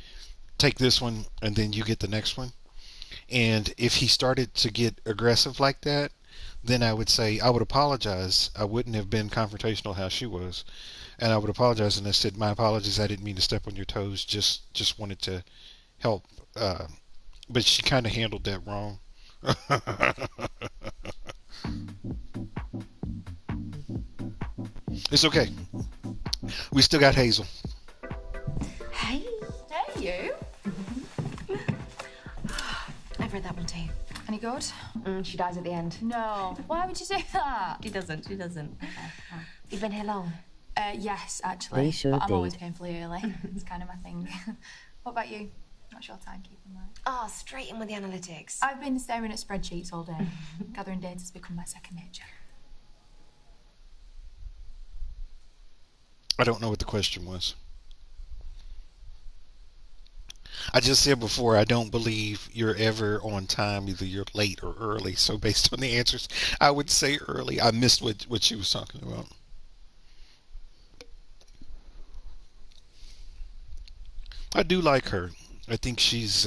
take this one and then you get the next one?" And if he started to get aggressive like that, then I would say I would apologize. I wouldn't have been confrontational how she was, and I would apologize. And I said, "My apologies. I didn't mean to step on your toes. Just wanted to help." But she kind of handled that wrong. It's okay. We still got Hazel. Hey. Hey, you. I've read that one too. Any good? She dies at the end. No. Why would you say that? She doesn't. You've been here long? Yes, actually. They should But I'm always date. painfully early. It's kind of my thing. What about you? What's your timekeeping like? Oh, straight in with the analytics. I've been staring at spreadsheets all day. Gathering data has become my second nature. I don't know what the question was. I just said before, I don't believe you're ever on time. Either you're late or early. So based on the answers, I would say early. I missed what she was talking about. I do like her. I think she's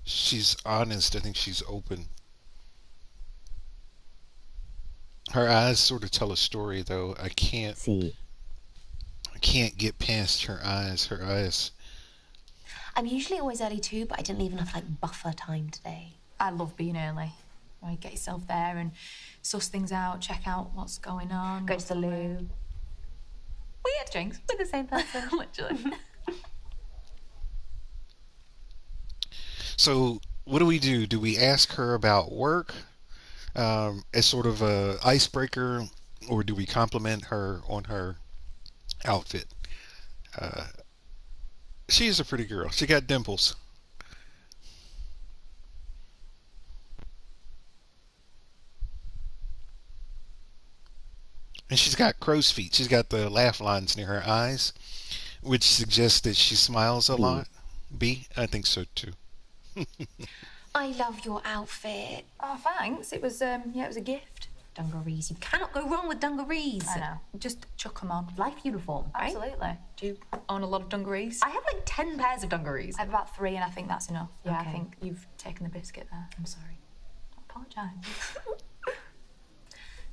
she's honest. I think she's open. Her eyes sort of tell a story, though. I can't See. get past her eyes. Her eyes. I'm usually always early too, but I didn't leave enough buffer time today. I love being early. Right, get yourself there and suss things out, check out what's going on. Go to the loo. Weird drinks. With the same person. Literally. So what do we do? Do we ask her about work as sort of a icebreaker, or do we compliment her on her outfit? Uh, she's a pretty girl. She got dimples. And she's got crow's feet. She's got the laugh lines near her eyes, which suggests that she smiles a B. lot. B? I think so too. I love your outfit. Oh, thanks. It was it was a gift. Dungarees. You cannot go wrong with dungarees. I know. Just chuck them on. Life uniform, right? Absolutely. Do you own a lot of dungarees? I have like 10 pairs of dungarees. I have about 3, and I think that's enough. Yeah, Okay. I think you've taken the biscuit there. I'm sorry. I apologise.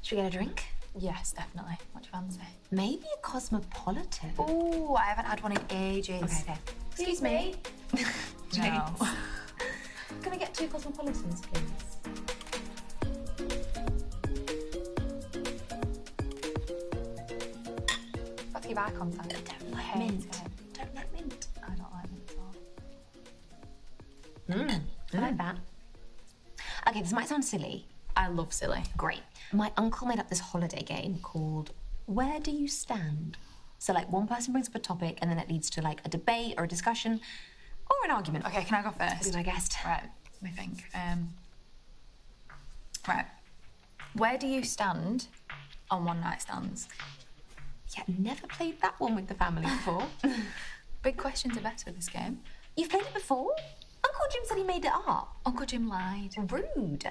Should we get a drink? Yes, definitely. What do you fancy? Maybe a cosmopolitan. Oh, I haven't had one in ages. Okay. Excuse me. No. Can I get 2 cosmopolitans, please? Got to give eye contact. Don't like Hate mint. it. Don't like mint. I don't like mint at all. I like that. Okay, this might sound silly. I love silly. Great. My uncle made up this holiday game called Where Do You Stand? So, like, one person brings up a topic and then it leads to, like, a debate or a discussion or an argument. Okay, can I go first? Be my guest. Right, let me think. Right. Where do you stand on one night stands? Yeah, never played that one with the family before. Big questions are better with this game. You've played it before? Uncle Jim said he made it up. Uncle Jim lied. Rude.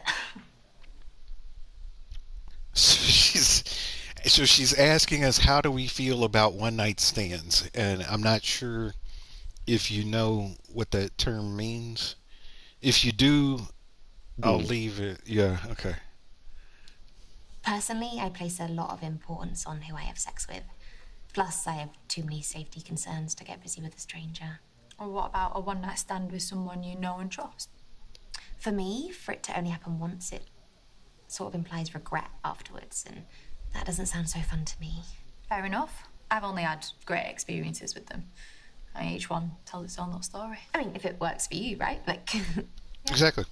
So she's asking us how do we feel about one night stands, and I'm not sure if you know what that term means. If you do, I'll leave it. Yeah, okay. Personally, I place a lot of importance on who I have sex with. Plus, I have too many safety concerns to get busy with a stranger. Or what about a one night stand with someone you know and trust? For me, for it to only happen once, it sort of implies regret afterwards, and that doesn't sound so fun to me. Fair enough. I've only had great experiences with them. I mean, each one tells its own little story. I mean, if it works for you, right? Like, Exactly.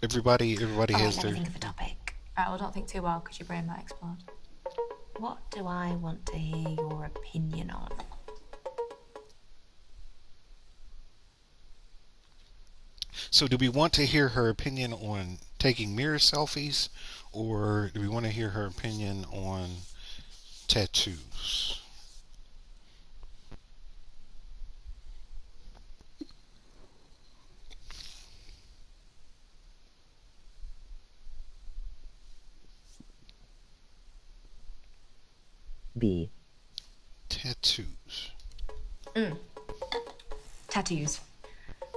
Everybody all right, has let me their. think of a topic. Right, well, don't think too well because your brain might explode. What do I want to hear your opinion on? So, do we want to hear her opinion on taking mirror selfies, or do we want to hear her opinion on tattoos? B. Tattoos. Tattoos.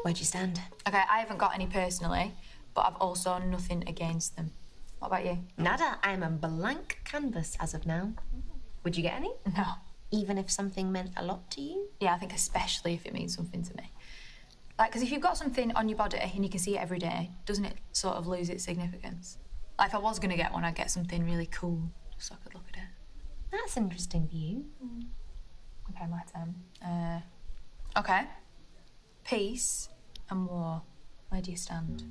Where'd you stand? Okay, I haven't got any personally, but I've also nothing against them. What about you? Nada. I'm a blank canvas as of now. Would you get any? No. Even if something meant a lot to you? Yeah, I think especially if it means something to me. Like, because if you've got something on your body and you can see it every day, doesn't it sort of lose its significance? Like, if I was going to get one, I'd get something really cool just so I could look at it. That's an interesting view. Okay, my turn. Okay. Peace and war. Where do you stand?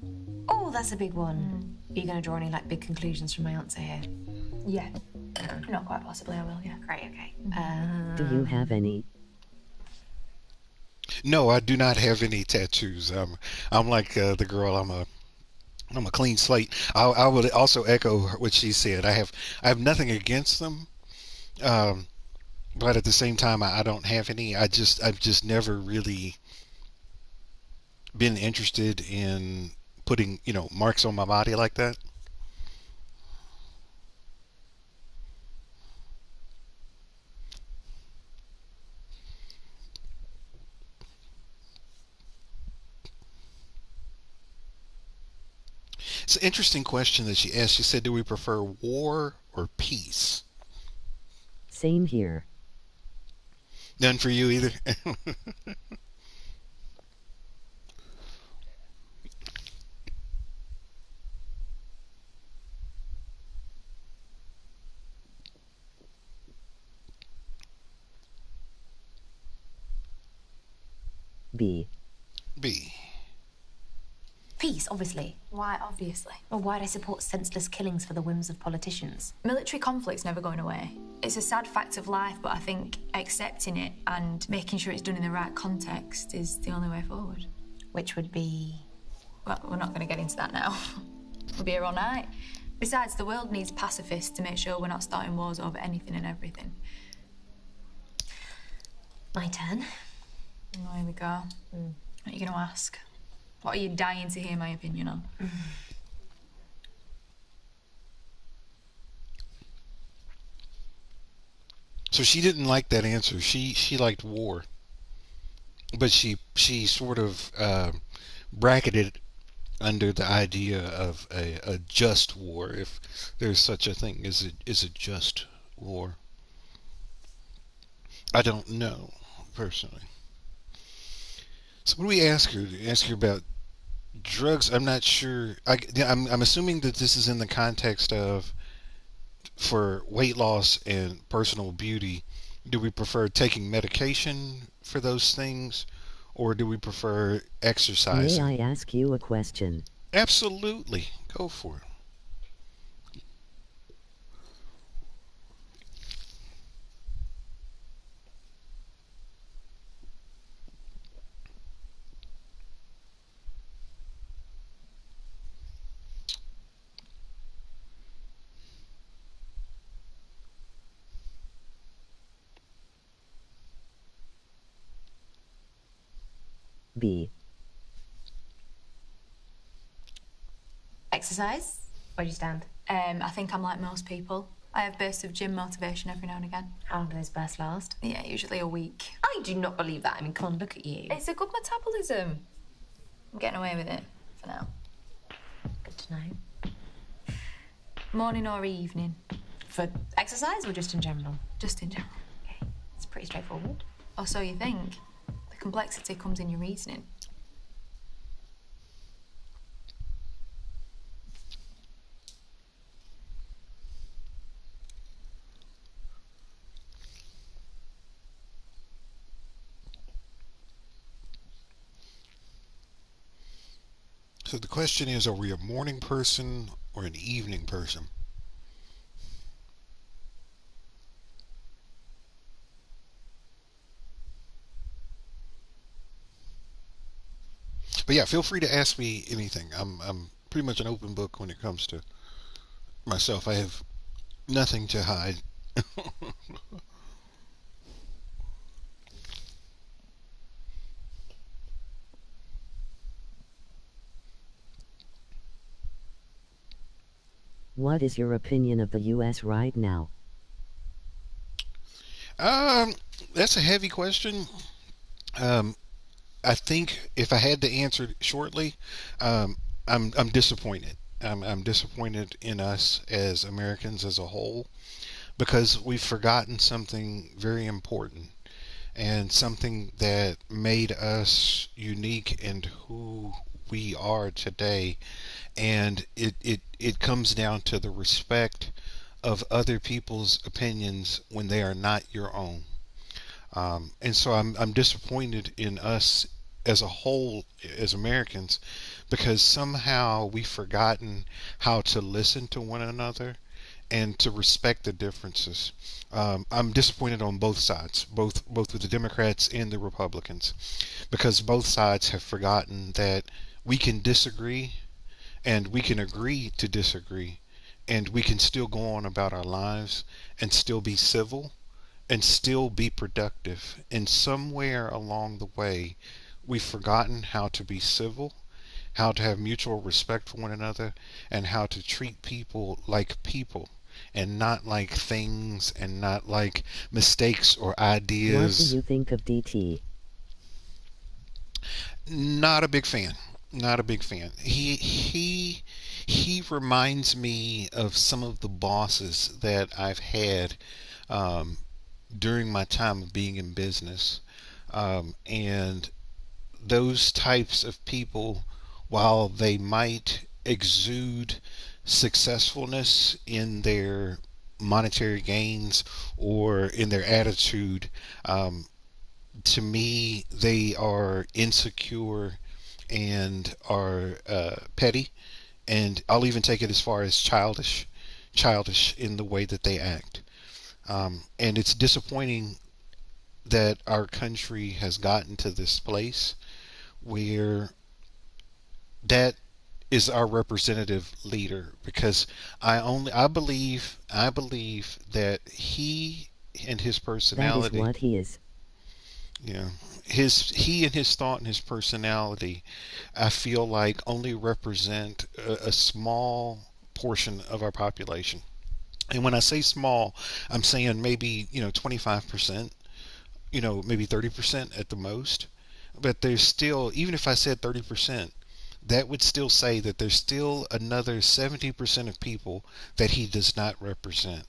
Oh, that's a big one. Are you going to draw any, like, big conclusions from my answer here? Yeah. Not quite possibly, I will, yeah. Great, okay. Do you have any? No, I do not have any tattoos. I'm like the girl. I'm a clean slate. I would also echo what she said. I have nothing against them, but at the same time, I don't have any. I've just never really been interested in putting marks on my body like that. It's an interesting question that she asked. She said, "Do we prefer war or peace?" Same here. None for you either. B. B. Peace, obviously. Why, obviously? Or why'd I support senseless killings for the whims of politicians? Military conflict's never going away. It's a sad fact of life, but I think accepting it and making sure it's done in the right context is the only way forward. Which would be... Well, we're not going to get into that now. We'll be here all night. Besides, the world needs pacifists to make sure we're not starting wars over anything and everything. My turn. Oh, here we go. What are you going to ask? What are you dying to hear my opinion on? So she didn't like that answer. She liked war, but she sort of bracketed it under the idea of a just war, if there's such a thing as a just war. I don't know personally. So what do we ask her? Ask her about drugs. I'm not sure. I'm assuming that this is in the context of, for weight loss and personal beauty, do we prefer taking medication for those things, or do we prefer May exercising? I ask you a question? Absolutely. Go for it. B. Exercise? Where do you stand? I think I'm like most people. I have bursts of gym motivation every now and again. How long do those bursts last? Yeah, usually a week. I do not believe that. I mean, come on, look at you. It's a good metabolism. I'm getting away with it for now. Good to know. Morning or evening? For exercise or just in general? Just in general. Okay, it's pretty straightforward. Or so you think. The complexity comes in your reasoning. So the question is, are we a morning person or an evening person? But yeah, feel free to ask me anything. I'm pretty much an open book when it comes to myself. I have nothing to hide. What is your opinion of the U.S. right now? Um, that's a heavy question. Um, I think if I had to answer it shortly, I'm disappointed. I'm disappointed in us as Americans as a whole, because we've forgotten something very important, and something that made us unique and who we are today. And it comes down to the respect of other people's opinions when they are not your own. And so I'm disappointed in us as a whole, as Americans, because somehow we've forgotten how to listen to one another and to respect the differences. I'm disappointed on both sides, both with the Democrats and the Republicans, because both sides have forgotten that we can disagree and we can agree to disagree, and we can still go on about our lives and still be civil and still be productive. And somewhere along the way, we've forgotten how to be civil, how to have mutual respect for one another, and how to treat people and not like things and not like mistakes or What do ideas. you think of DT? Not a big fan. Not a big fan. He reminds me of some of the bosses that I've had um, during my time of being in business. And those types of people, while they might exude successfulness in their monetary gains or in their attitude, to me, they are insecure and are petty, and I'll even take it as far as childish in the way that they act. And it's disappointing that our country has gotten to this place where that is our representative leader, because I believe that he and his That is personality, what he is. yeah, he and his thought and his personality, I feel like only represent a small portion of our population. And when I say small, I'm saying maybe 25%, maybe 30% at the most. But there's still, even if I said 30%, that would still say that there's still another 70% of people that he does not represent.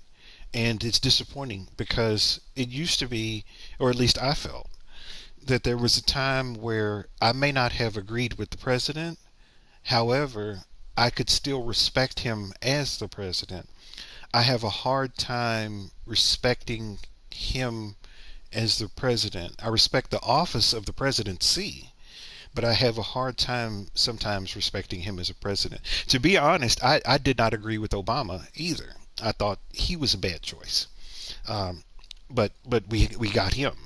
And it's disappointing because it used to be, or at least I felt, that there was a time where I may not have agreed with the president. However, I could still respect him as the president. I have a hard time respecting him as the president. I respect the office of the presidency, but I have a hard time sometimes respecting him as a president. To be honest, I did not agree with Obama either. I thought he was a bad choice. Um, but we got him,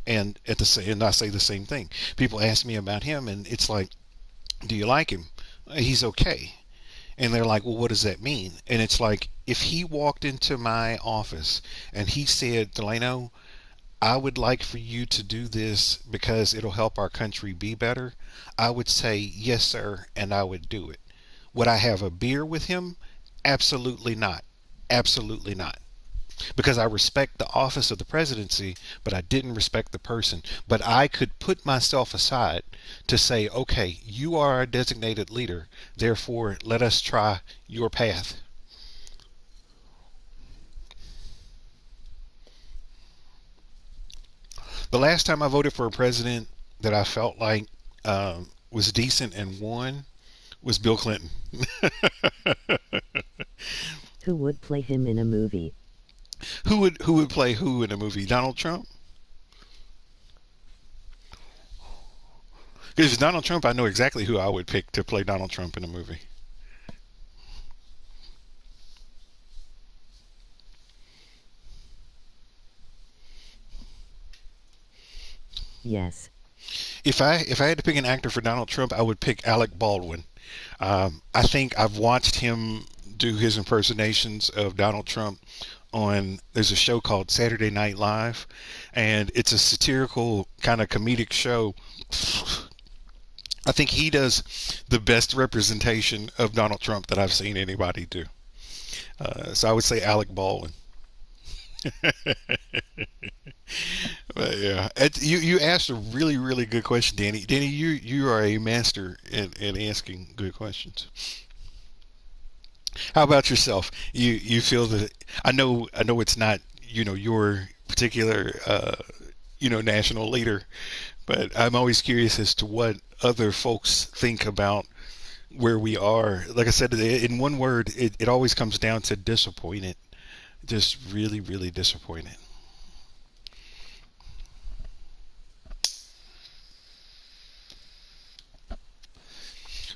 and and I say the same thing. People ask me about him, and it's like, do you like him? He's okay. And they're like, well, what does that mean? And it's like, if he walked into my office and he said, Delano, I would like for you to do this because it'll help our country be better, I would say, yes, sir, and I would do it. Would I have a beer with him? Absolutely not. Absolutely not. Because I respect the office of the presidency, but I didn't respect the person. But I could put myself aside to say, okay, you are our designated leader, therefore let us try your path. The last time I voted for a president that I felt like was decent and won was Bill Clinton. Who would play him in a movie? Who would play who in a movie? Donald Trump? Because if it's Donald Trump, I know exactly who I would pick to play Donald Trump in a movie. Yes. If I had to pick an actor for Donald Trump, I would pick Alec Baldwin. I think I've watched him do his impersonations of Donald Trump on. There's a show called Saturday Night Live, and it's a satirical kind of comedic show. I think he does the best representation of Donald Trump that I've seen anybody do. So I would say Alec Baldwin. But yeah, you asked a really good question, Danny. Danny, you are a master in asking good questions. How about yourself? You feel that I know it's not your particular national leader, but I'm always curious as to what other folks think about where we are. Like I said, in one word, it always comes down to disappointed. Just really disappointed.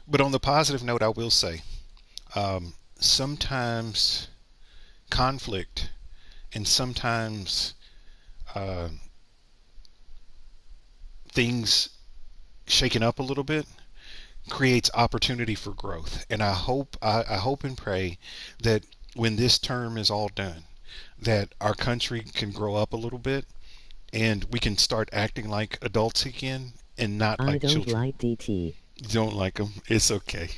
But on the positive note, I will say, sometimes conflict and sometimes uh, things shaken up a little bit creates opportunity for growth. And I hope and pray that when this term is all done, that our country can grow up a little bit and we can start acting like adults again and not I like don't children. like DT. You don't like them? It's okay.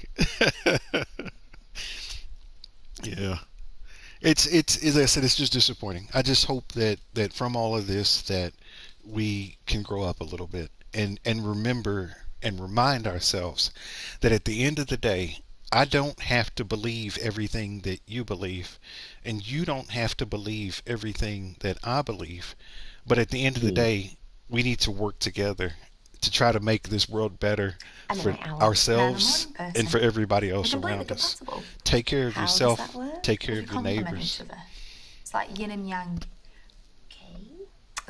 Yeah. It's as I said, it's just disappointing. I just hope that from all of this that we can grow up a little bit and remember and remind ourselves that at the end of the day, I don't have to believe everything that you believe, and you don't have to believe everything that I believe. But at the end of the day, we need to work together to try to make this world better I'm a for night owl. ourselves And I'm a morning and for person. everybody They're else completely around us. compatible. Take care of How does yourself. that work? Take care If you of your complement neighbors. each other. It's like yin and yang. Okay.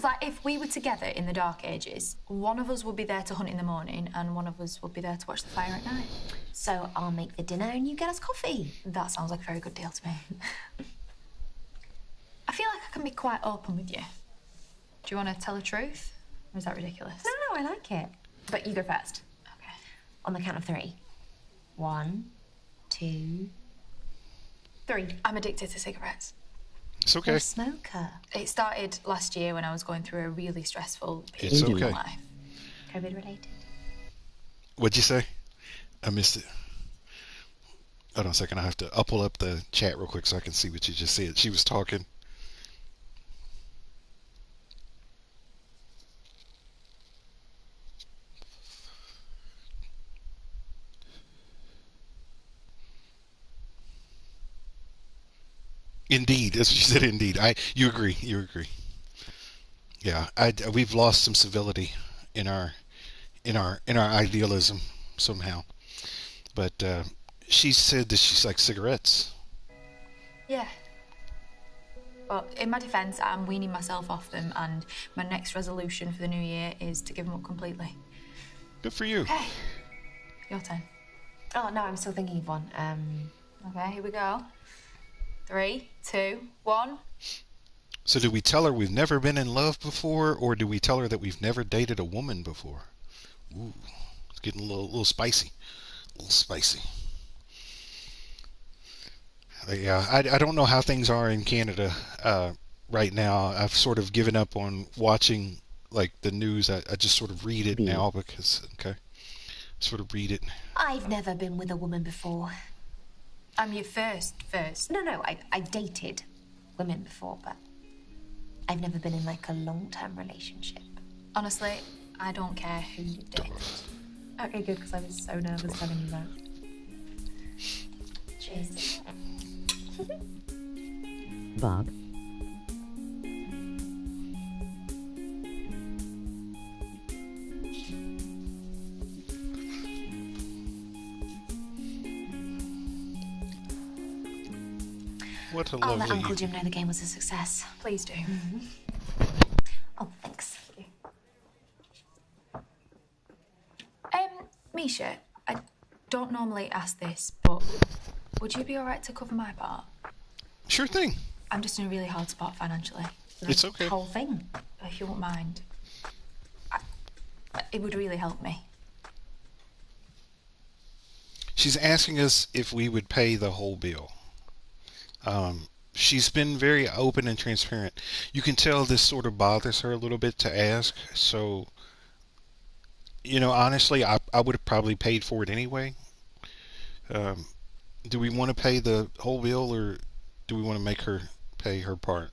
Because, like, if we were together in the Dark Ages, one of us would be there to hunt in the morning and one of us would be there to watch the fire at night. So I'll make the dinner and you get us coffee. That sounds like a very good deal to me. I feel like I can be quite open with you. Do you want to tell the truth? Or is that ridiculous? No, I like it. But you go first. Okay. On the count of 3. 1, 2, 3. I'm addicted to cigarettes. It's You're okay. a smoker. It started last year when I was going through a really stressful period It's in okay. my life. COVID related. What'd you say? I missed it. Hold on a second. I'll pull up the chat real quick so I can see what you just said. She was talking. Indeed, that's what she said. Indeed, you agree. You agree. Yeah, we've lost some civility in our idealism somehow. But she said that she likes cigarettes. Yeah. But in my defence, I'm weaning myself off them, and my next resolution for the new year is to give them up completely. Good for you. Okay. Your turn. Oh, no, I'm still thinking of one. Okay, here we go. 3, 2, 1. So do we tell her we've never been in love before, or do we tell her that we've never dated a woman before? Ooh, it's getting a little spicy. A little spicy. Yeah, I don't know how things are in Canada right now. I've sort of given up on watching like the news. I just sort of read it now because, okay, sort of read it. I've never been with a woman before. I'm your first. No, I've dated women before, but I've never been in like a long-term relationship. Honestly, I don't care who you date. Okay, good, because I was so nervous telling you that. Cheers. Bob. What a I'll let lovely Uncle Jim know the game was a success. Please do. Oh, thanks. Misha, I don't normally ask this, but would you be alright to cover my part? Sure thing. I'm just in a really hard spot financially. It's okay. The whole thing. If you won't mind. It would really help me. She's asking us if we would pay the whole bill. She's been very open and transparent. You can tell this sort of bothers her a little bit to ask. So, honestly, I would have probably paid for it anyway. Do we want to pay the whole bill, or do we want to make her pay her part?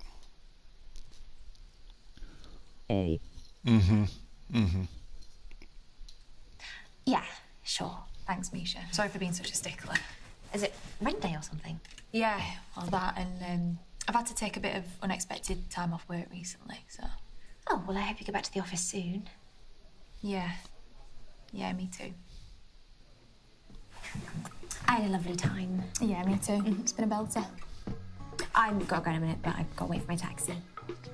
A. Yeah, sure. Thanks, Misha. Sorry for being such a stickler. Is it rent day or something? Yeah, well, that, and I've had to take a bit of unexpected time off work recently, so... Oh, well, I hope you get back to the office soon. Yeah. Yeah, me too. I had a lovely time. Yeah, me too. It's been a belter. I've got to go in a minute, but I've got to wait for my taxi.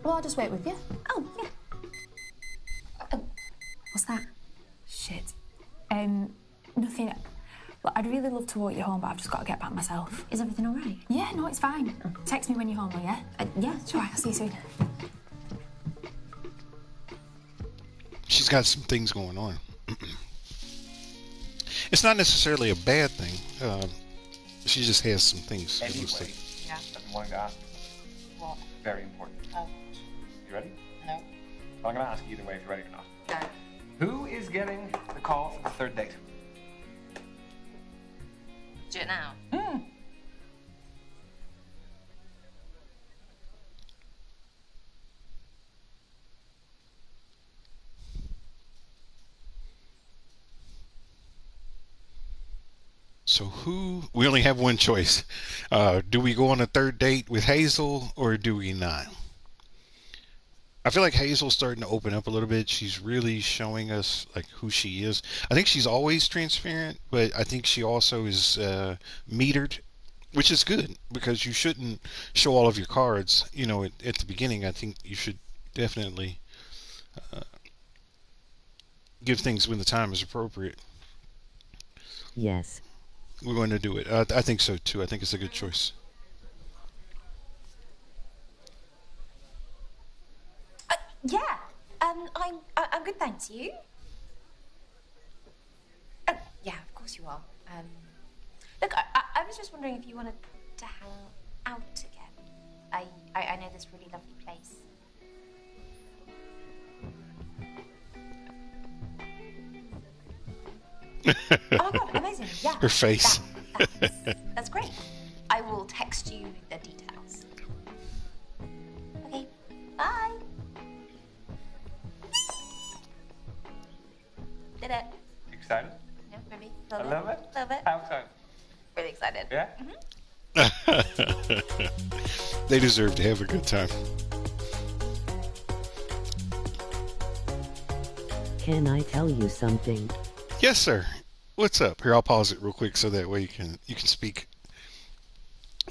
Well, I'll just wait with you. Oh, yeah. Oh, what's that? Shit. Nothing. Look, I'd really love to walk you home, but I've just got to get back myself. Is everything all right? Yeah, no, it's fine. Text me when you're home, though, yeah? Yeah, Sure, I'll see you soon. She's got some things going on. It's not necessarily a bad thing. She just has some things. Anyway, Yeah. I've been wanting to ask you. What? Very important. Oh. You ready? No. Well, I'm going to ask you either way if you're ready or not. No. Who is getting the call for the third date? Do it now. So we only have one choice. Do we go on a third date with Hazel, or do we not? I feel like Hazel's starting to open up a little bit. She's really showing us like who she is. I think she's always transparent, but I think she also is metered, which is good because you shouldn't show all of your cards. At the beginning, I think you should definitely give things when the time is appropriate. Yes. We're going to do it. I think so too. I think it's a good choice. Yeah. I'm good, thanks. You? Yeah, of course you are. Look, I was just wondering if you wanted to hang out again. I know this really lovely place. Oh my god, amazing! Yeah. Her face. That's great. I will text you the details. Okay. Bye. Did it? Excited? No, maybe. A little bit? A little bit. How excited? Really excited. Yeah? They deserve to have a good time. Can I tell you something? Yes, sir. What's up? Here, I'll pause it real quick so that way you can speak.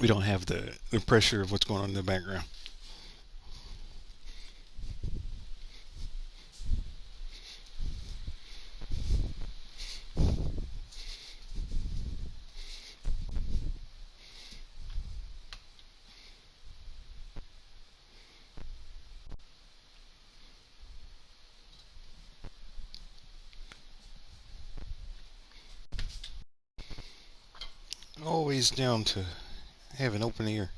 We don't have the pressure of what's going on in the background. Always down to have an open ear.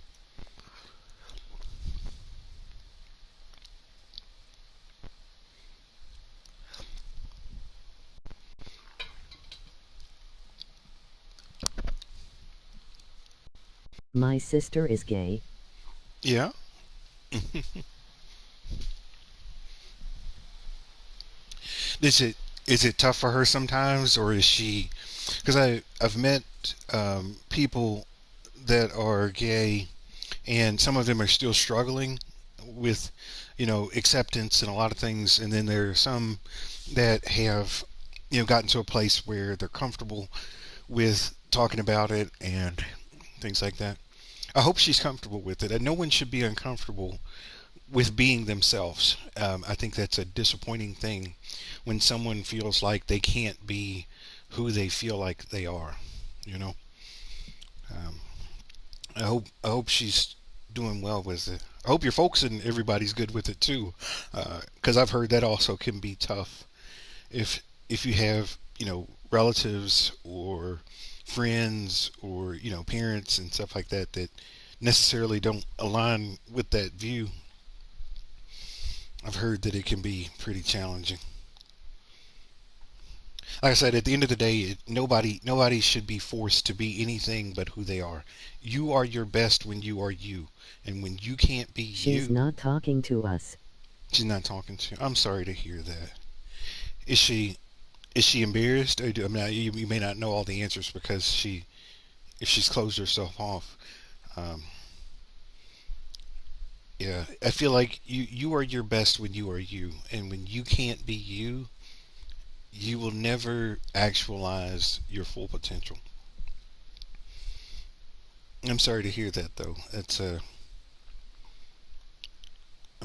My sister is gay. Yeah. Is it tough for her sometimes, or is she? Because I've met people that are gay, and some of them are still struggling with, acceptance and a lot of things, and then there are some that have, gotten to a place where they're comfortable with talking about it and things like that. I hope she's comfortable with it. And no one should be uncomfortable with being themselves. I think that's a disappointing thing when someone feels like they can't be who they feel like they are. You know, um, I hope she's doing well with it. I hope your folks and everybody's good with it too, because I've heard that also can be tough if you have relatives or friends or parents and stuff like that that necessarily don't align with that view. I've heard that it can be pretty challenging. Like I said, at the end of the day, nobody should be forced to be anything but who they are. You are your best when you are you, and when you can't be She's you, not talking to us. she's not talking to you. I'm sorry to hear that. Is she embarrassed? Or you may not know all the answers because if she's closed herself off. Um, yeah, I feel like you are your best when you are you, and when you can't be you, you will never actualize your full potential. I'm sorry to hear that, though. That's I'm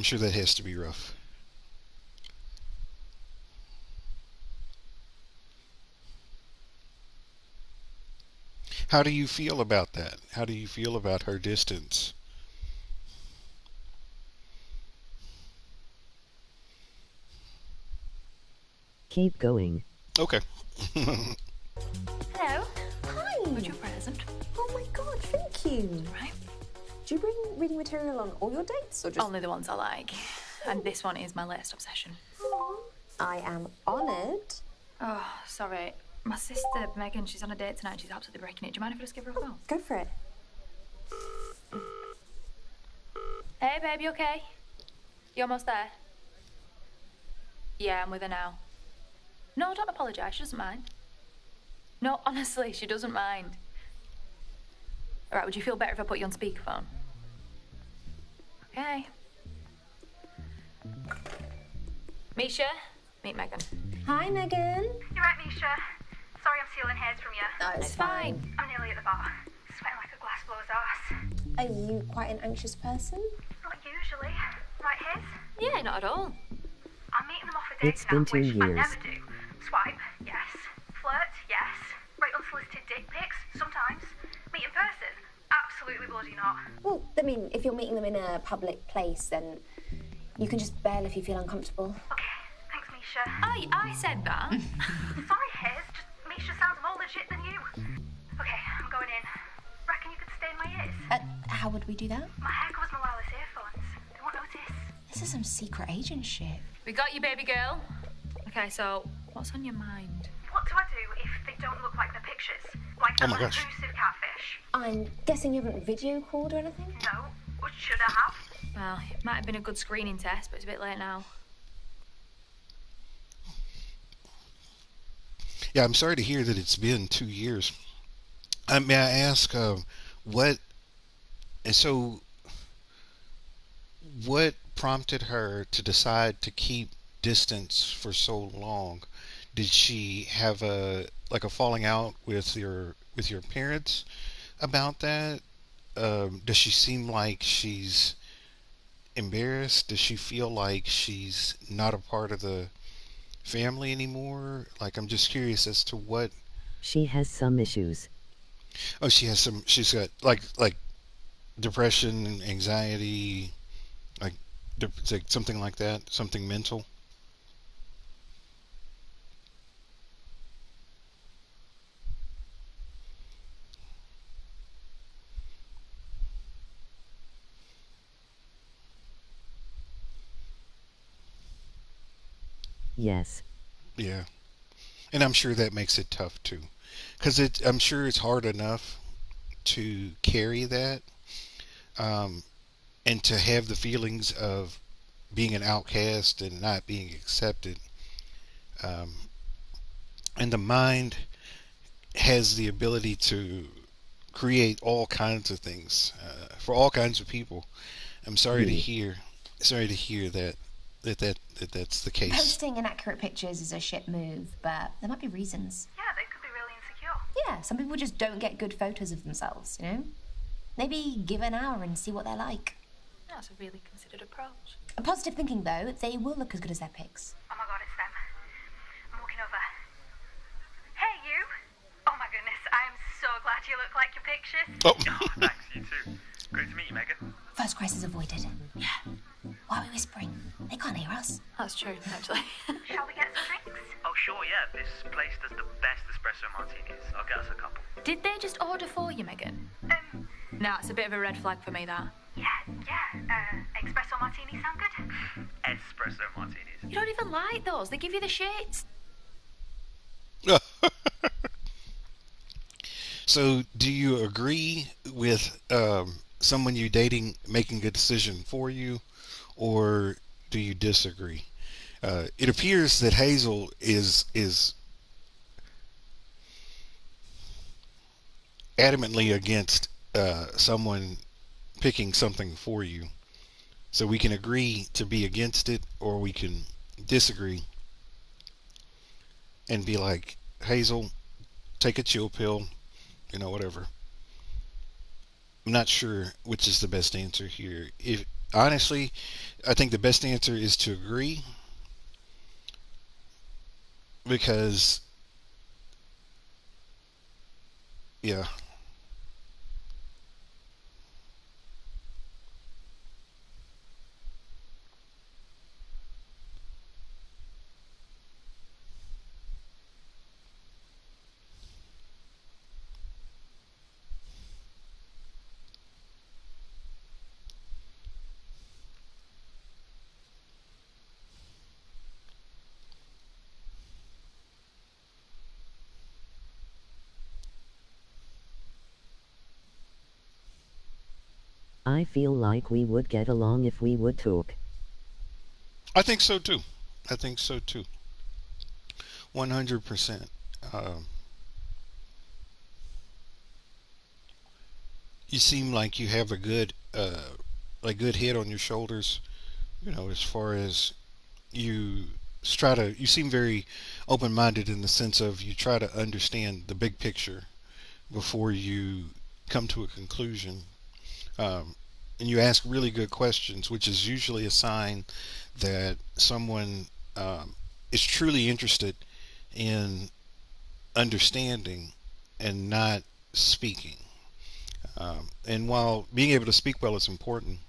sure that has to be rough. How do you feel about that? How do you feel about her distance? Keep going. Okay. Hello. Hi. What's your present? Oh my god, thank you. Right. Do you bring reading material on all your dates, or just? Only the ones I like. And this one is my latest obsession. I am honoured. Oh, sorry. My sister, Megan, she's on a date tonight. She's absolutely breaking it. Do you mind if I just give her a call? Go for it. Hey, babe, you okay? You almost there? Yeah, I'm with her now. No, don't apologise. She doesn't mind. No, honestly, she doesn't mind. All right, would you feel better if I put you on speakerphone? Okay. Misha, meet Megan. Hi, Megan. You're right, Misha. Sorry I'm stealing hairs from you. No, it's fine. I'm nearly at the bar. Sweating like a glass blower's arse. Are you quite an anxious person? Not usually. Like his? Yeah, not at all. I'm meeting It's been 2 which I years. never do. Swipe, yes. Flirt, yes. Write unsolicited dick pics, sometimes. Meet in person, absolutely bloody not. Well, I mean, if you're meeting them in a public place, then you can just bail if you feel uncomfortable. Okay, thanks, Misha. I said that. Sorry, Hayes, just Misha sounds more legit than you. Okay, I'm going in. Reckon you could stay in my ears? How would we do that? My hair covers my wireless earphones. They won't notice. This is some secret agent shit. We got you, baby girl. Okay, so what's on your mind? What do I do if they don't look like the pictures? Like Oh an my gosh. elusive catfish? I'm guessing you haven't video called or anything? No. What should I have? Well, it might have been a good screening test, but it's a bit late now. Yeah, I'm sorry to hear that it's been 2 years. May I ask, what? And so, what prompted her to decide to keep distance for so long? Did she have a falling out with your parents about that? Does she seem like she's embarrassed? Does she feel like she's not a part of the family anymore? Like, I'm just curious as to what. She has some issues. Oh, she has some. She's got like depression and anxiety, like, like something like that, something mental. Yes. Yeah, and I'm sure that makes it tough too, because I'm sure it's hard enough to carry that, um, and to have the feelings of being an outcast and not being accepted. Um, and the mind has the ability to create all kinds of things for all kinds of people. I'm sorry to Yeah. hear. Sorry to hear that's the case. Posting inaccurate pictures is a shit move, but there might be reasons. Yeah, they could be really insecure. Yeah, some people just don't get good photos of themselves, you know? Maybe give an hour and see what they're like. That's a really considered approach. A positive thinking, though, they will look as good as their pics. Oh my god, it's them. I'm walking over. Hey, you! Oh my goodness, I am so glad you look like your pictures. Oh. Thanks, you too. Great to meet you, Megan. First crisis avoided. Yeah. Why are we whispering? They can't hear us. That's true, actually. Shall we get some drinks? Oh, sure, yeah. This place does the best espresso martinis. I'll get us a couple. Did they just order for you, Megan? No, it's a bit of a red flag for me, that. Yeah. Espresso martinis sound good? Espresso martinis. You don't even like those. They give you the shits. So, do you agree with someone you're dating making a decision for you, or do you disagree? It appears that Hazel is adamantly against someone picking something for you. So we can agree to be against it, or we can disagree and be like, Hazel, take a chill pill, whatever. I'm not sure which is the best answer here. If honestly, I think the best answer is to agree, because yeah. I feel like we would get along if we would talk. I think so too. 100%. You seem like you have a good head on your shoulders, as far as you you seem very open-minded in the sense of you try to understand the big picture before you come to a conclusion. And you ask really good questions, which is usually a sign that someone is truly interested in understanding and not speaking. And while being able to speak well is important,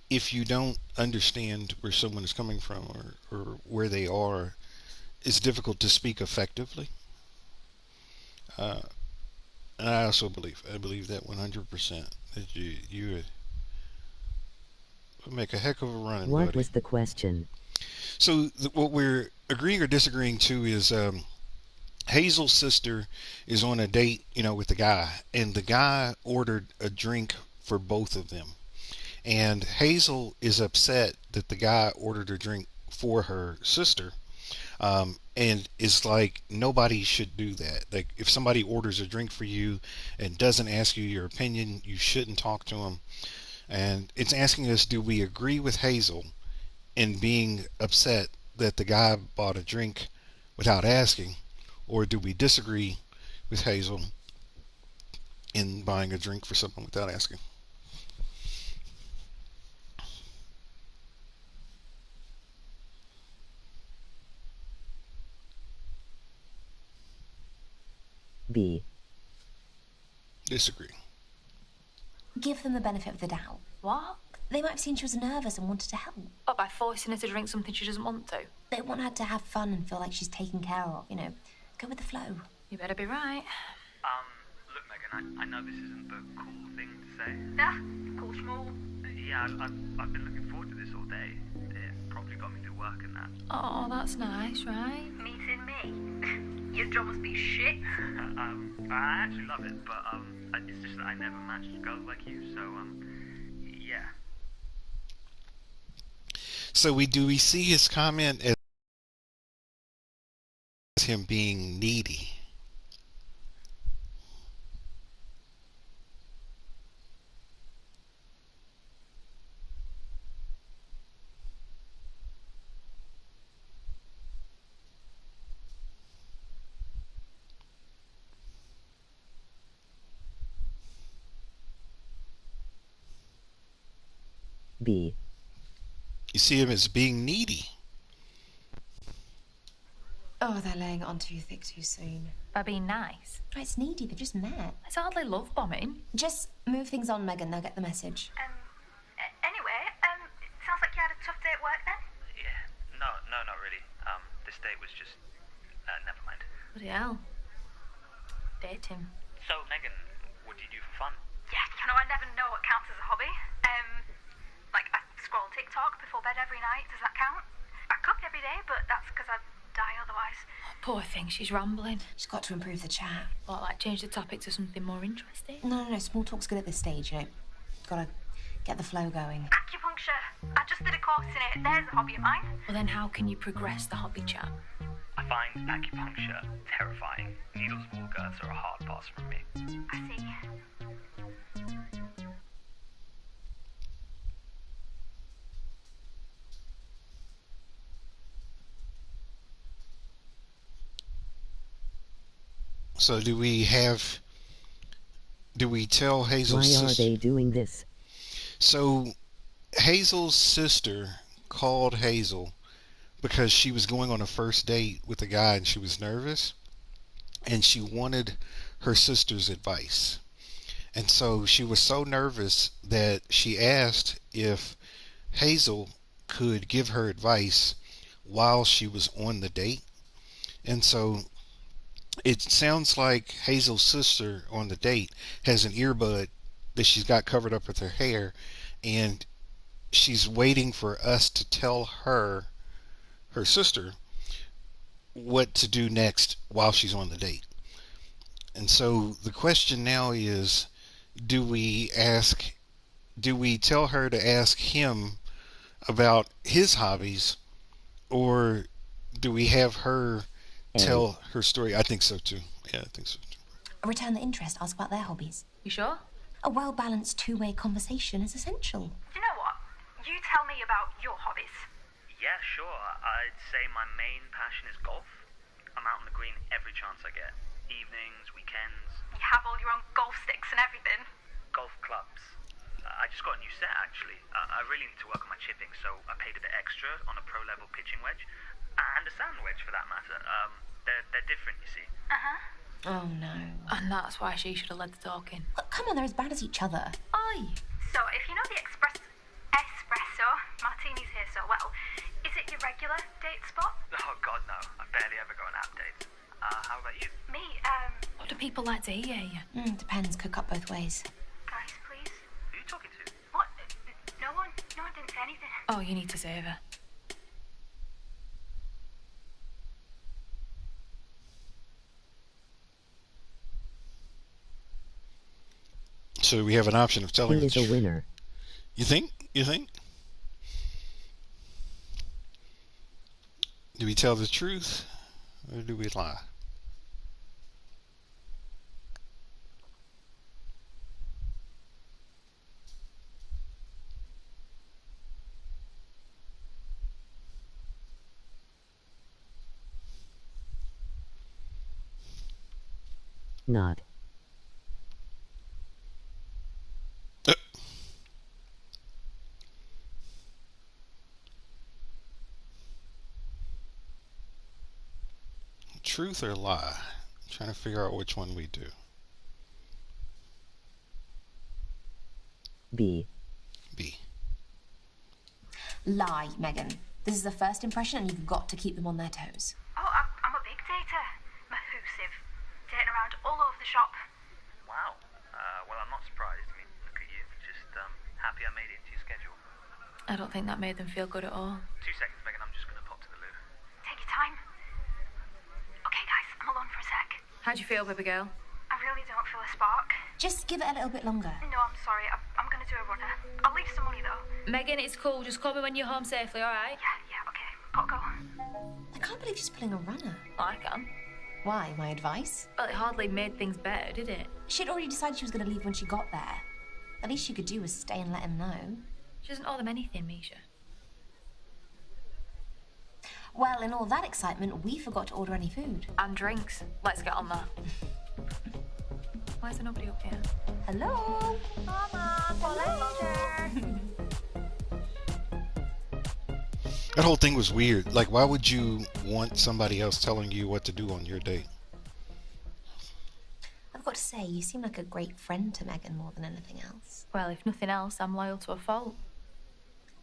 if you don't understand where someone is coming from or where they are, it's difficult to speak effectively. Uh, and I believe that 100%, that you would make a heck of a running, What buddy. was the question? So what we're agreeing or disagreeing to is Hazel's sister is on a date, with the guy, and the guy ordered a drink for both of them. And Hazel is upset that the guy ordered a drink for her sister, and is like, nobody should do that. Like, if somebody orders a drink for you and doesn't ask you your opinion, you shouldn't talk to them. And it's asking us, do we agree with Hazel in being upset that the guy bought a drink without asking, or do we disagree with Hazel in buying a drink for someone without asking? B. Disagree. Give them the benefit of the doubt. What? They might have seen she was nervous and wanted to help. What, by forcing her to drink something she doesn't want to? They want her to have fun and feel like she's taken care of, Go with the flow. You better be right. Look, Megan, I know this isn't the cool thing to say. Yeah, cool schmool. Yeah, I've been looking forward to this all day. It probably got me through work and that. Oh, that's nice, right? Meeting me. Your job must be shit. I actually love it, but it's just that I never matched girls like you, so yeah. So do we see his comment as him being needy? B. You see him as being needy. Oh, they're laying it on too thick too soon. By being nice. Oh, it's needy, they've just met. It's hardly love bombing. Just move things on, Megan, they'll get the message. Anyway, it sounds like you had a tough day at work then? Yeah. No, not really. This date was just... never mind. Bloody hell. Date him. So, Megan, what do you do for fun? Yeah, I never know what counts as a hobby. Like, I scroll TikTok before bed every night. Does that count? I cook every day, but that's because I'd die otherwise. Poor thing, she's rambling. She's got to improve the chat. What, like change the topic to something more interesting? No, small talk's good at this stage, Gotta get the flow going. Acupuncture. I just did a course in it. There's a hobby of mine. Well, then how can you progress the hobby chat? I find acupuncture terrifying. Needles of all girths are a hard pass from me. I see. So do we tell Hazel's Why are sister? they doing this? So Hazel's sister called Hazel because she was going on a first date with a guy and she was nervous and she wanted her sister's advice. And so she was so nervous that she asked if Hazel could give her advice while she was on the date. And so it sounds like Hazel's sister on the date has an earbud that she's got covered up with her hair, and she's waiting for us to tell her sister, what to do next while she's on the date. And so the question now is, do we tell her to ask him about his hobbies, or do we have her tell her story? I think so too. Yeah, I think so too. Return the interest, ask about their hobbies. You sure? A well-balanced two-way conversation is essential. You know what? You tell me about your hobbies. Yeah, sure. I'd say my main passion is golf. I'm out on the green every chance I get. Evenings, weekends. You have all your own golf sticks and everything. Golf clubs. I just got a new set, actually. I really need to work on my chipping, so I paid a bit extra on a pro-level pitching wedge. And a sandwich, for that matter. They're different, you see. Oh no. And that's why she should have led the talking. Well, come on, they're as bad as each other. Aye. So, if you know the espresso martinis here so well, is it your regular date spot? Oh, God, no. I barely ever go on app dates. How about you? Me, What do people like to hear? Depends, cook up both ways. guys, please. Who are you talking to? What? No one didn't say anything. Oh, you need to save her. So we have an option of telling He is a winner. You think? Do we tell the truth or do we lie? Not. Truth or lie? I'm trying to figure out which one we do. B. Lie, Megan. This is the first impression and you've got to keep them on their toes. Oh, I'm a big dater. Mahoosive. Dating around all over the shop. Wow. Well, I'm not surprised. I mean, look at you. Just happy I made it into your schedule. I don't think that made them feel good at all. 2 seconds, Megan. I'm just going to pop to the loo. Take your time. Okay, guys, I'm alone for a sec. How do you feel, baby girl? I really don't feel a spark. Just give it a little bit longer. No, I'm sorry. I'm going to do a runner. I'll leave some money, though. Megan, it's cool. Just call me when you're home safely, all right? Yeah, okay. Gotta go. I can't believe she's pulling a runner. I can. Why? My advice? Well, it hardly made things better, did it? She'd already decided she was going to leave when she got there. The least she could do was stay and let him know. She doesn't owe them anything, Misha. Well, in all that excitement, we forgot to order any food. And drinks. Let's get on that. Why is there nobody up here? Hello? That whole thing was weird. Like, why would you want somebody else telling you what to do on your date? I've got to say, you seem like a great friend to Megan more than anything else. Well, if nothing else, I'm loyal to a fault.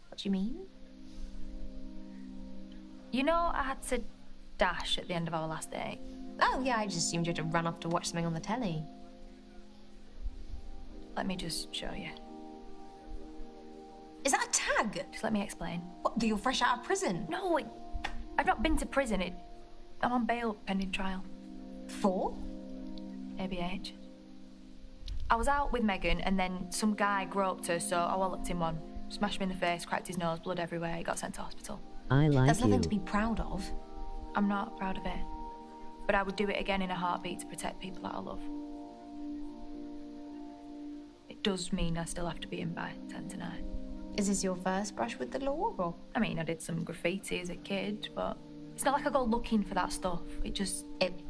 What do you mean? You know, I had to dash at the end of our last date. Oh, yeah, I just assumed you had to run off to watch something on the telly. Let me just show you. Is that a tag? Just let me explain. What, you're fresh out of prison? No, I've not been to prison. I'm on bail pending trial. For? ABH. I was out with Megan and then some guy groped her, so I walloped him one. Smashed him in the face, cracked his nose, blood everywhere. He got sent to hospital. I like That's you. nothing to be proud of. I'm not proud of it. But I would do it again in a heartbeat to protect people that I love. It does mean I still have to be in by 10 tonight. Is this your first brush with the law, or? I mean, I did some graffiti as a kid, but it's not like I go looking for that stuff. It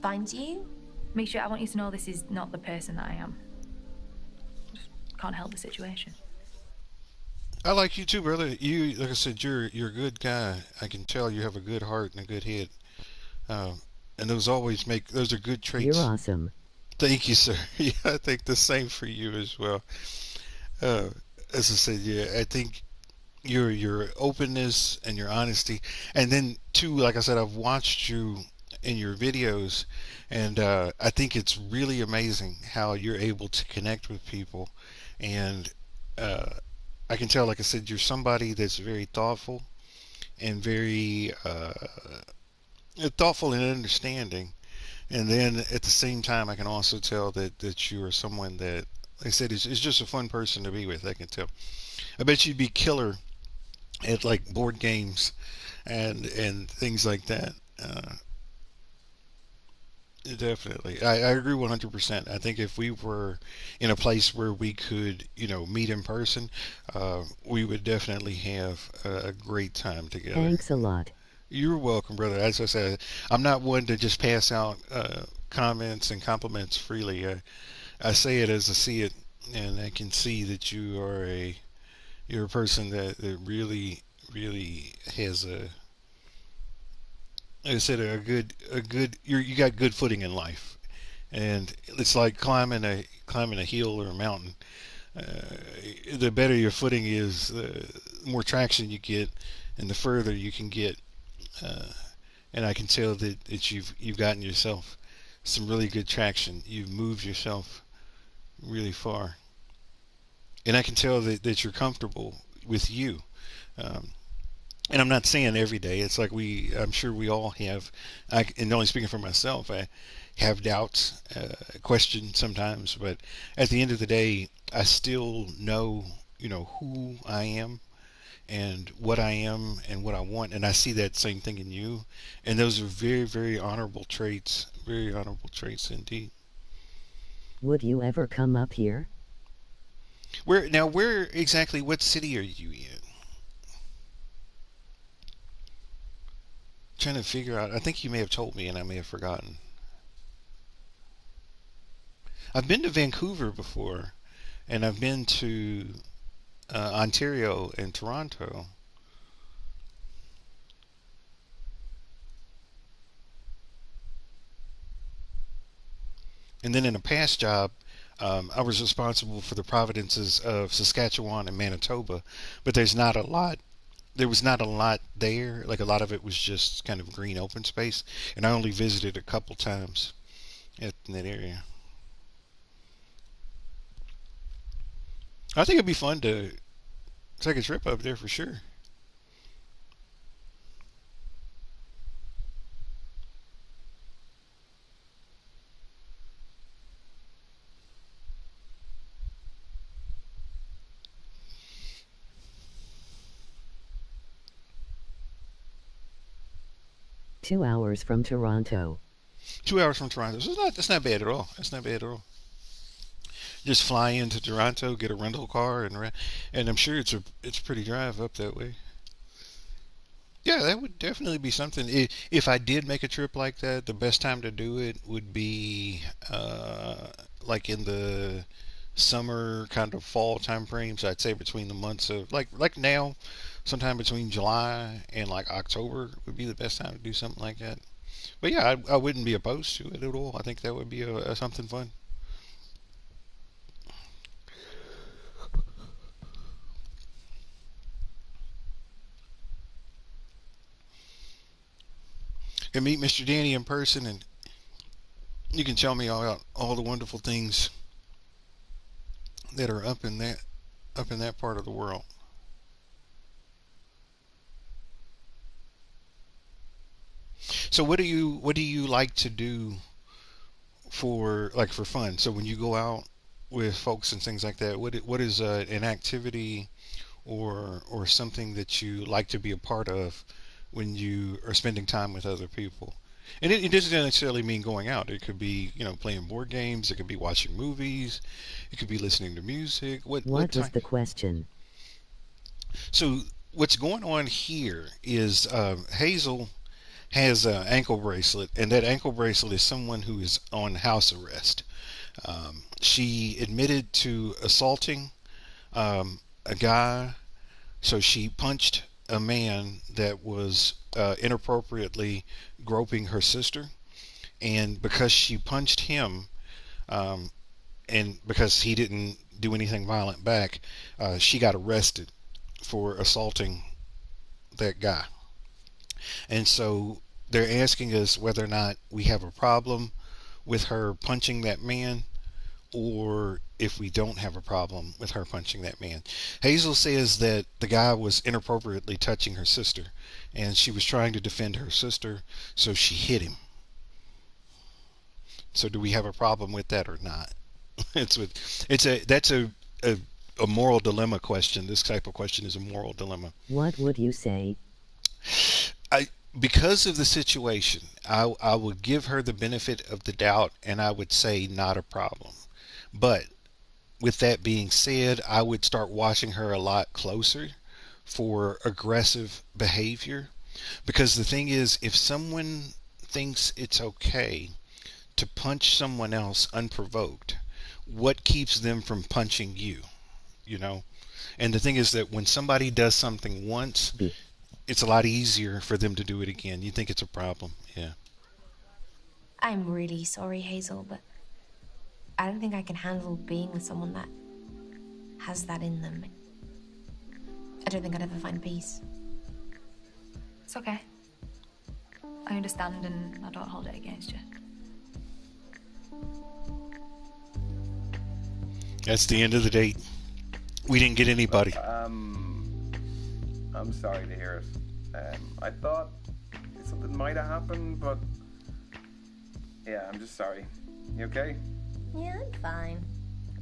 finds you? Misha, I want you to know this is not the person that I am. Just can't help the situation. I like you too, brother. You, like I said, you're a good guy. I can tell you have a good heart and a good head. And those are good traits. You're awesome. Thank you, sir. Yeah, I think the same for you as well. As I said, yeah, I think your openness and your honesty, and then too, like I said, I've watched you in your videos, and I think it's really amazing how you're able to connect with people, and I can tell, like I said, you're somebody that's very thoughtful and very thoughtful and understanding. And then at the same time, I can also tell that you are someone that, like I said, is just a fun person to be with. I can tell. I bet you'd be killer at like board games and things like that. Definitely, I agree 100%. I think if we were in a place where we could, meet in person, we would definitely have a great time together. Thanks a lot. You're welcome, brother. As I said, I'm not one to just pass out comments and compliments freely. I say it as I see it, and I can see that you're a person that really, really has like I said, you got good footing in life, and it's like climbing a hill or a mountain. The better your footing is, the more traction you get, and the further you can get. Uh, and I can tell that you've gotten yourself some really good traction. You've moved yourself really far, and I can tell that you're comfortable with you. Um, and I'm not saying every day. It's like I'm sure we all have. And only speaking for myself, I have doubts, questions sometimes. But at the end of the day, I still know, who I am and what I am and what I want. And I see that same thing in you. And those are very, very honorable traits. Very honorable traits indeed. Would you ever come up here? Where exactly? What city are you in? Trying to figure out. I think you may have told me, and I may have forgotten. I've been to Vancouver before, and I've been to Ontario and Toronto. And then in a past job, I was responsible for the provinces of Saskatchewan and Manitoba, but there was not a lot there. Like a lot of it was just kind of green open space, and I only visited a couple times in that area. I think it'd be fun to take a trip up there for sure. 2 hours from Toronto. 2 hours from Toronto, so that's not bad at all. That's not bad at all. Just fly into Toronto, get a rental car, and I'm sure it's a pretty drive up that way. Yeah, that would definitely be something. If I did make a trip like that, the best time to do it would be like in the summer, kind of fall time frames. I'd say between the months of like now, sometime between July and like October would be the best time to do something like that. But yeah, I wouldn't be opposed to it at all. I think that would be a something fun. And meet Mr. Danny in person, and you can tell me all the wonderful things that are up in that part of the world. So what do you like to do for fun? So when you go out with folks and things like that, what is an activity or something that you like to be a part of when you are spending time with other people? And it doesn't necessarily mean going out. It could be, playing board games. It could be watching movies. It could be listening to music. What What was time? the question? So what's going on here is Hazel has an ankle bracelet, and that ankle bracelet is someone who is on house arrest. She admitted to assaulting a guy, so she punched a man that was inappropriately groping her sister, and because she punched him, um, and because he didn't do anything violent back, she got arrested for assaulting that guy. And so they're asking us whether or not we have a problem with her punching that man, or if we don't have a problem with her punching that man. Hazel says that the guy was inappropriately touching her sister, and she was trying to defend her sister, so she hit him. So do we have a problem with that or not? That's a moral dilemma question. This type of question is a moral dilemma. What would you say? I Because of the situation, I would give her the benefit of the doubt, and I would say not a problem. But with that being said, I would start watching her a lot closer for aggressive behavior. Because the thing is, if someone thinks it's okay to punch someone else unprovoked, what keeps them from punching you? You know? And the thing is that when somebody does something once, B. it's a lot easier for them to do it again. You think it's a problem. Yeah. I'm really sorry, Hazel, but I don't think I can handle being with someone that has that in them. I don't think I'd ever find peace. It's okay. I understand and I don't hold it against you. That's the end of the date. We didn't get anybody. I'm sorry to hear it. I thought something might have happened, but yeah, I'm just sorry. You okay? Yeah, I'm fine.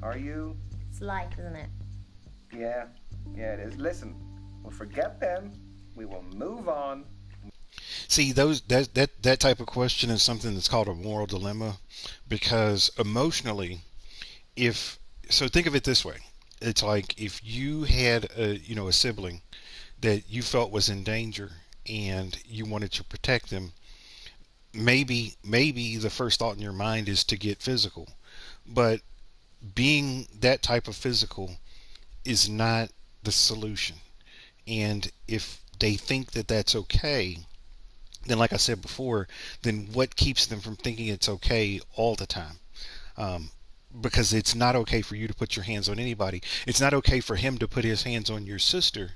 Are you? It's life, isn't it? Yeah, it is. Listen, we'll forget them. We will move on. See, that type of question is something that's called a moral dilemma, because emotionally, if so, think of it this way: it's like if you had a sibling that you felt was in danger and you wanted to protect them. Maybe the first thought in your mind is to get physical, but being that type of physical is not the solution. And if they think that that's okay, then like I said before, then what keeps them from thinking it's okay all the time? Um, because it's not okay for you to put your hands on anybody. It's not okay for him to put his hands on your sister,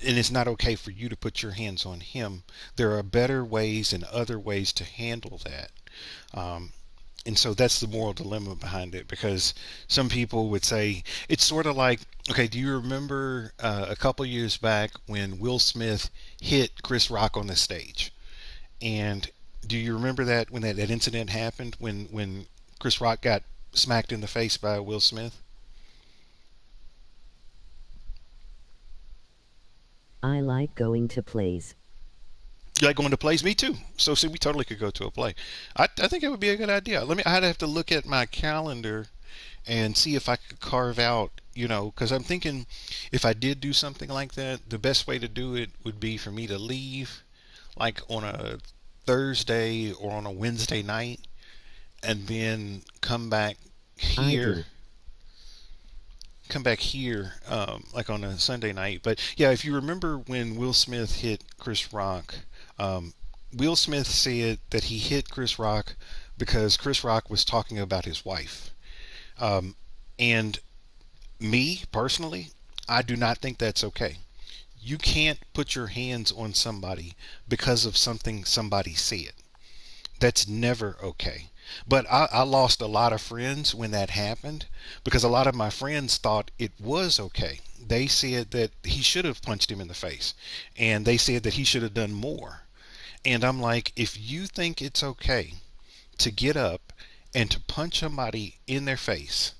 and it's not okay for you to put your hands on him. There are better ways and other ways to handle that. Um, and so that's the moral dilemma behind it, because some people would say it's sort of like, okay, do you remember a couple years back when Will Smith hit Chris Rock on the stage? And do you remember that when that incident happened when Chris Rock got smacked in the face by Will Smith? I like going to plays. You like going to plays? Me too. So see, we totally could go to a play. I think it would be a good idea. I'd have to look at my calendar and see if I could carve out, because I'm thinking if I did do something like that, the best way to do it would be for me to leave like on a Thursday or on a Wednesday night, and then I do. come back here, like on a Sunday night. But yeah, if you remember when Will Smith hit Chris Rock, um, Will Smith said that he hit Chris Rock because Chris Rock was talking about his wife. Um, and me personally, I do not think that's okay. You can't put your hands on somebody because of something somebody said. That's never okay. But I lost a lot of friends when that happened, because a lot of my friends thought it was okay. They said that he should have punched him in the face, and they said that he should have done more. And I'm like, if you think it's okay to get up and to punch somebody in their face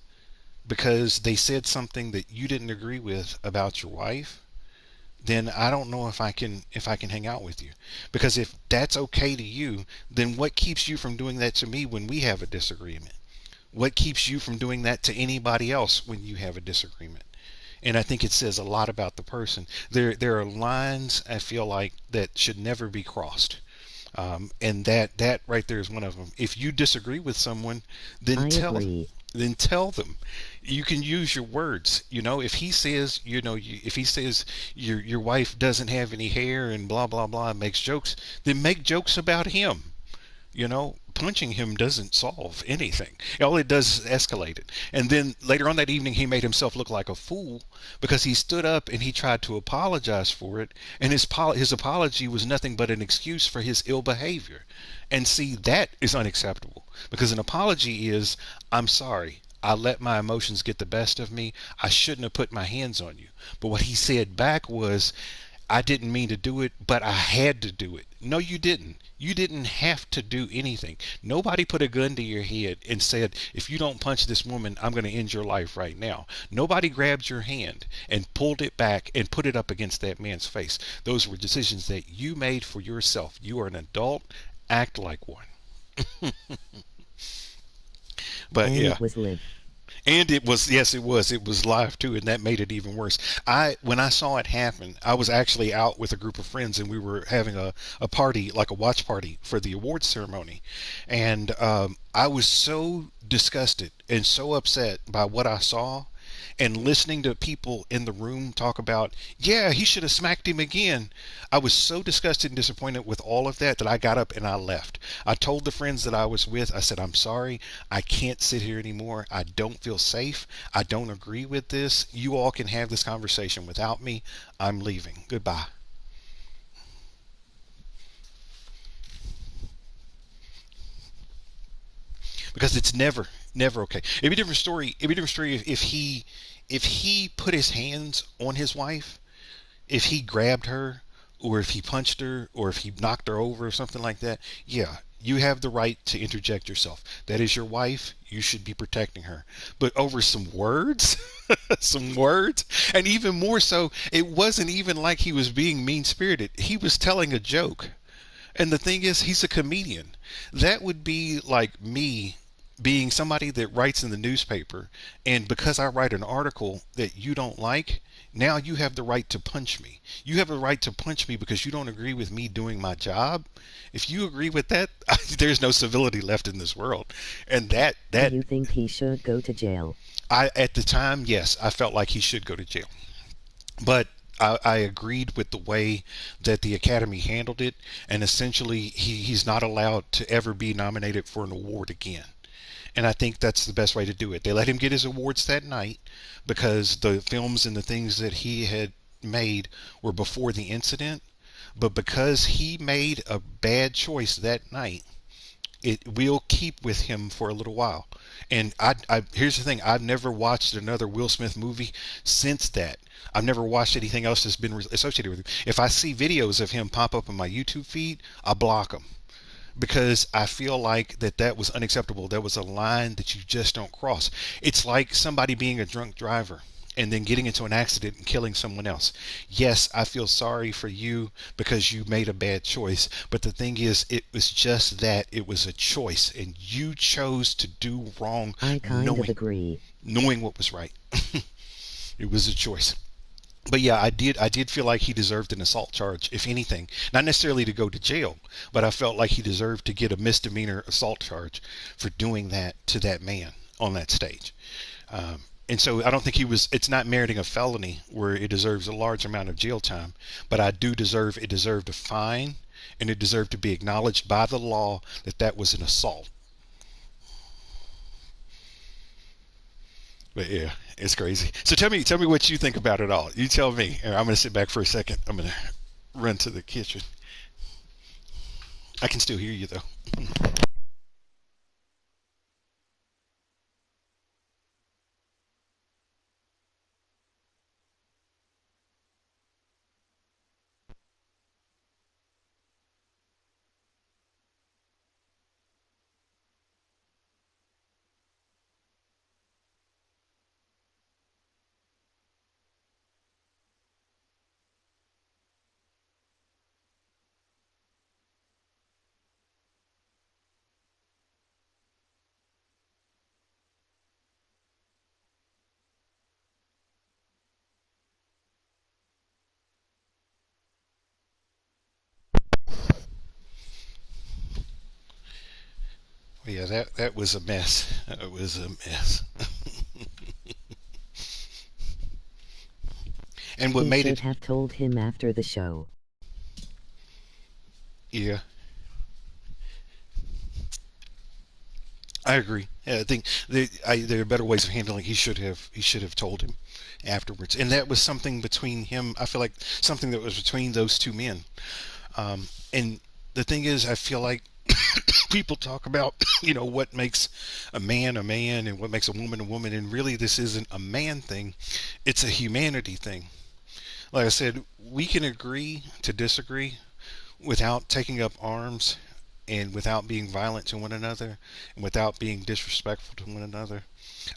because they said something that you didn't agree with about your wife, then I don't know if I can hang out with you. Because if that's okay to you, then what keeps you from doing that to me when we have a disagreement? What keeps you from doing that to anybody else when you have a disagreement? And I think it says a lot about the person. There are lines, I feel like, that should never be crossed. And that right there is one of them. If you disagree with someone, then I tell agree. then tell them. You can use your words. If he says, if he says your wife doesn't have any hair and blah blah blah, and makes jokes, then make jokes about him. Punching him doesn't solve anything. All it does is escalate it. And then later on that evening, he made himself look like a fool because he stood up and he tried to apologize for it. And his apology was nothing but an excuse for his ill behavior. And see, that is unacceptable, because an apology is, I'm sorry. I let my emotions get the best of me. I shouldn't have put my hands on you. But what he said back was, I didn't mean to do it, but I had to do it. No, you didn't. You didn't have to do anything. Nobody put a gun to your head and said, if you don't punch this woman, I'm going to end your life right now. Nobody grabbed your hand and pulled it back and put it up against that man's face. Those were decisions that you made for yourself. You are an adult. Act like one. But And yeah. it was live. And it was, yes, it was live too, and that made it even worse. When I saw it happen, I was actually out with a group of friends, and we were having a party, like a watch party for the awards ceremony. And I was so disgusted and so upset by what I saw and listening to people in the room talk about, yeah, he should have smacked him again. I was so disgusted and disappointed with all of that that I got up and I left. I told the friends that I was with, I said, I'm sorry, I can't sit here anymore. I don't feel safe. I don't agree with this. You all can have this conversation without me. I'm leaving. Goodbye. Because it's never okay. It'd be a different story. It'd be a different story if he put his hands on his wife, if he grabbed her, or if he punched her, or if he knocked her over or something like that. Yeah, you have the right to interject yourself. That is your wife. You should be protecting her. But over some words, some words, and even more so, it wasn't even like he was being mean spirited. He was telling a joke. And the thing is, he's a comedian. That would be like me being somebody that writes in the newspaper, and because I write an article that you don't like, now you have the right to punch me. You have a right to punch me because you don't agree with me doing my job. If you agree with that, there's no civility left in this world. And that Do you think he should go to jail? at the time, yes, I felt like he should go to jail. But I agreed with the way that the Academy handled it, and essentially he's not allowed to ever be nominated for an award again. And I think that's the best way to do it. They let him get his awards that night because the films and the things that he had made were before the incident. But because he made a bad choice that night, it will keep with him for a little while. And here's the thing: I've never watched another Will Smith movie since that. I've never watched anything else that's been associated with him. If I see videos of him pop up on my YouTube feed, I block them because I feel like that was unacceptable. That was a line that you just don't cross. It's like somebody being a drunk driver and then getting into an accident and killing someone else. Yes, I feel sorry for you because you made a bad choice. But the thing is, it was just that. It was a choice, and you chose to do wrong I kind of agree. knowing what was right. It was a choice. But yeah, I did feel like he deserved an assault charge, if anything. Not necessarily to go to jail, but I felt like he deserved to get a misdemeanor assault charge for doing that to that man on that stage. And so I don't think it's not meriting a felony where it deserves a large amount of jail time, but it deserved a fine, and it deserved to be acknowledged by the law that that was an assault. But yeah, it's crazy. So tell me what you think about it all. You tell me. And I'm going to sit back for a second. I'm going to run to the kitchen. I can still hear you though. Yeah, that was a mess. It was a mess. And what He made should it, have told him after the show. yeah, I agree. Yeah, I think there are better ways of handling. He should have told him afterwards, and that was something between him. I feel like something that was between those two men. And the thing is, I feel like people talk about, what makes a man and what makes a woman, and really this isn't a man thing. It's a humanity thing. Like I said, we can agree to disagree without taking up arms and without being violent to one another and without being disrespectful to one another.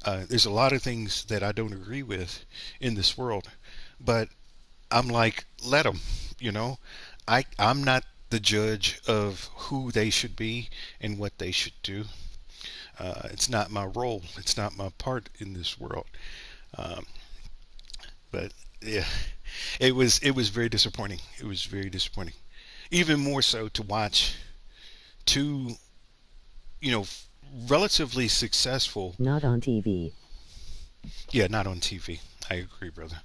There's a lot of things that I don't agree with in this world, but I'm like, let them, you know. I'm not the judge of who they should be and what they should do. It's not my role. It's not my part in this world. Um, but yeah, it was very disappointing. It was very disappointing. Even more so to watch two, you know, relatively successful. Not on TV. Yeah, not on TV. I agree, brother.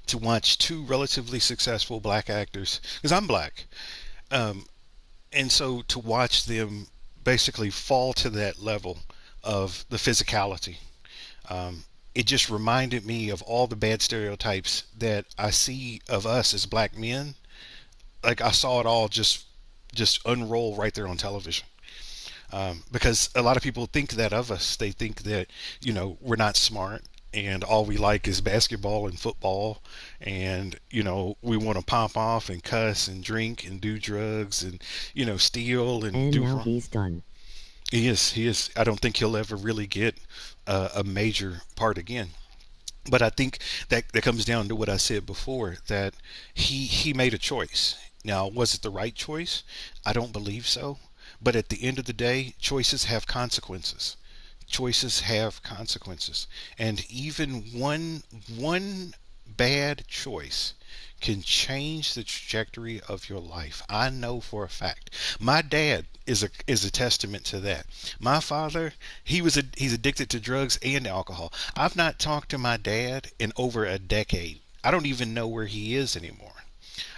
To watch two relatively successful black actors, because I'm black, um, and so to watch them basically fall to that level of the physicality, um, it just reminded me of all the bad stereotypes that I see of us as black men. Like I saw it all just unroll right there on television. Because a lot of people think that of us. They think that, we're not smart and all we like is basketball and football, and we want to pop off and cuss and drink and do drugs and steal and And do now wrong. he's done. He is. I don't think he'll ever really get a major part again. But I think that comes down to what I said before, that he made a choice. Now, was it the right choice? I don't believe so. But at the end of the day, choices have consequences. Choices have consequences. And even one bad choice can change the trajectory of your life. I know for a fact. My dad is a testament to that. My father, he's addicted to drugs and alcohol. I've not talked to my dad in over a decade. I don't even know where he is anymore.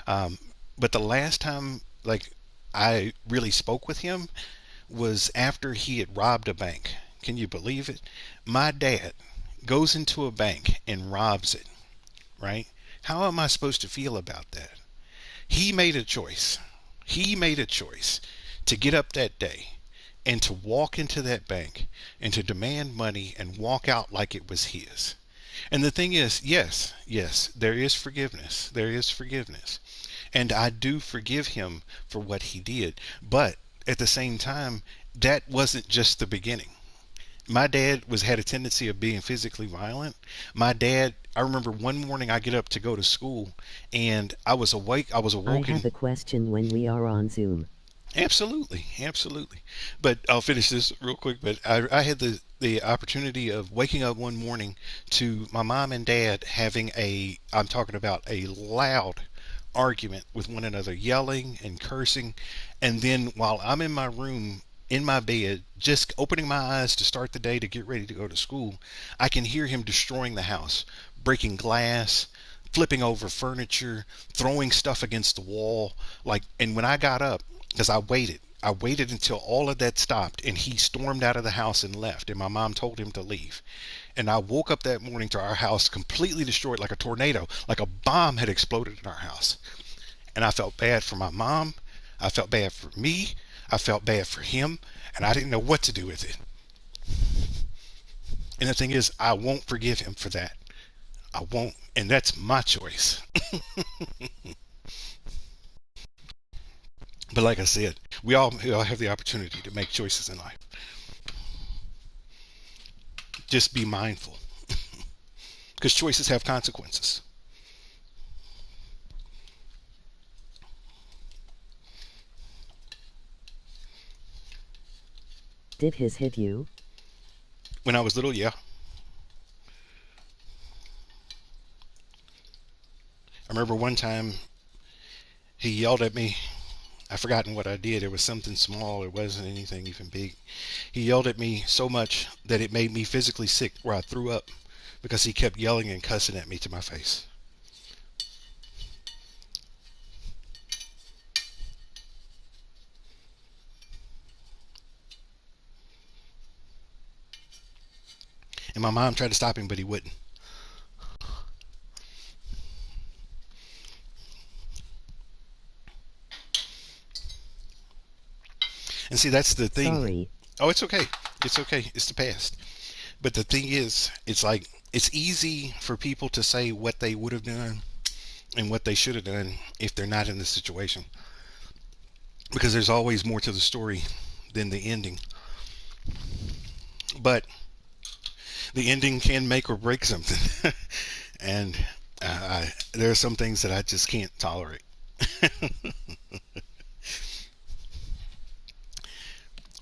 Um, but the last time, like, I really spoke with him was after he had robbed a bank. Can you believe it? My dad goes into a bank and robs it, right? How am I supposed to feel about that? He made a choice. He made a choice to get up that day and to walk into that bank and to demand money and walk out like it was his. And the thing is, yes, there is forgiveness. There is forgiveness. And I do forgive him for what he did. But at the same time, that wasn't just the beginning. My dad had a tendency of being physically violent. My dad, I remember one morning I get up to go to school and I was I awoken. have a question when we are on Zoom. Absolutely, absolutely. But I'll finish this real quick. But I had the opportunity of waking up one morning to my mom and dad having I'm talking about a loud argument with one another, yelling and cursing. And then while I'm in my room, in my bed, just opening my eyes to start the day to get ready to go to school, I can hear him destroying the house, breaking glass, flipping over furniture, throwing stuff against the wall. And when I got up, because I waited until all of that stopped and he stormed out of the house and left, and my mom told him to leave. And I woke up that morning to our house completely destroyed, like a tornado, like a bomb had exploded in our house. And I felt bad for my mom. I felt bad for me. I felt bad for him. And I didn't know what to do with it. And the thing is, I won't forgive him for that. I won't. And that's my choice. But like I said, we all have the opportunity to make choices in life. Just be mindful. Because choices have consequences. Did his hit you? When I was little, yeah. I remember one time he yelled at me. I've forgotten what I did. It was something small. It wasn't anything even big. He yelled at me so much that it made me physically sick, where I threw up because he kept yelling and cussing at me to my face. And my mom tried to stop him, but he wouldn't. And see, that's the thing. Sorry. Oh, it's okay. It's okay. It's the past. But the thing is, it's like, it's easy for people to say what they would have done and what they should have done if they're not in the situation. Because there's always more to the story than the ending. But the ending can make or break something. And there are some things that I just can't tolerate.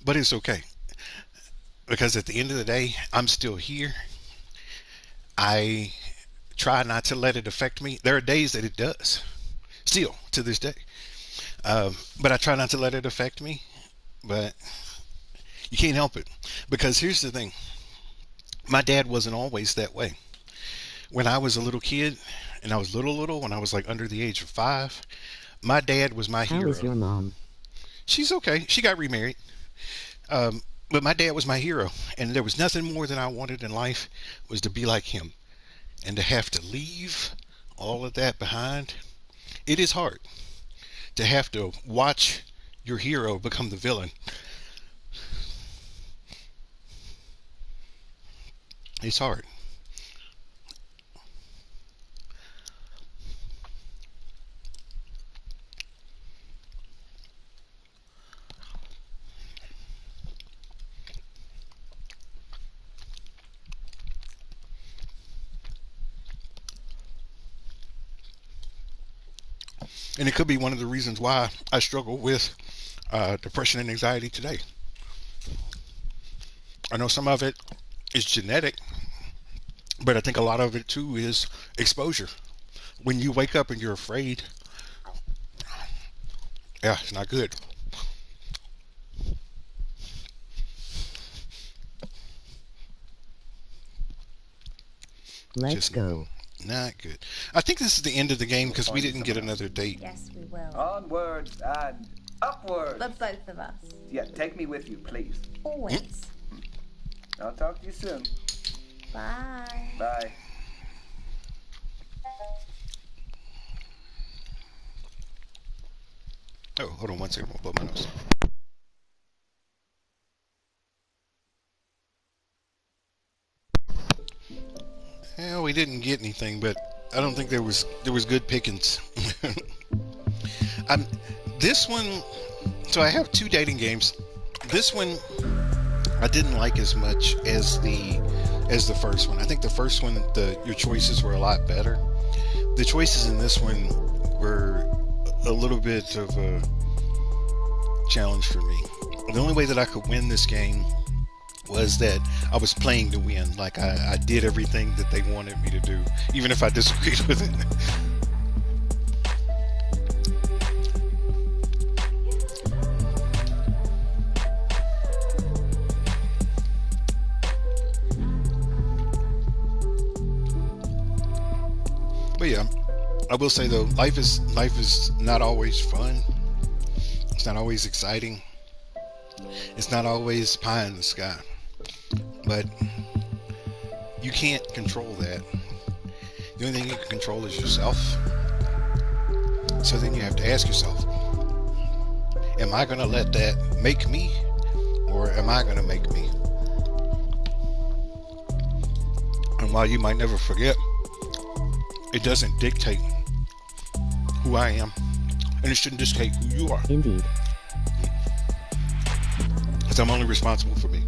But it's okay. Because at the end of the day, I'm still here. I try not to let it affect me. There are days that it does, still to this day. But I try not to let it affect me. But you can't help it. Because here's the thing, My dad wasn't always that way. When I was a little kid, and I was little, when I was like under the age of 5, my dad was my hero. How is your mom? She's okay. She got remarried. But my dad was my hero, and there was nothing more than I wanted in life was to be like him. And to have to leave all of that behind, it is hard to have to watch your hero become the villain. It's hard. And it could be one of the reasons why I struggle with depression and anxiety today. I know some of it is genetic, but I think a lot of it too is exposure. When you wake up and you're afraid, yeah, it's not good. Let's go. Not good. I think this is the end of the game because we didn't get another date. Yes, we will. Onwards and upwards. But both of us. Yeah, take me with you, please. Always. I'll talk to you soon. Bye. Bye. Oh, hold on 1 second. I'll blow my nose. Well, we didn't get anything, but I don't think there was good pickings. This one. So I have 2 dating games. This one I didn't like as much as the first one. I think the first one, your choices were a lot better. The choices in this one were a little bit of a challenge for me. The only way that I could win this game was that I was playing to win. Like I did everything that they wanted me to do, even if I disagreed with it. But yeah, I will say though, life is not always fun. It's not always exciting. It's not always pie in the sky. But you can't control that. The only thing you can control is yourself. So then you have to ask yourself, am I going to let that make me, or am I going to make me? And while you might never forget, it doesn't dictate who I am, and it shouldn't dictate who you are. Indeed. Because I'm only responsible for me.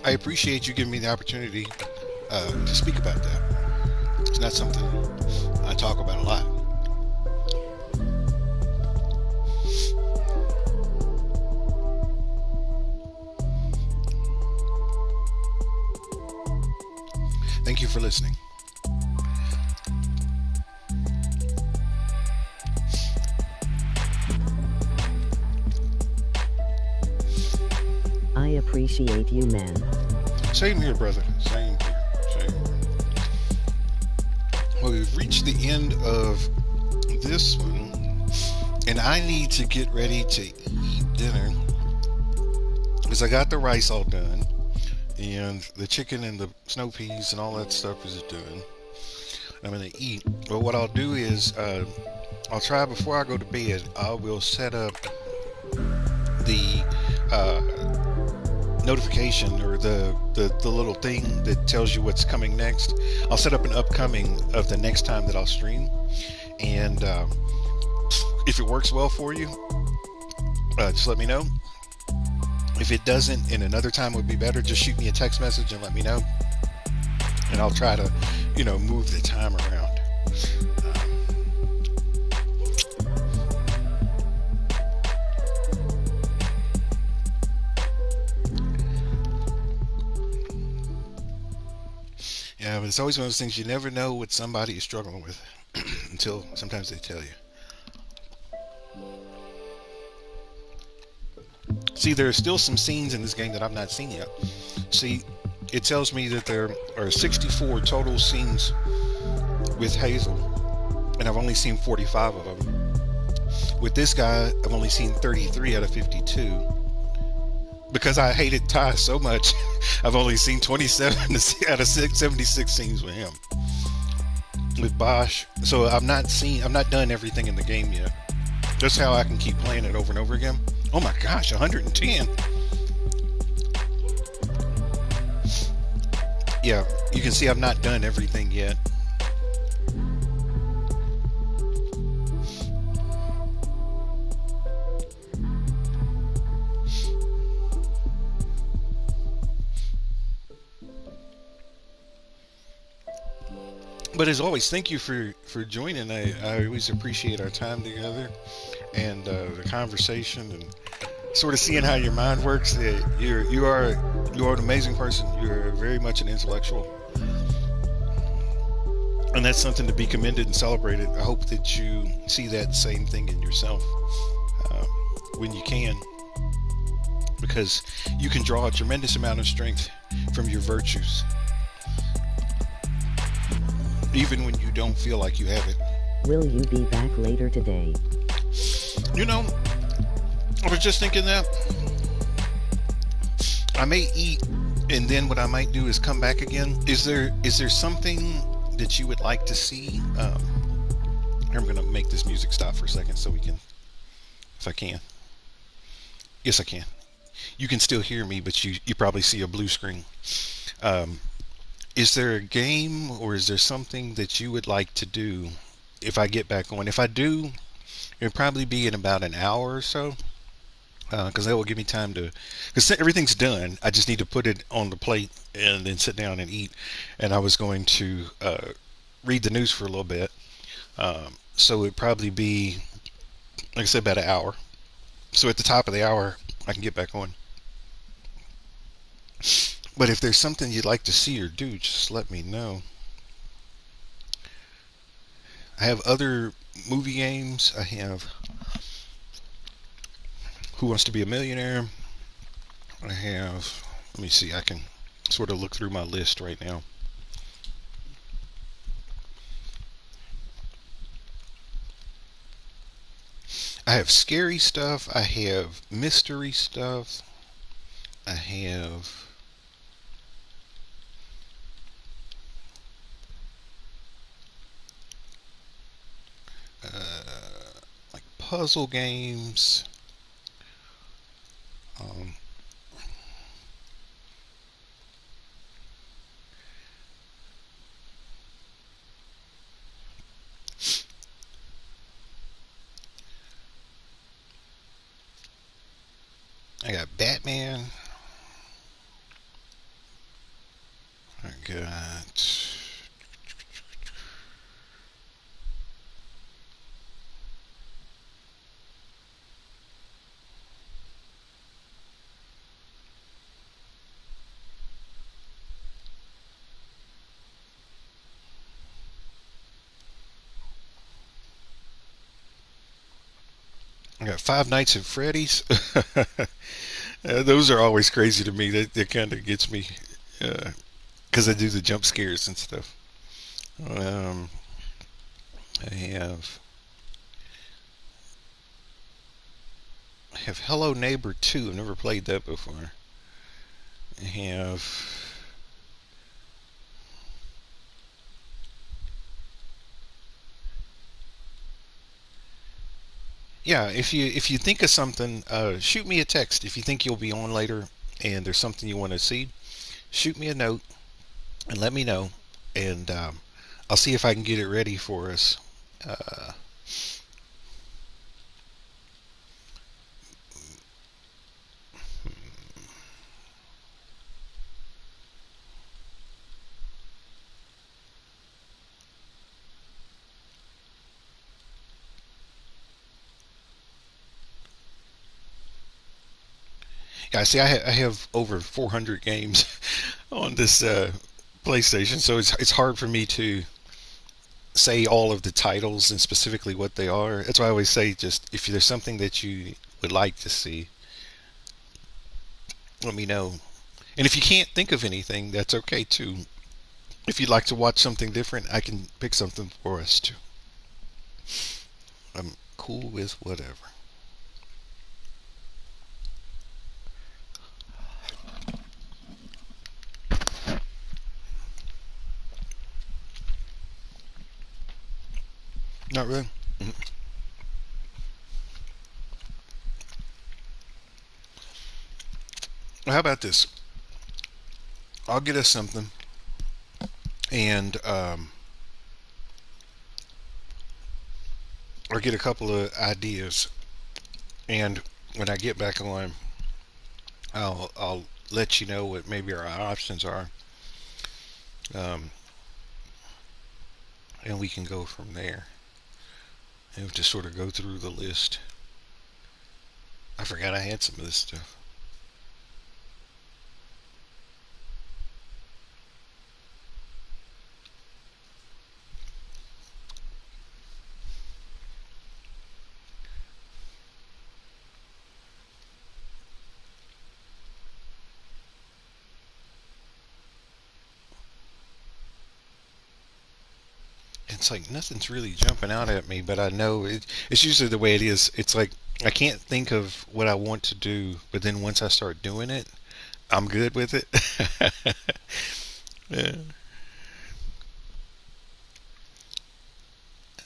I appreciate you giving me the opportunity to speak about that. It's not something I talk about a lot. Thank you for listening. I appreciate you, man. Same here, brother. Same here. Well, we've reached the end of this one, and I need to get ready to eat dinner because I got the rice all done, and the chicken and the snow peas and all that stuff is done. I'm gonna eat. But what I'll do is, I'll try before I go to bed. I will set up the notification or the little thing that tells you what's coming next. I'll set up an upcoming of the next time that I'll stream, and if it works well for you, just let me know. If it doesn't and another time would be better, just shoot me a text message and let me know, and I'll try to move the time around. Yeah, but it's always one of those things you never know what somebody is struggling with until sometimes they tell you. See, there are still some scenes in this game that I've not seen yet. See, it tells me that there are 64 total scenes with Hazel, and I've only seen 45 of them. With this guy, I've only seen 33 out of 52. Because I hated Ty so much, I've only seen 27 out of 76 scenes with him. With Bosch, so I've not done everything in the game yet. That's how I can keep playing it over and over again. Oh my gosh, 110. Yeah, you can see I've not done everything yet. But as always, thank you for joining. I always appreciate our time together and the conversation and sort of seeing how your mind works. You are an amazing person. You're very much an intellectual, and that's something to be commended and celebrated. I hope that you see that same thing in yourself when you can, because you can draw a tremendous amount of strength from your virtues, even when you don't feel like you have it. Will you be back later today? You know, I was just thinking that I may eat, and then what I might do is come back again. Is there something that you would like to see? I'm going to make this music stop for a second so we can, if I can. Yes, I can. You can still hear me, but you probably see a blue screen. Is there a game or is there something that you would like to do if I get back on? If I do, it'll probably be in about an hour or so, because that will give me time to, because everything's done. I just need to put it on the plate and then sit down and eat. And I was going to read the news for a little bit. So it'd probably be, like I said, about an hour. So at the top of the hour, I can get back on. But if there's something you'd like to see or do, just let me know. I have other movie games. I have Who Wants to Be a Millionaire. I have, let me see, I can sort of look through my list right now. I have scary stuff. I have mystery stuff. I have like puzzle games. I got Batman. I got Five Nights at Freddy's. Those are always crazy to me. That kind of gets me because I do the jump scares and stuff. I have Hello Neighbor 2. I've never played that before. I have yeah. If you think of something, shoot me a text. If you think you'll be on later and there's something you want to see, shoot me a note and let me know, and I'll see if I can get it ready for us. Yeah, see, I have over 400 games on this PlayStation, so it's hard for me to say all of the titles and specifically what they are. That's why I always say, just if there's something that you would like to see, let me know. And if you can't think of anything, that's okay too. If you'd like to watch something different, I can pick something for us too. I'm cool with whatever. Not really. Well, how about this? I'll get us something, and or get a couple of ideas, and when I get back on, I'll let you know what maybe our options are, um, and we can go from there. And just sort of go through the list. I forgot I had some of this stuff. It's like nothing's really jumping out at me, but I know it's usually the way it is. It's like I can't think of what I want to do, but then once I start doing it, I'm good with it. Yeah.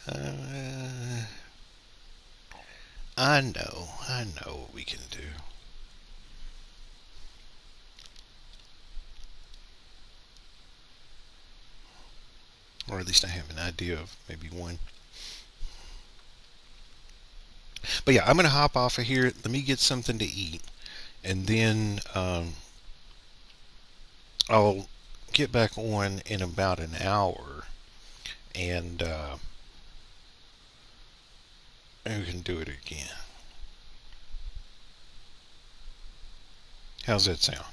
Uh, I know what we can do. Or at least I have an idea of maybe one. But yeah, I'm going to hop off of here. Let me get something to eat. And then I'll get back on in about an hour. And we can do it again. How's that sound?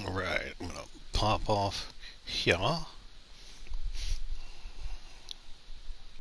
All right, I'm gonna pop off here.